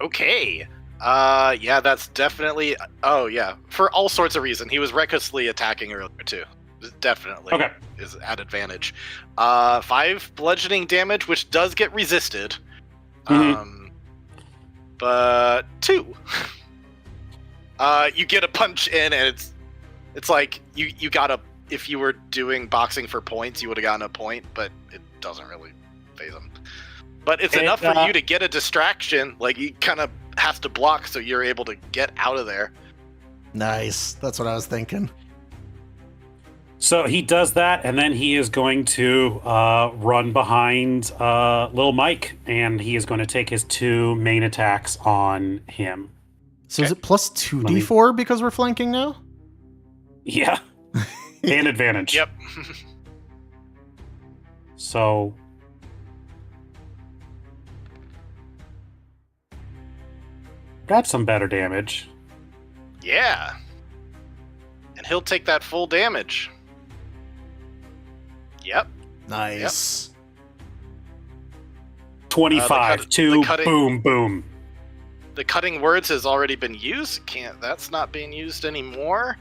Okay. Yeah, that's definitely... Oh, yeah. For all sorts of reasons. He was recklessly attacking earlier, too. Definitely. Okay. Is at advantage. 5 bludgeoning damage, which does get resisted. But 2. You get a punch in, and it's like you got a... If you were doing boxing for points, you would have gotten a point, but it doesn't really phase him. But it's enough for you to get a distraction. Like, he kind of has to block, so you're able to get out of there. Nice. That's what I was thinking. So he does that, and then he is going to run behind Lil Mike, and he is going to take his 2 main attacks on him. So is it plus 2d4 because we're flanking now? Yeah. And advantage. Yep. So... That's some better damage. Yeah. And he'll take that full damage. Yep. Nice. 25 to boom, boom. The cutting words has already been used. That's not being used anymore.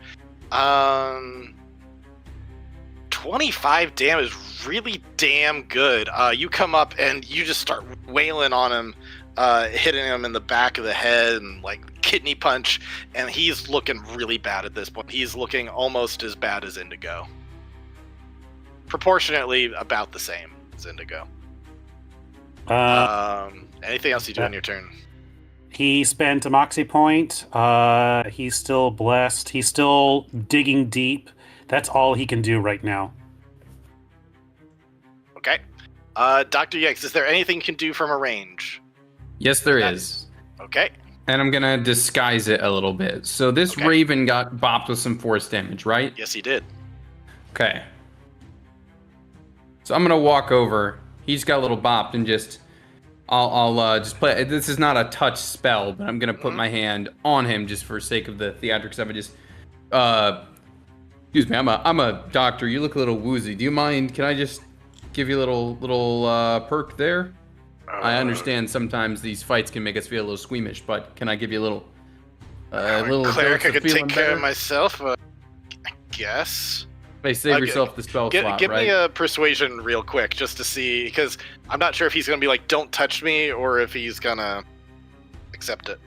25 damage, really damn good. You come up and you just start wailing on him, hitting him in the back of the head and like kidney punch, and he's looking really bad at this point. He's looking almost as bad as Indigo. Proportionately about the same as Indigo. Anything else you do on your turn? He spent a moxie point. He's still blessed. He's still digging deep. That's all he can do right now. Okay. Dr. Yex, is there anything you can do from a range? Yes, there is. Okay. And I'm going to disguise it a little bit. So this Raven got bopped with some force damage, right? Yes, he did. Okay. So I'm going to walk over. He's got a little bopped and just... I'll just play... This is not a touch spell, but I'm going to put my hand on him just for sake of the theatrics of it. Just... Excuse me, I'm a doctor. You look a little woozy. Do you mind? Can I just give you a little perk there? I understand sometimes these fights can make us feel a little squeamish, but can I give you a little cleric, I could take care better? of myself. I guess. Hey, save yourself the spell slot, Give right? me a persuasion real quick, just to see, because I'm not sure if he's gonna be like, "Don't touch me," or if he's gonna accept it.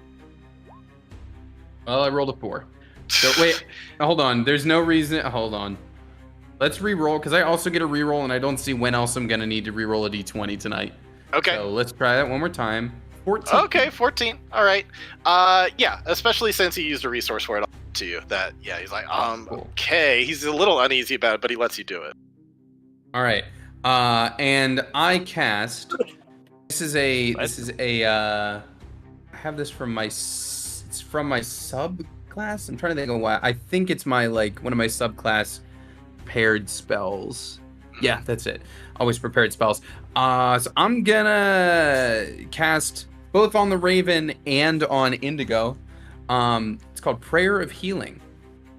Well, I rolled a 4. So wait, hold on. There's no reason. Hold on. Let's re-roll, because I also get a re-roll, and I don't see when else I'm gonna need to re-roll a d20 tonight. Okay. So let's try that one more time. 14. Okay, 14. All right. Yeah, especially since he used a resource for it to you. That he's like, Cool. okay. He's a little uneasy about it, but he lets you do it. All right. And I cast. This is a. I have this from my. It's from my subclass. I'm trying to think of why. I think it's my one of my subclass paired spells. Yeah, that's it. Always prepared spells. So I'm gonna cast both on the Raven and on Indigo. It's called Prayer of Healing.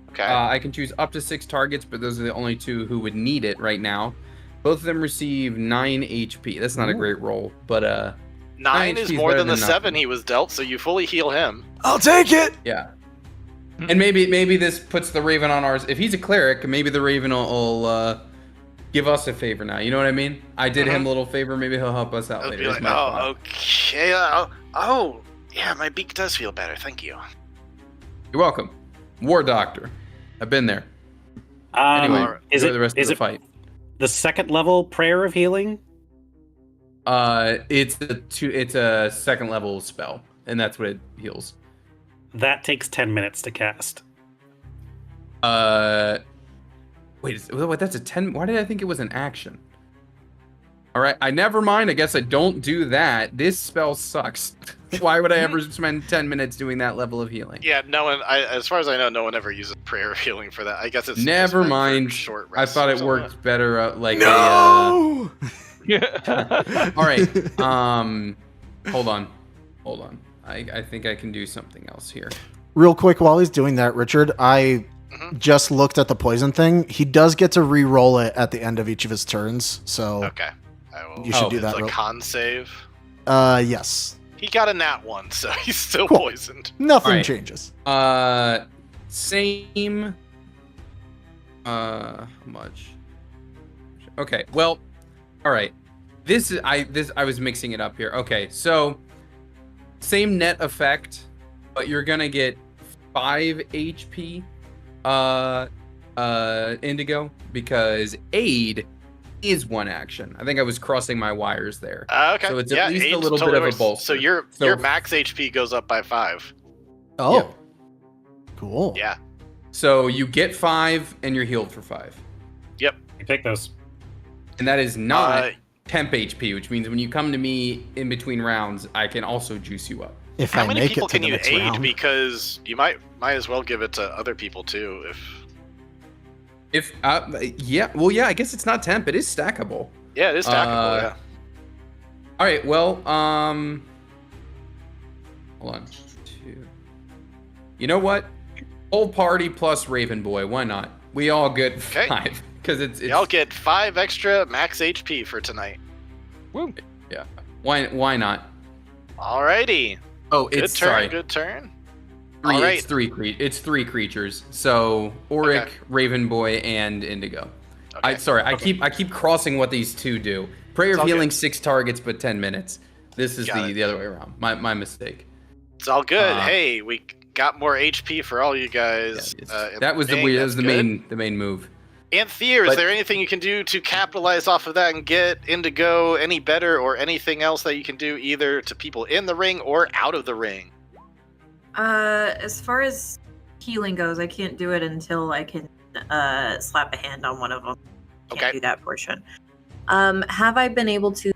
Okay. I can choose up to 6 targets, but those are the only 2 who would need it right now. Both of them receive 9 HP. That's not a great roll, but 9 is HP is more better than the than 7 nothing. he was dealt, so you fully heal him. I'll take it. Yeah. And maybe this puts the Raven on ours. If he's a cleric, maybe the Raven will give us a favor now. You know what I mean? I did him a little favor. Maybe he'll help us out He'll later. be That's like, my thought. okay. Yeah, my beak does feel better. Thank you. You're welcome. War Doctor. I've been there. Anyway, is enjoy the rest of the it fight. the second level prayer of healing? It's a second level spell, and that's what it heals. That takes 10 minutes to cast. Wait, that's a 10. Why did I think it was an action? All right, I never mind. I guess I don't do that. This spell sucks. Why would I ever spend 10 minutes doing that level of healing? Yeah, no one. As far as I know, no one ever uses prayer of healing for that. I guess it's Never just meant for mind. Short I rests thought or it something. worked better. No. All right. Hold on. I think I can do something else here. Real quick, while he's doing that, Richard, I just looked at the poison thing. He does get to re-roll it at the end of each of his turns, so Okay. I will. You should do It's that a real- con save. yes. He got a nat 1, so he's still Cool. poisoned. Nothing All right. changes. Same. How much? Okay. Well, all right. I was mixing it up here. Okay, so same net effect, but you're gonna get 5 HP. Indigo, because aid is one action. I think I was crossing my wires there. Okay. So it's yeah, at least a eight's little totally bit of a works. bolster. So your max HP goes up by 5. Oh. Yeah. Cool. Yeah. So you get 5 and you're healed for 5. Yep. You take those. And that is not temp HP, which means when you come to me in between rounds, I can also juice you up. If How I many make people it to can the you next aid? round. Because you might as well give it to other people too. If yeah, I guess it's not temp, it is stackable. Yeah, it is stackable. Yeah. All right, well, hold on. 2. You know what? Whole party plus Raven Boy. Why not? We all get 5 because it's Y'all get 5 extra max HP for tonight. Woo. Yeah. Why not? Alrighty. Oh, Good it's turn. sorry. Good turn. 3, All right. It's 3 creatures. So Auric, Okay. Raven Boy, and Indigo. Okay. I keep crossing what these two do. Prayer It's of all healing good. 6 targets, but 10 minutes. This is Got it. the other way around. My mistake. It's all good. Uh, Hey, we got more HP for all you guys. That was the main move. Anthea, is But- there anything you can do to capitalize off of that and get Indigo any better, or anything else that you can do either to people in the ring or out of the ring? As far as healing goes, I can't do it until I can slap a hand on one of them. Can't Okay. do that portion. Have I been able to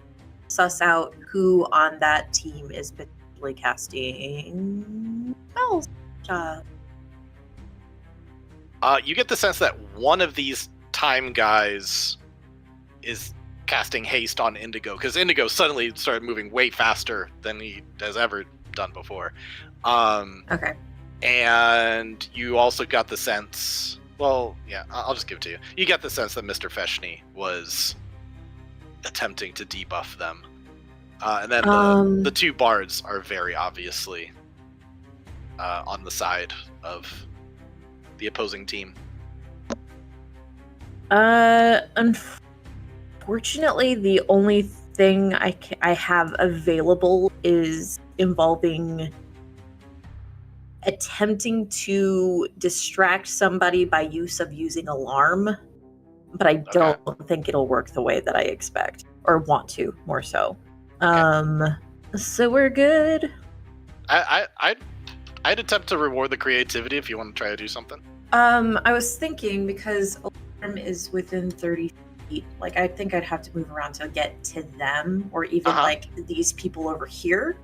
suss out who on that team is potentially casting spells? You get the sense that one of these time guys is casting haste on Indigo, because Indigo suddenly started moving way faster than he has ever done before. Okay. And you also got the sense, well, yeah, I'll just give it to you. You got the sense that Mr. Feshny was attempting to debuff them. And then the 2 bards are very obviously on the side of the opposing team. Unfortunately, the only thing I have available is involving attempting to distract somebody by use of using alarm, but I don't think it'll work the way that I expect or want to, more so. So we're good. I'd attempt to reward the creativity if you want to try to do something. I was thinking, because alarm is within 30 feet, like I think I'd have to move around to get to them, or even like these people over here.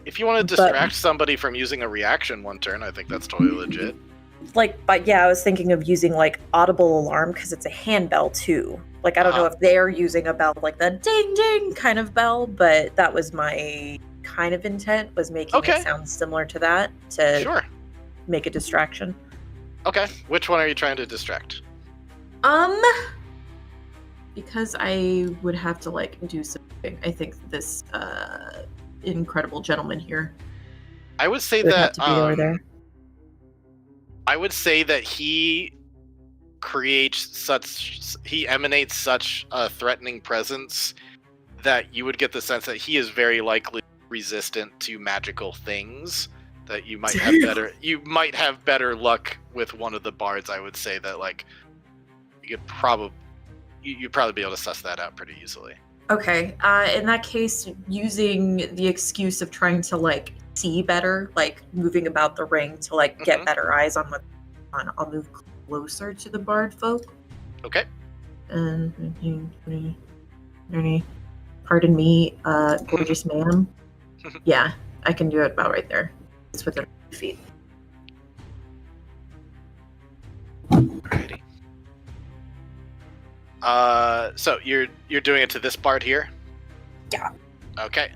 If you want to distract somebody from using a reaction one turn, I think that's totally legit. But yeah, I was thinking of using like audible alarm, because it's a handbell too. Like I don't know if they're using a bell like the ding ding kind of bell, but that was my kind of intent, was making it sound similar to that to make a distraction. Okay, which one are you trying to distract? Because I would have to like do something. I think this incredible gentleman here. I would say would that have to be over there. I would say that he emanates such a threatening presence that you would get the sense that he is very likely resistant to magical things. that you might have better luck with one of the bards. I would say that like you'd probably be able to suss that out pretty easily. Okay. In that case, using the excuse of trying to like see better, like moving about the ring to like get better eyes on what's on, I'll move closer to the bard folk. Okay. And pardon me, gorgeous ma'am. Yeah, I can do it about right there. It's within 2 feet. Alrighty. So you're doing it to this bard here? Yeah. Okay.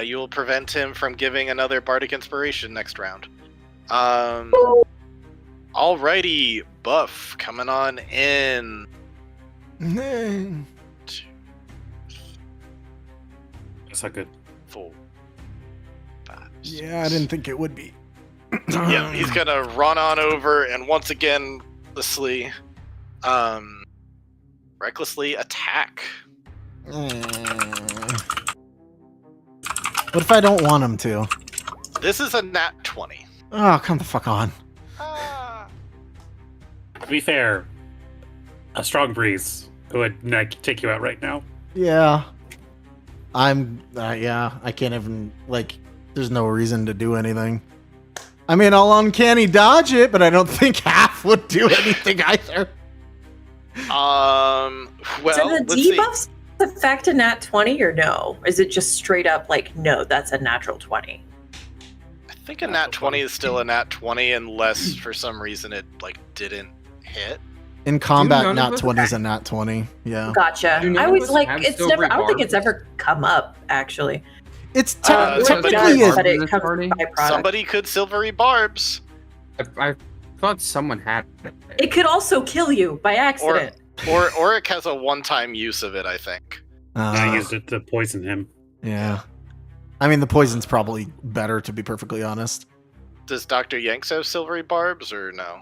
You will prevent him from giving another bardic inspiration next round. Alrighty, Buff, coming on in. That's not good. 4, 5, 6. Yeah, I didn't think it would be. Yeah, he's gonna run on over and once again, recklessly attack. What if I don't want him to? This is a nat 20. Oh, come the fuck on. To be fair, a strong breeze would take you out right now. Yeah. I can't even, like, there's no reason to do anything. I mean, I'll uncanny dodge it, but I don't think half would do anything either. Well, so the let's see. debuffs affect a nat 20 or no? Is it just straight up like, no, that's a natural 20? I think a nat 20 is still a nat 20 unless for some reason it like didn't hit. In combat, none of nat us 20 is a nat 20. Yeah. Gotcha. Do none I of always us like, have it's silvery never, I don't think it's barbs? ever come up, actually. It's somebody technically does, a, but it this comes party? by product. Somebody could silvery barbs. I thought someone had it. It could also kill you by accident. Or Oric has a one-time use of it, I think. I used it to poison him. Yeah. I mean, the poison's probably better, to be perfectly honest. Does Dr. Yanks have silvery barbs or no?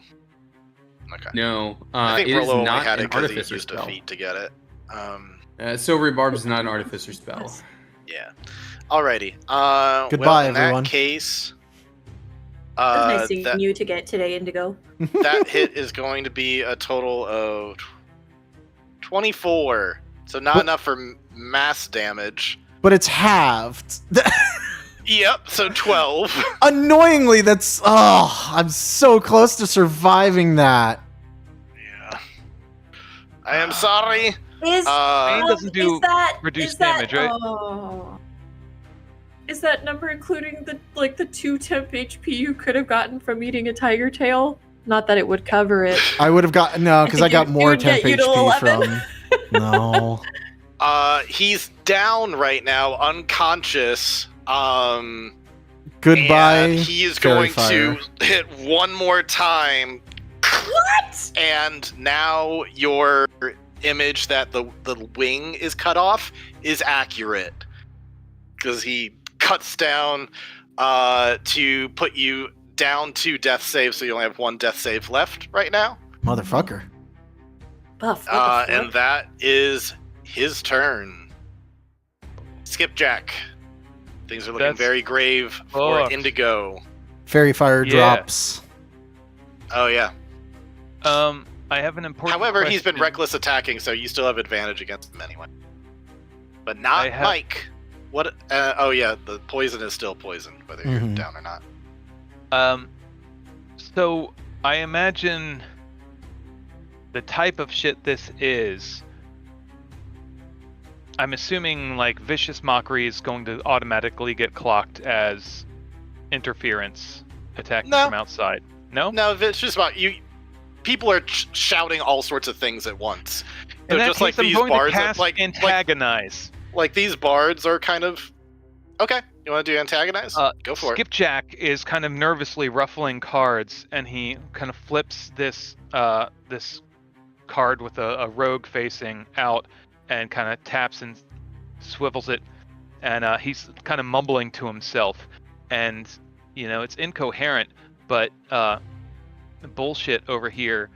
Okay. No, I think it is Rolo only not had an it because he artificer used a spell. feat to get it. Silvery Barb is not an artificer spell. Yeah. Alrighty. Goodbye, well, in everyone. that case, It was nice seeing that, you to get today, Indigo. that hit is going to be a total of 24. So not enough for mass damage. But it's halved. Yep, so 12. Annoyingly, that's... Oh, I'm so close to surviving that. Yeah. I am sorry. Is, Pain doesn't do is that, reduced is that, damage, right? Oh. Is that number including the 2 temp HP you could have gotten from eating a tiger tail? Not that it would cover it. I would have gotten... No, because I got You more would get temp you to HP 11. from... No. He's down right now, unconscious. Goodbye, And he is fairy going to hit one more time. What? And now your image that the wing is cut off is accurate. Because he cuts down to put you down to death save, so you only have 1 death save left right now. Motherfucker. Buff. What the fuck? And that is his turn. Skipjack. Things are looking That's very grave for fucked. Indigo. Fairy fire Yeah. drops. Oh yeah. I have an important However, he's been question. reckless attacking, so you still have advantage against him anyway. But not I have- Mike. What? Oh yeah, the poison is still poison, whether you're Mhm. down or not. So I imagine the type of shit this is. I'm assuming like vicious mockery is going to automatically get clocked as interference attacking No. from outside. No? No, it's just about you. People are shouting all sorts of things at once. In They're that just case, like I'm these going bards, to cast antagonize. like these bards are kind of okay. You want to do antagonize? Go for it. Skipjack is kind of nervously ruffling cards, and he kind of flips this this card with a rogue facing out, and kind of taps and swivels it, and he's kind of mumbling to himself, and it's incoherent, but bullshit over here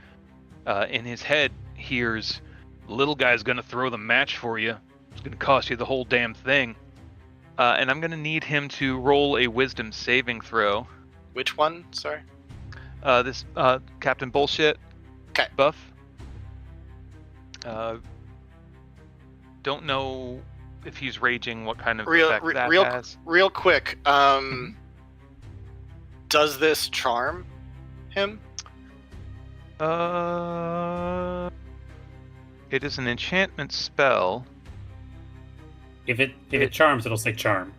in his head hears, "Little guy's gonna throw the match for you. It's gonna cost you the whole damn thing." And I'm gonna need him to roll a wisdom saving throw. Which one? Sorry. This Captain Bullshit. 'Kay. Buff. Don't know if he's raging. What kind of effect that has? Real quick. Does this charm him? It is an enchantment spell. If it charms, it'll say charm.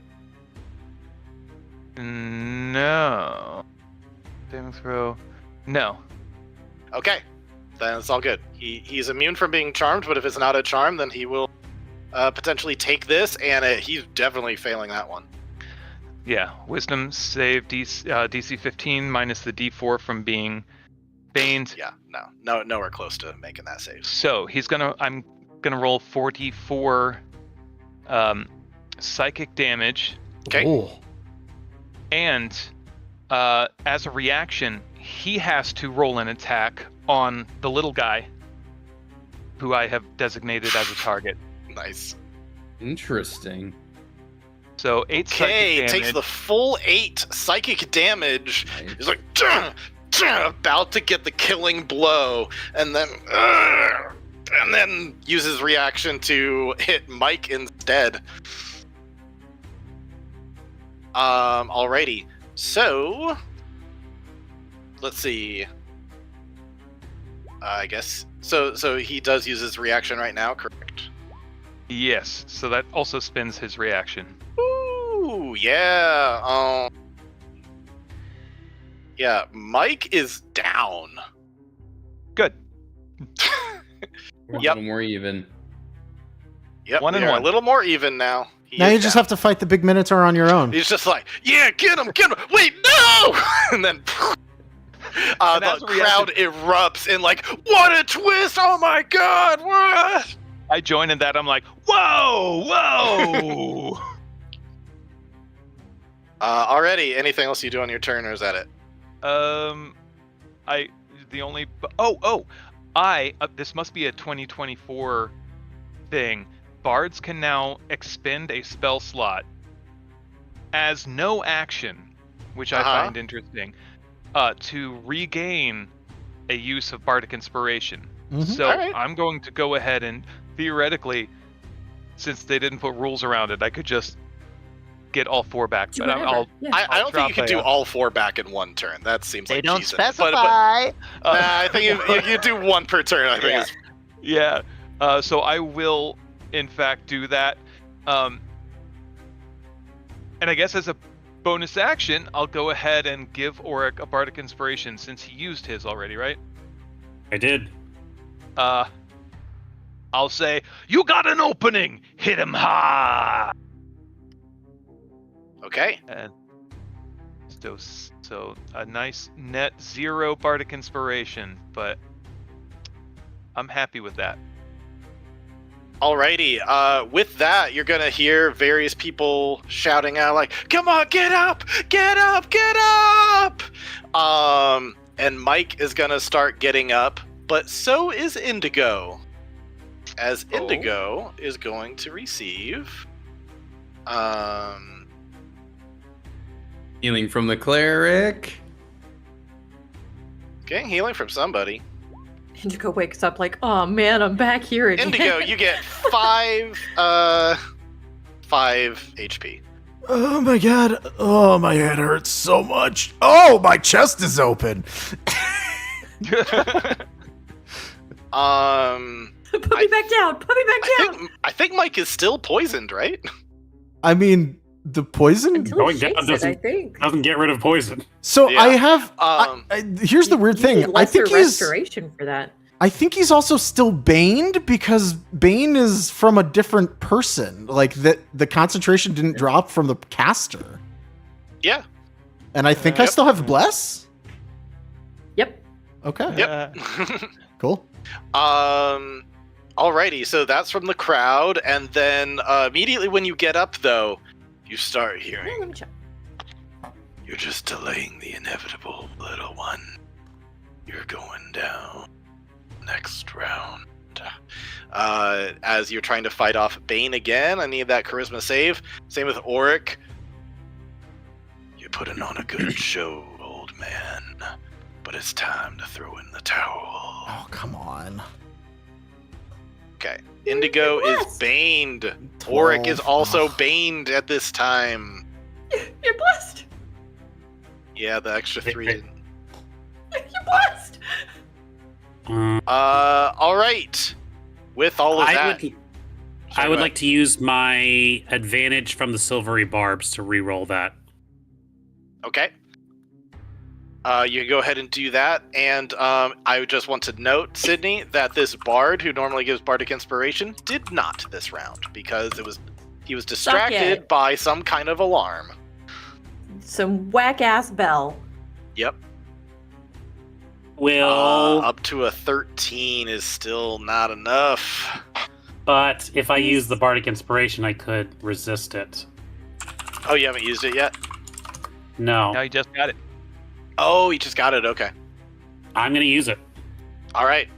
No. Saving throw. No. Okay, then it's all good. He's immune from being charmed, but if it's not a charm, then he will potentially take this, and he's definitely failing that one. Yeah. Wisdom save DC 15 minus the D4 from being baned. Yeah, nowhere close to making that save. So I'm gonna roll 44 psychic damage. Okay. Ooh. And as a reaction, he has to roll an attack on the little guy who I have designated as a target. Nice. Interesting. So 8 psychic Okay, damage. takes the full 8 psychic damage. Nice. He's like, about to get the killing blow, and then uses reaction to hit Mike instead. Alrighty. So, let's see. I guess so. He does use his reaction right now, correct? Yes. So that also spins his reaction. Ooh, yeah. Yeah, Mike is down. Good. We're a Yep. little more even. Yep, One we and are one. a little more even now. He Now is you just down. have to fight the big Minotaur on your own. He's just like, yeah, get him! Wait, no! And then And the as a reaction- crowd erupts in like, what a twist! Oh my god, what? I join in that. I'm like, whoa, whoa. Already, anything else you do on your turn, or is that it? This must be a 2024 thing. Bards can now expend a spell slot as no action, which I find interesting, to regain a use of Bardic Inspiration. Mhm. So Alright. I'm going to go ahead and theoretically, since they didn't put rules around it, I could just get all 4 back. Do But whatever. I'll Yeah. I don't think you can drop do a- all 4 back in one turn. That seems They like don't cheesing it. specify. Nah, I think you do 1 per turn. I think Yeah. it's Yeah. So I will, in fact, do that. And I guess as a bonus action, I'll go ahead and give Auric a Bardic Inspiration since he used his already, right? I did. I'll say, you got an opening! Hit him hard! okay. And so a nice net 0 Bardic Inspiration, but I'm happy with that. Alrighty. With that, you're gonna hear various people shouting out like, "Come on, get up! Get up! Get up!" And Mike is gonna start getting up, but so is Indigo. As Oh. Indigo is going to receive Healing from the cleric. getting healing from somebody. Indigo wakes up like, oh man, I'm back here again. Indigo, you get 5 HP. Oh my god. Oh, my head hurts so much. Oh, my chest is open. Put me back down. Put me back down. I think Mike is still poisoned, right? I mean, the poison. Until Going he down shakes it, I doesn't- think. Doesn't get rid of poison. So Yeah. I have. Um, Here's the weird You need thing. I lesser think he's. restoration for that. I think he's also still baned because Bane is from a different person. Like that, the concentration didn't drop from the caster. Yeah. And I think I Yep. still have bless. Yep. Okay. Yep. Cool. Alrighty, so that's from the crowd, and then immediately when you get up, though, you start Yeah, hearing, let me check. "You're just delaying the inevitable, little one. You're going down next round." As you're trying to fight off Bane again, I need that charisma save. Same with Auric. You're putting on a good show, but it's time to throw in the towel. Oh, come on. Okay. Indigo is baned. Auric is 12. also Ugh. baned at this time. You're blessed. Yeah, the extra 3. You're blessed. All right. With all of that, I would like to use my advantage from the silvery barbs to re-roll that. Okay. You can go ahead and do that, and I just want to note, Sydney, that this bard, who normally gives bardic inspiration, did not this round because he was distracted by some kind of alarm. Some whack ass bell. Yep. Will, Up to a 13 is still not enough. but if I use the bardic inspiration, I could resist it. Oh, you haven't used it yet? No, Now you just got it. Oh, you just got it. Okay. I'm going to use it. All right.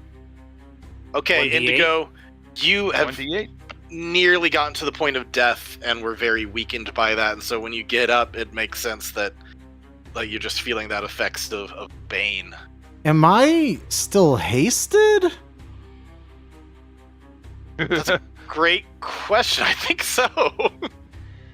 Okay, 1d8? Indigo, you have 1d8. nearly gotten to the point of death and were very weakened by that, and so when you get up, it makes sense that like you're just feeling that effects of Bane. Am I still hasted? That's a great question. I think so. All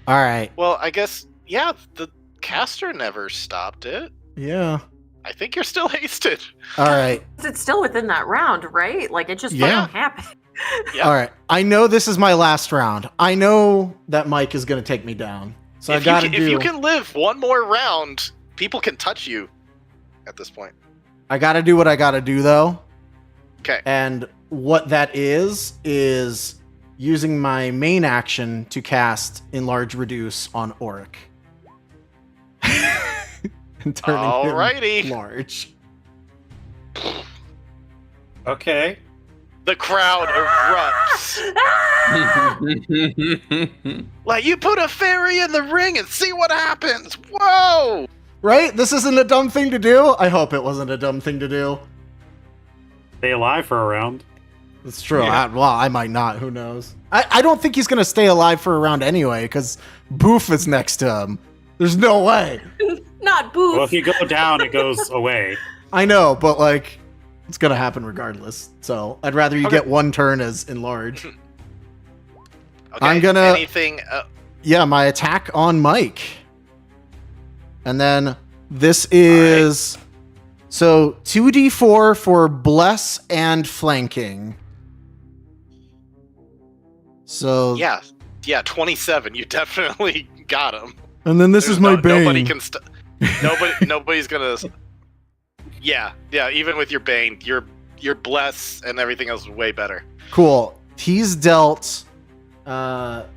right. Well, I guess, yeah, the caster never stopped it. Yeah. I think you're still hasted. All right. It's still within that round, right? Like it just Yeah. fucking happened. Yeah. All right. I know this is my last round. I know that Mike is going to take me down. So I got to do. If you can live one more round, people can touch you at this point. I got to do what I got to do, though. Okay. And what that is using my main action to cast Enlarge Reduce on Auric. And turning Alrighty. him large. Okay. The crowd erupts. Like, you put a fairy in the ring and see what happens. Whoa! Right? This isn't a dumb thing to do? I hope it wasn't a dumb thing to do. Stay alive for a round. That's true. Yeah. I might not. Who knows? I don't think he's going to stay alive for a round anyway, because Bouef is next to him. There's no way. Not Boof. Well, if you go down, it goes away. I know, but, like, it's going to happen regardless. So I'd rather you get one turn as Enlarge. Okay, I'm gonna- Anything... Yeah, my attack on Mike. And then this is... So 2d4 for Bless and Flanking. So... yeah, 27. You definitely got him. And then this is my Bane. Nobody can... nobody's gonna... Yeah, even with your Bane, your Bless and everything else is way better. Cool. He's dealt that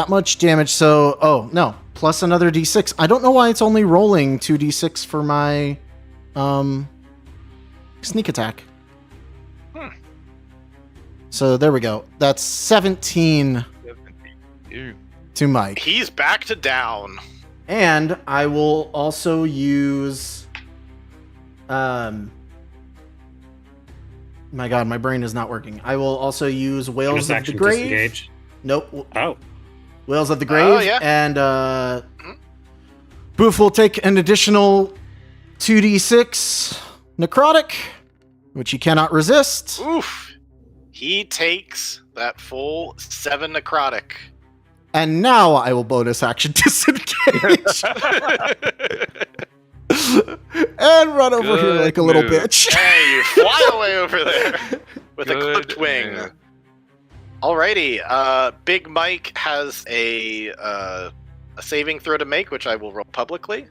much damage, so... Oh, no. Plus another d6. I don't know why it's only rolling 2d6 for my sneak attack. So there we go. That's 17 to Mike. He's back to down. And I will also use... My god, my brain is not working. I will also use Whales Bonus of the action Grave. disengage. Nope. Oh. Whales of the Grave. Oh, yeah. And Bouef will take an additional 2d6 necrotic, which he cannot resist. Oof. He takes that full 7 necrotic. And now I will bonus action disengage and run over here Good like a little move. bitch. Hey, you fly away over there with a Good clipped wing. move. Alrighty, Big Mike has a saving throw to make, which I will roll publicly.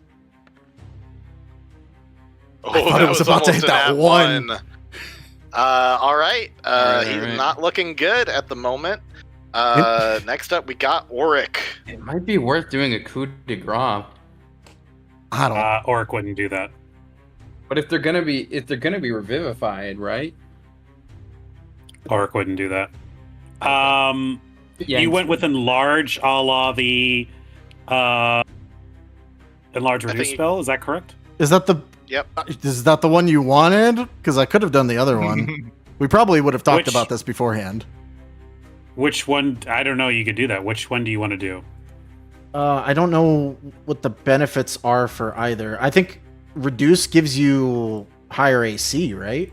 Oh, I thought it was about to hit almost that an one. Alright, Alright, he's alright. not looking good at the moment. Next up, we got Auric. It might be worth doing a coup de grace. I don't. Auric wouldn't do that. But if they're gonna be revivified, right? Auric wouldn't do that. Yeah, You went with enlarge a la the enlarge I reduce think- spell, is that correct? Is that the? Yep. Is that the one you wanted? Because I could have done the other one. We probably would have talked Which- about this beforehand. Which one? I don't know. You could do that. Which one do you want to do? I don't know what the benefits are for either. I think reduce gives you higher AC, right?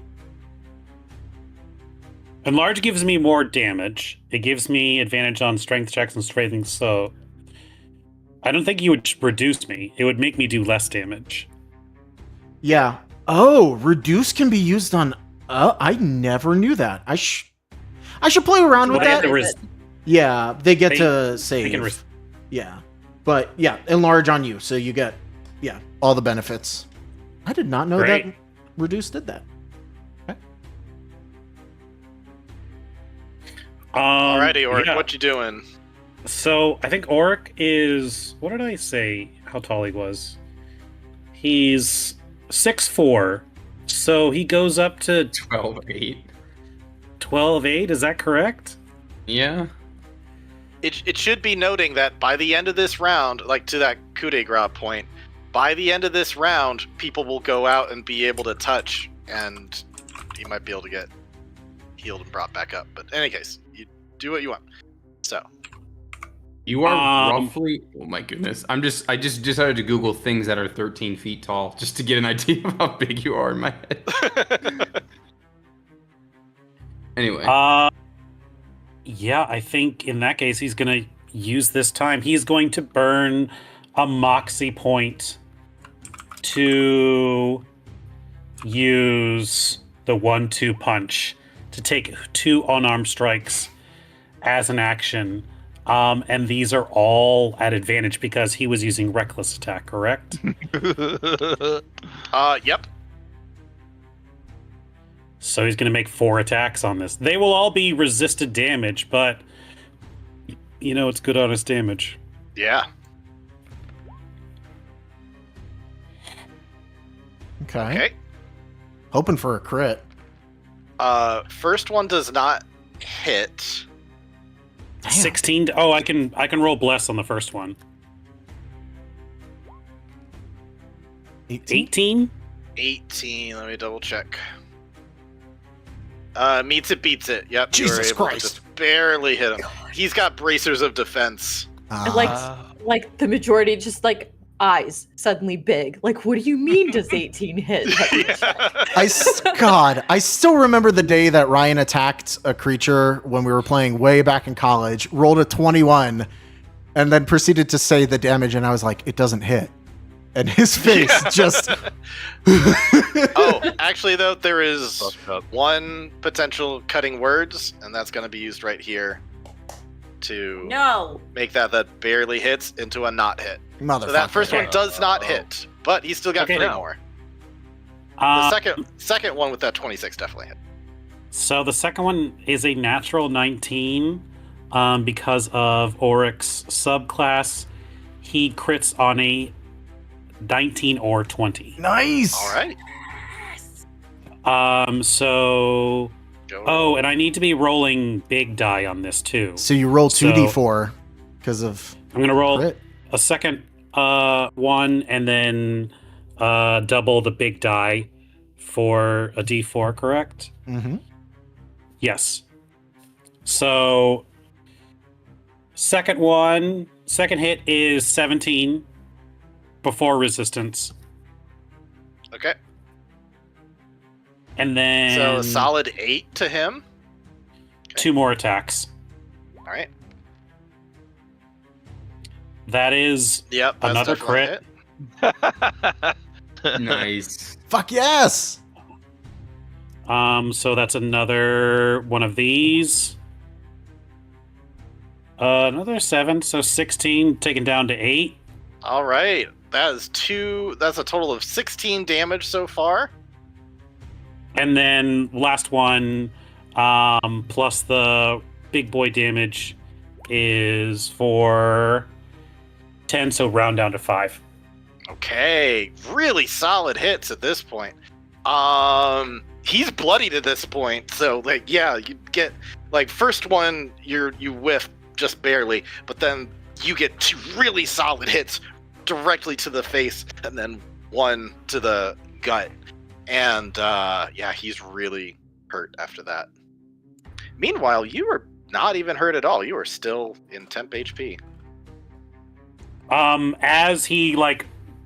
Enlarge gives me more damage. It gives me advantage on strength checks and strength, so I don't think you would reduce me. It would make me do less damage. Yeah. Oh, reduce can be used on. I never knew that. I should play around with But that. Yeah, they get to they save. can Yeah, but yeah, enlarge on you, so you get all the benefits. I did not know Great. that reduce did that. Alrighty, Oric, yeah. what you doing? So I think Oric is. What did I say? How tall he was? He's 6'4", so he goes up to 12-8. 12'8". Is that correct? Yeah. It should be noting that by the end of this round, like to that coup de grace point, by the end of this round, people will go out and be able to touch, and you might be able to get healed and brought back up. But in any case, you do what you want. So You are roughly. Oh my goodness! I just decided to Google things that are 13 feet tall just to get an idea of how big you are in my head. Anyway. Yeah, I think in that case he's gonna use this time. He's going to burn a moxie point to use the 1-2 punch to take 2 unarmed strikes as an action. And these are all at advantage because he was using reckless attack, correct? Yep. So he's going to make 4 attacks on this. They will all be resisted damage, but it's good honest damage. Yeah. Okay. Hoping for a crit. First one does not hit. Damn. 16. Oh, I can roll bless on the first one. 18? 18. Let me double check. Meets it, beats it. Yep. Jesus you were able Christ. to just barely hit him. He's got bracers of defense. And like the majority, just like eyes suddenly big. Like, what do you mean? Does 18 hit? I still remember the day that Ryan attacked a creature when we were playing way back in college, rolled a 21, and then proceeded to say the damage, and I was like, it doesn't hit. And his face just... Oh, actually, though, there is one potential cutting words, and that's going to be used right here to make that barely hits into a not hit. So that first one does not hit, but he's still got 3 more. The second one with that 26 definitely hit. So the second one is a natural 19 because of Oric's subclass. He crits on a 19 or 20. Nice. All right. So... Oh, and I need to be rolling big die on this too. So you roll 2d4 because of... I'm going to roll crit. a second one and then double the big die for a d4, correct? Mm-hmm. Yes. So, second hit is 17 before resistance. Okay. And then... So a solid 8 to him. Okay. 2 more attacks. All right. That is Yep, that's another definitely crit. a Nice. Fuck yes! So that's another one of these. Another 7, so 16 taken down to 8. All right. That's a total of 16 damage so far. And then last one, plus the big boy damage is for 10, so round down to 5. Okay, really solid hits at this point. He's bloodied at this point, so you get first one you whiff just barely, but then you get 2 really solid hits directly to the face, and then 1 to the gut. And he's really hurt after that. Meanwhile, you were not even hurt at all. You were still in temp HP. As he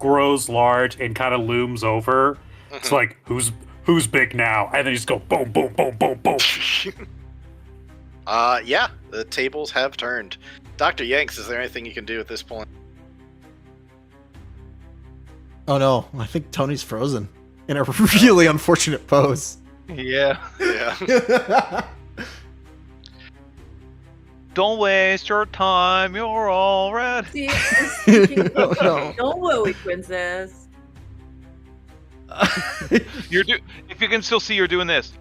grows large and kind of looms over. It's like, who's big now? And then you just go boom, boom, boom, boom, boom. Yeah, the tables have turned. Dr. Yanks, is there anything you can do at this point? Oh no, I think Tony's frozen in a really unfortunate pose. Yeah. Yeah. Don't waste your time. You're all red. See, Oh, no. don't worry, princess. If you can still see, you're doing this.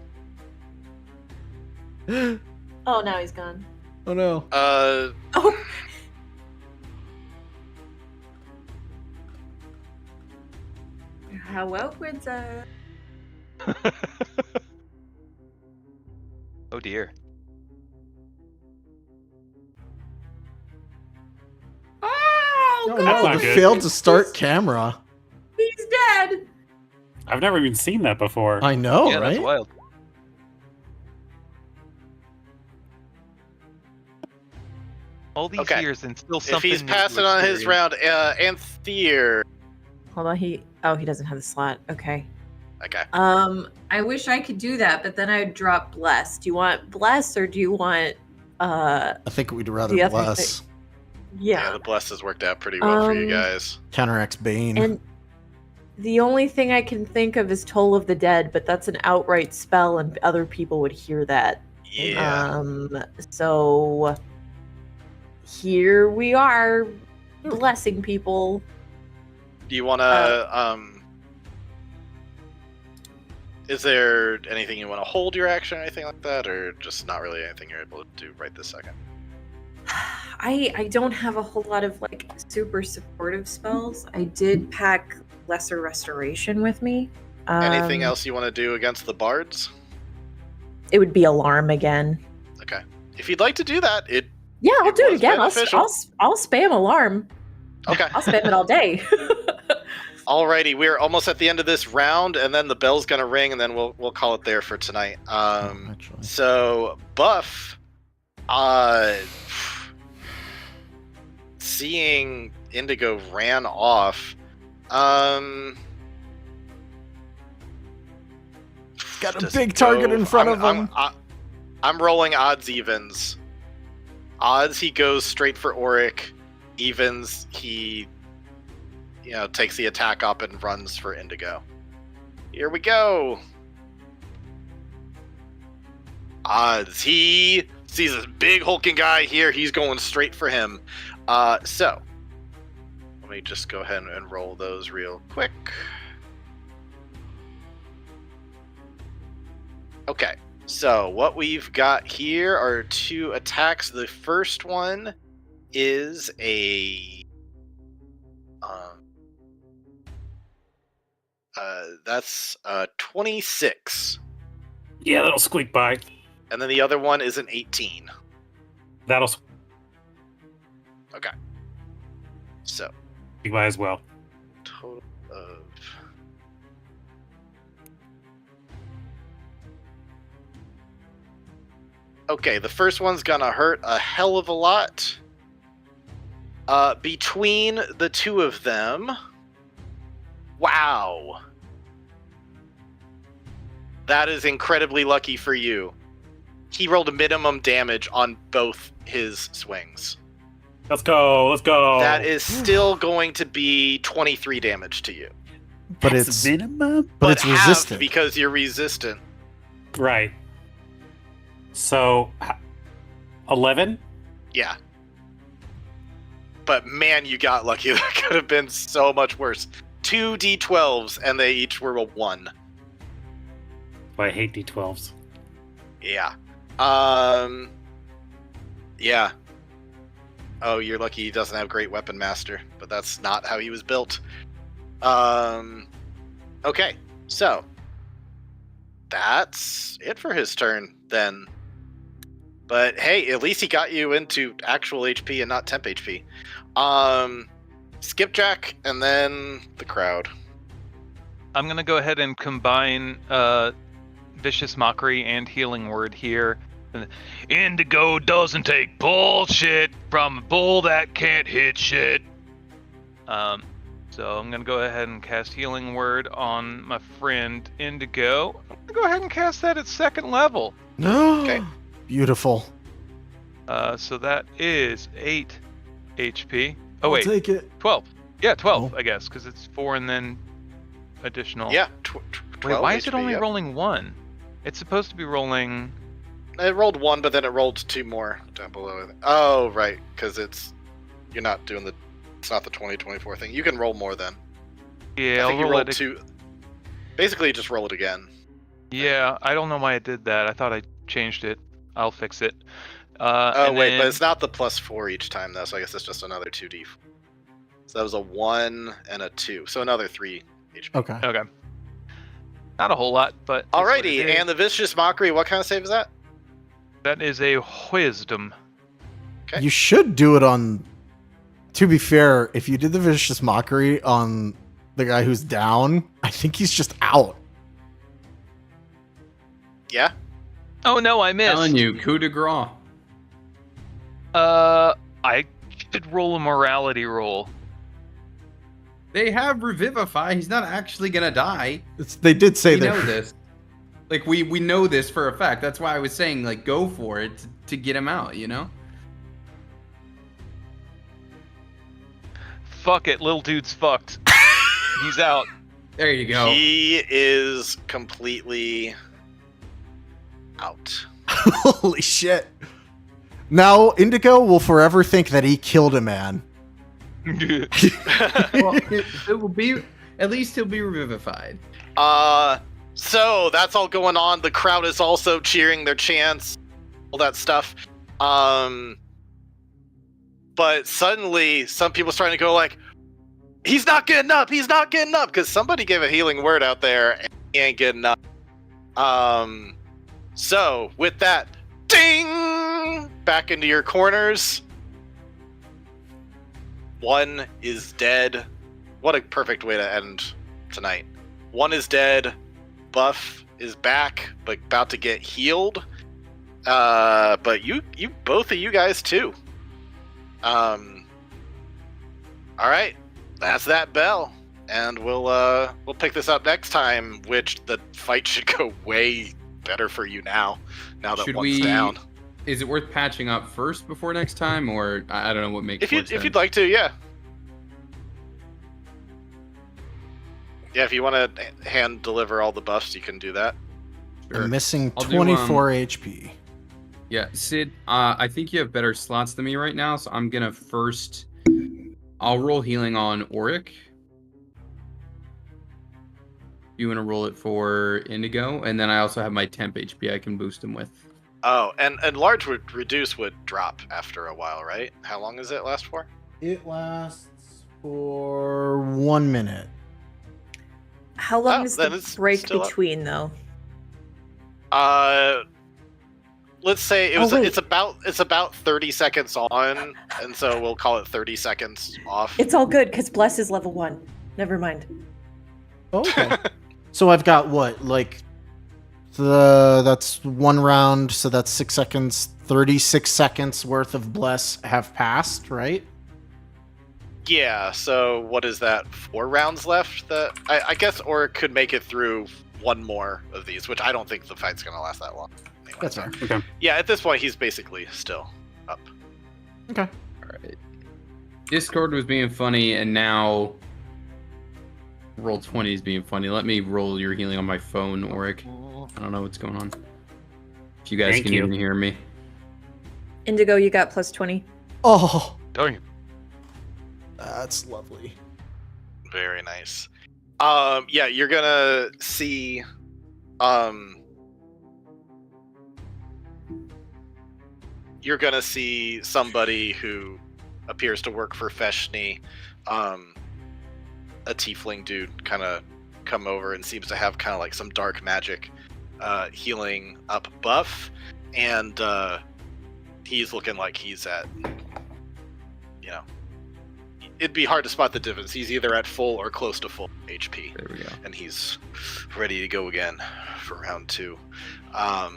Oh, now he's gone. Oh no. Oh, Hello, princess. Oh dear. Oh, Oh God, That's no, not the good. failed to start camera. he's dead. I've never even seen that before. I know, Yeah, right? that's wild. All these Okay. years and still If something. he's new to passing on his experience. round, Anthir. hold on. He doesn't have the slot. Okay. Okay. I wish I could do that, but then I'd drop bless. Do you want bless or do you want I think we'd rather The other bless. Yeah, the bless has worked out pretty well for you guys. Counteracts Bane. And the only thing I can think of is Toll of the Dead, but that's an outright spell and other people would hear that. Yeah. So here we are blessing people. Do you want to, is there anything you want to hold your action or anything like that, or just not really anything you're able to do right this second? I don't have a whole lot of like super supportive spells. I did pack Lesser Restoration with me. Anything else you want to do against the bards? It would be Alarm again. Okay. If you'd like to do that, Yeah, I'll It do it was again. beneficial. I'll spam Alarm. okay. I'll spam it all day. Alrighty, we're almost at the end of this round, and then the bell's gonna ring, and then we'll call it there for tonight. Actually. So Buff, seeing Indigo ran off, Got a does big it target go- in front of him. I'm rolling odds evens. Odds he goes straight for Auric. Evens he takes the attack up and runs for Indigo. Here we go. Odds he sees this big hulking guy here. He's going straight for him. So let me just go ahead and roll those real quick. Okay, so what we've got here are two attacks. The first one is a that's 26, Yeah, that'll squeak by. and then the other one is an 18. That'll Okay, so squeak by as well. total of okay. The first one's gonna hurt a hell of a lot. Between the two of them, wow. That is incredibly lucky for you. He rolled a minimum damage on both his swings. Let's go. Let's go. That is still going to be 23 damage to you. But That's it's minimum. but it's halved resistant. because you're resistant. Right. So, 11. Yeah. But man, you got lucky. That could have been so much worse. 2 d12s, and they each were a 1. I hate d12s. Yeah. Yeah. Oh, you're lucky he doesn't have Great Weapon Master, but that's not how he was built. Okay, so that's it for his turn then. But hey, at least he got you into actual HP and not temp HP. Skipjack and then the crowd. I'm gonna go ahead and combine Vicious Mockery and Healing Word here. Indigo doesn't take bullshit from a bull that can't hit shit. So So I'm gonna go ahead and cast Healing Word on my friend Indigo. I'm gonna go ahead and cast that at 2nd level. Okay. Beautiful. So that is 8 HP. Oh I'll wait, take it. 12. Yeah, 12, Oh. I guess, because it's 4 and then additional. Yeah. Wait, why is it 12 only HP, yep. rolling 1? It's supposed to be rolling. It rolled 1, but then it rolled 2 more down below. Oh, right, because you're not doing it's not the 2024 thing. You can roll more then. Yeah, I I'll think you roll rolled it. 2. Basically, just roll it again. Yeah, I don't know why I did that. I thought I changed it. I'll fix it. Oh, And wait, but then- it's not the +4 each time, though, so I guess it's just another 2d. So that was a 1 and a 2, so another 3 HP. Okay. Okay. Not a whole lot, but. it's what Alrighty, it is. and the Vicious Mockery, what kind of save is that? That is a wisdom. Okay. You should do it on. To be fair, if you did the Vicious Mockery on the guy who's down, I think he's just out. Yeah? Oh no, I missed. Telling you, coup de grace. I should roll a morality roll. They have Revivify. He's not actually gonna die. They did say We that. know this. Like we know this for a fact. That's why I was saying like go for it to get him out. You know. Fuck it, little dude's fucked. He's out. There you go. He is completely out. Holy shit. Now, Indigo will forever think that he killed a man. Well, it will be. At least he'll be revivified. So that's all going on. The crowd is also cheering their chants, all that stuff. But suddenly, some people starting to go like, "He's not getting up! He's not getting up!" Because somebody gave a healing word out there, and he ain't getting up. So with that, ding! Back into your corners. One is dead. What a perfect way to end tonight. One is dead. Buff is back, but about to get healed. But you both of you guys too. All right, that's that bell, and we'll pick this up next time. Which the fight should go way better for you now. Now that Should one's we? down. Is it worth patching up first before next time, or I don't know what makes? If you more sense. if you'd like to, yeah. Yeah, if you want to hand deliver all the buffs, you can do that. Sure. I'm missing I'll do, 24 HP. Yeah, Sid, I think you have better slots than me right now, so I'm gonna first. I'll roll healing on Auric. You want to roll it for Indigo, and then I also have my temp HP I can boost him with. Oh, and large would reduce would drop after a while, right? How long does it last for? It lasts for 1 minute. How long Oh, is then the it's break still up. between though? Let's say Oh, wait. it's about 30 seconds on, and so we'll call it 30 seconds off. It's all good because Bless is level 1. Never mind. Okay. So I've got what, like, that's 1 round, so that's 6 seconds. 36 seconds worth of bless have passed, right? Yeah, so what is that? 4 rounds left? That I guess, or it could make it through one more of these, which I don't think the fight's gonna last that long. Anyway, That's so- fair. Okay. Yeah, at this point, he's basically still up. Okay. All right. Discord was being funny, and now roll 20 is being funny. Let me roll your healing on my phone, Auric. I don't know what's going on. If you guys Thank can you. even hear me. Indigo, you got plus 20. Oh, Don't you? that's lovely. Very nice. Yeah, you're gonna see. You're gonna see somebody who appears to work for Feshni, a tiefling dude, kind of come over and seems to have kind of like some dark magic, healing up buff, and he's looking like he's at, you know, it'd be hard to spot the difference. He's either at full or close to full HP, There we go. and he's ready to go again for round 2. All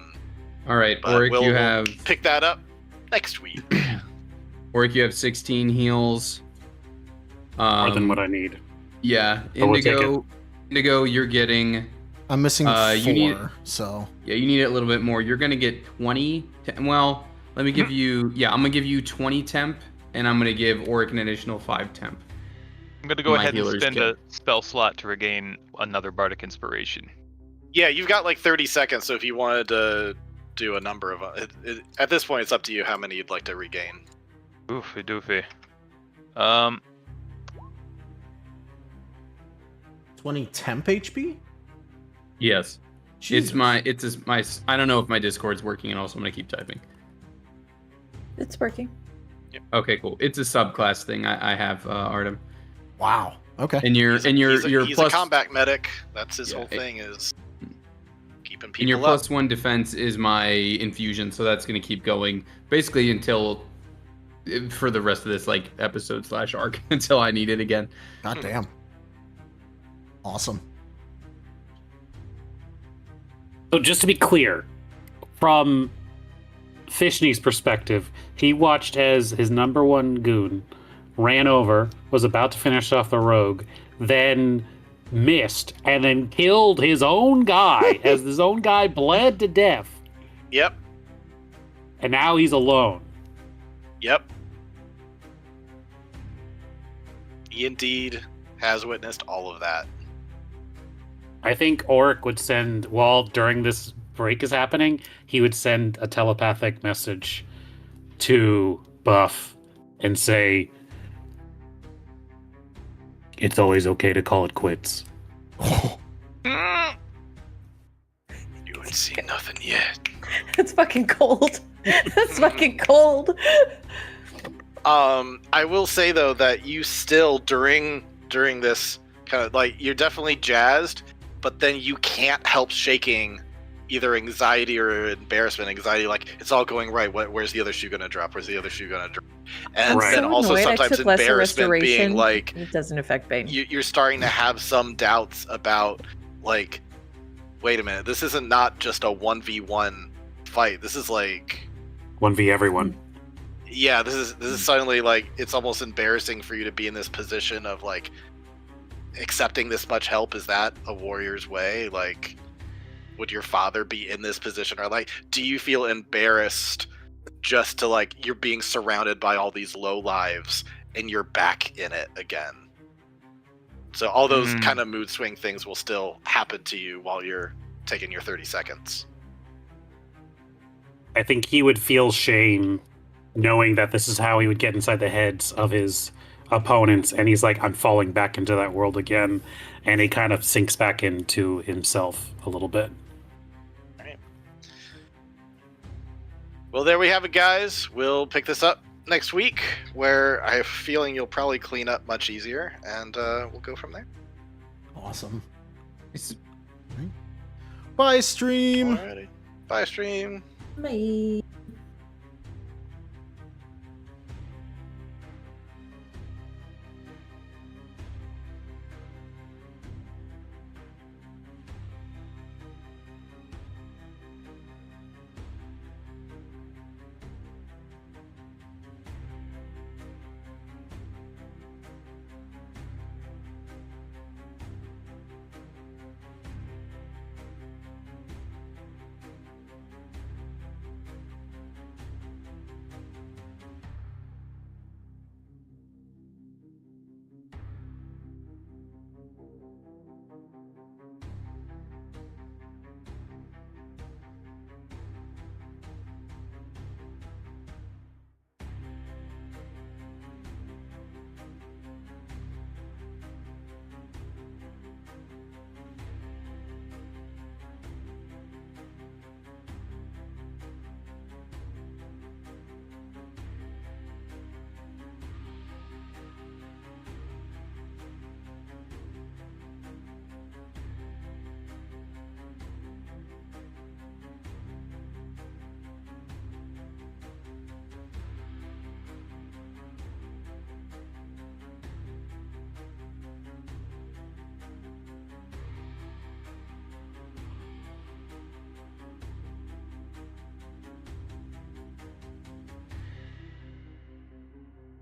right, But Auric, we'll you have pick that up next week. Auric, you have 16 heals. More than what I need. Yeah, I will take Indigo, you're getting. I'm missing 4, you need- so Yeah, you need it a little bit more. You're gonna get 20. Well, let me give you. Yeah, I'm gonna give you 20 temp, and I'm gonna give Auric an additional 5 temp. I'm gonna go My ahead and healer's spend kit. a spell slot to regain another bardic inspiration. Yeah, you've got like 30 seconds, so if you wanted to do a number of at this point, it's up to you how many you'd like to regain. Oofy doofy. 20 temp HP. Yes. Jesus. It's my. I don't know if my Discord's working, and also I'm gonna keep typing. It's working. Okay, cool. It's a subclass thing I have, Artem. Wow. Okay. And you're He's plus a combat medic. That's his Yeah, whole thing is keeping and your people up. +1 defense is my infusion, so that's gonna keep going basically until for the rest of this like episode / arc until I need it again. God damn. Awesome. So just to be clear, from Fishne's perspective, he watched as his number 1 goon ran over, was about to finish off the rogue, then missed, and then killed his own guy as his own guy bled to death. Yep. And now he's alone. Yep. He indeed has witnessed all of that. I think Auric would send, while during this break is happening, he would send a telepathic message to Buff and say, "It's always okay to call it quits." You ain't seen nothing yet. That's fucking cold. That's fucking cold. I will say though that you still during this kind of like you're definitely jazzed, but then you can't help shaking either anxiety or embarrassment. Anxiety, like it's all going right. Where's the other shoe gonna drop? Where's the other shoe gonna drop? And Right. then So also annoyed. I sometimes took lesser embarrassment being restoration. like It doesn't affect pain. you're starting to have some doubts about like, wait a minute, this isn't not just a 1v1 fight. This is like 1v everyone. yeah, this is suddenly like it's almost embarrassing for you to be in this position of like accepting this much help. Is that a warrior's way? Like, would your father be in this position? Or like, do you feel embarrassed just to like you're being surrounded by all these low lives and you're back in it again? So all those kind of mood swing things will still happen to you while you're taking your 30 seconds. I think he would feel shame knowing that this is how he would get inside the heads of his opponents, and he's like, I'm falling back into that world again, and he kind of sinks back into himself a little bit. Alright. Well, there we have it, guys. We'll pick this up next week, where I have a feeling you'll probably clean up much easier, and we'll go from there. Awesome. Bye, stream. Alrighty. Bye, stream. Bye.